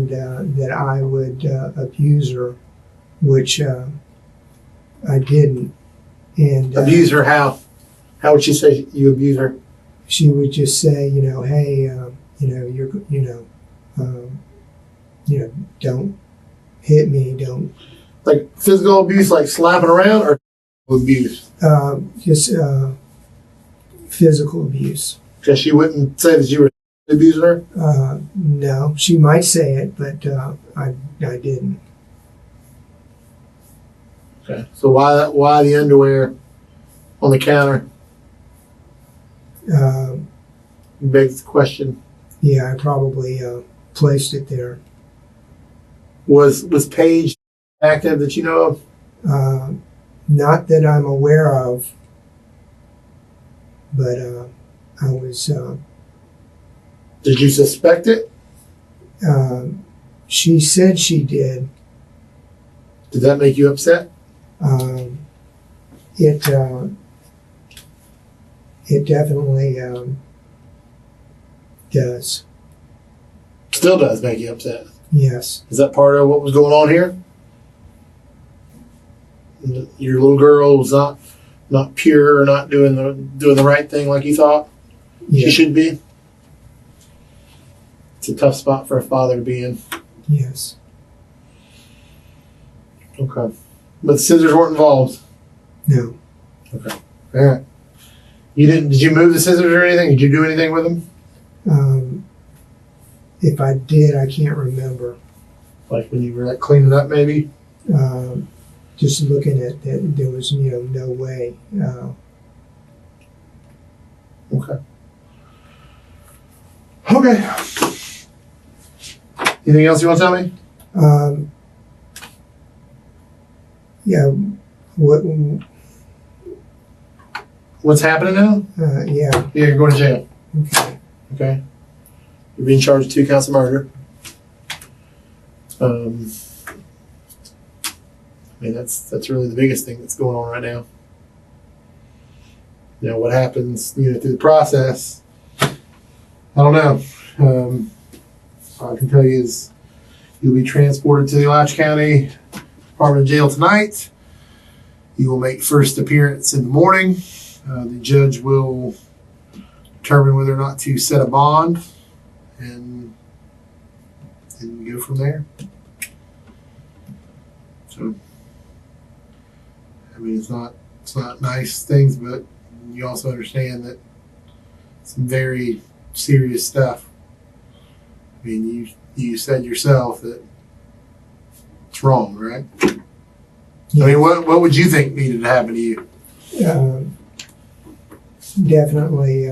that I would abuse her, which I didn't. And abuse her how? How would she say you abuse her? She would just say, hey, don't hit me, don't. Like physical abuse, like slapping around, or abuse? Just physical abuse. Because she wouldn't say that you were abusing her? No, she might say it, but I didn't. Okay. So why the underwear on the counter? Begs the question. Yeah, I probably placed it there. Was Paige active that you know of? Not that I'm aware of, but I was. Did you suspect it? She said she did. Did that make you upset? It definitely does. Still does make you upset. Yes. Is that part of what was going on here? Your little girl was not pure, or not doing the right thing like you thought she should be. It's a tough spot for a father to be in. Yes. Okay. But the scissors weren't involved? No. Okay. All right. Did you move the scissors or anything? Did you do anything with them? If I did, I can't remember. Like when you were cleaning up, maybe? Just looking at that, there was, no way. Okay. Okay. Anything else you want to tell me? Yeah. What's happening now? Yeah. You're going to jail. Okay. Okay. You're being charged with 2 counts of murder. I mean, that's really the biggest thing that's going on right now. What happens, through the process, I don't know. All I can tell you is you'll be transported to the Alachua County Department of Jail tonight. You will make first appearance in the morning. The judge will determine whether or not to set a bond, and go from there. So, I mean, it's not nice things, but you also understand that some very serious stuff. I mean, you said yourself that it's wrong, right? Yeah. I mean, what would you think needed to happen to you? Definitely,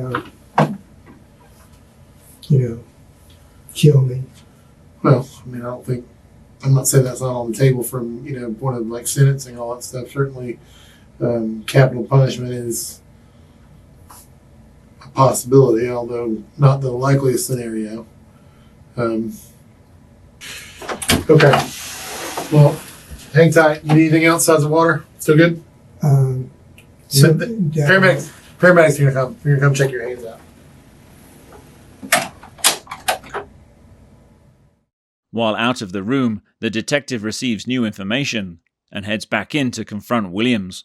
kill me. Well, I mean, I'm not saying that's not on the table from, point of sentencing, all that stuff. Certainly, capital punishment is a possibility, although not the likeliest scenario. Okay. Well, hang tight. You need anything else besides the water? Still good? So paramedics are gonna come. They're gonna come check your hands out. While out of the room, the detective receives new information and heads back in to confront Williams.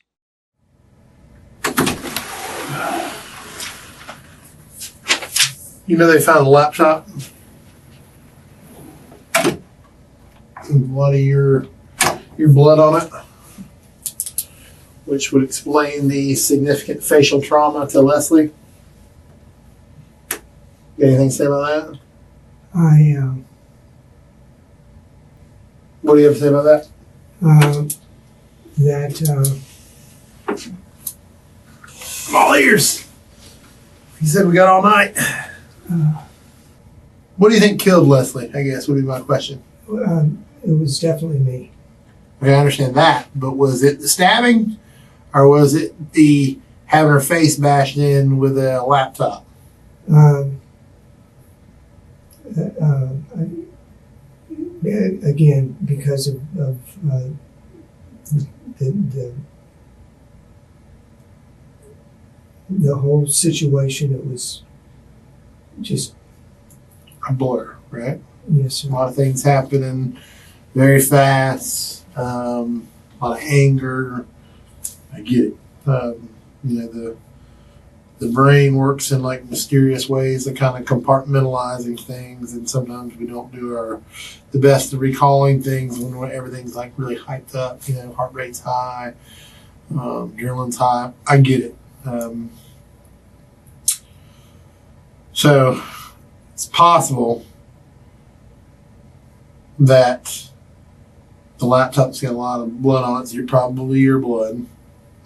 You know they found a laptop? A lot of your blood on it, which would explain the significant facial trauma to Leslie. Got anything to say about that? What do you have to say about that? I'm all ears. He said we got all night. What do you think killed Leslie, I guess, would be my question. It was definitely me. Okay, I understand that, but was it the stabbing, or was it the having her face bashed in with a laptop? Again, because of the whole situation, it was just A blur, right? yes, sir. A lot of things happening very fast, a lot of anger. I get it. The brain works in like mysterious ways of kind of compartmentalizing things, and sometimes we don't do the best at recalling things when everything's like really hyped up. Heart rate's high, adrenaline's high. I get it. So it's possible that the laptop's got a lot of blood on it, so probably your blood,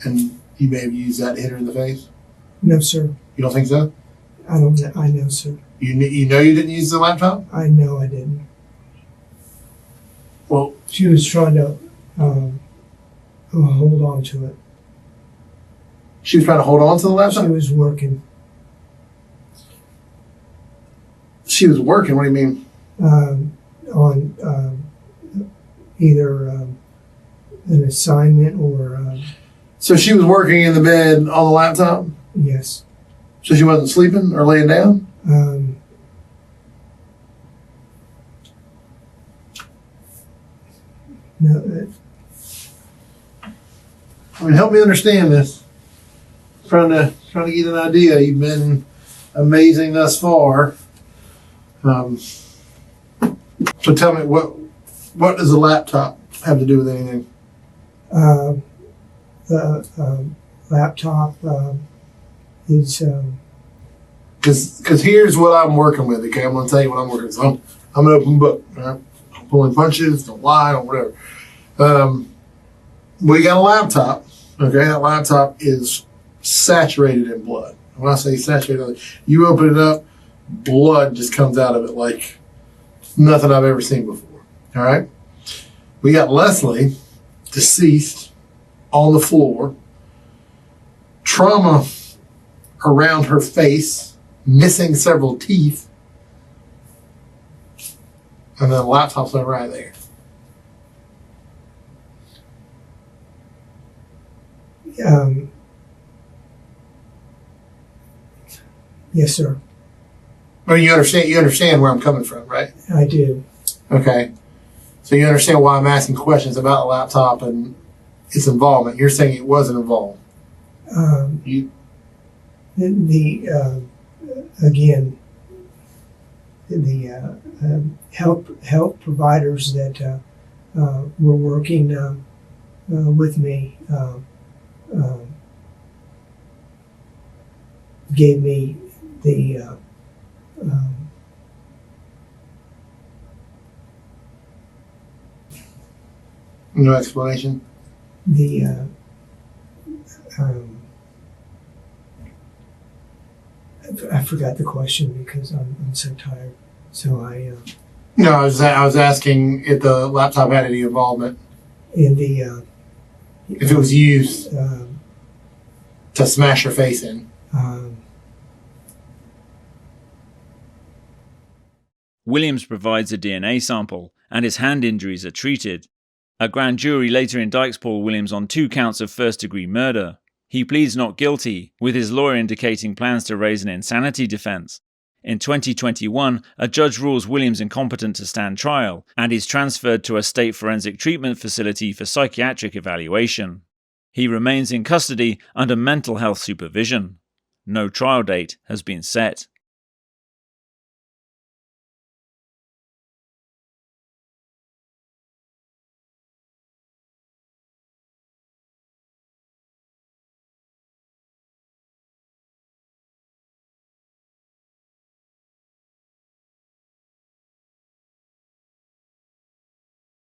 and you may have used that to hit her in the face. No, sir. You don't think so? I don't. I know, sir. You know you didn't use the laptop? I know I didn't. Well, She was trying to hold on to it. she was trying to hold on to the She laptop? was working She was working? What do you mean? on either an assignment or So she was working in the bed on the laptop? yes. So she wasn't sleeping or laying down? No. Help me understand this. Trying to get an idea. You've been amazing thus far. So tell me, what does the laptop have to do with anything? The laptop is Because here's what I'm working with. Okay, I'm going to tell you what I'm working with. So I'm an open book. Right? I'm pulling punches, don't lie, don't whatever. We got a laptop. Okay, that laptop is saturated in blood. When I say saturated, you open it up, blood just comes out of it like nothing I've ever seen before. All right, we got Leslie, deceased, on the floor, trauma around her face, missing several teeth, and then the laptop's right there. yes, sir. Well, you understand where I'm coming from, right? I do. Okay. So you understand why I'm asking questions about the laptop and its involvement. You're saying it wasn't involved. Again, the help providers that were working with me gave me the no explanation. I forgot the question because I'm so tired. So No, I was asking if the laptop had any involvement. in the If it was used to smash her face in. Williams provides a DNA sample, and his hand injuries are treated. A grand jury later indicts Paul Williams on 2 counts of first-degree murder. He pleads not guilty, with his lawyer indicating plans to raise an insanity defense. In 2021, a judge rules Williams incompetent to stand trial, and he's transferred to a state forensic treatment facility for psychiatric evaluation. He remains in custody under mental health supervision. No trial date has been set.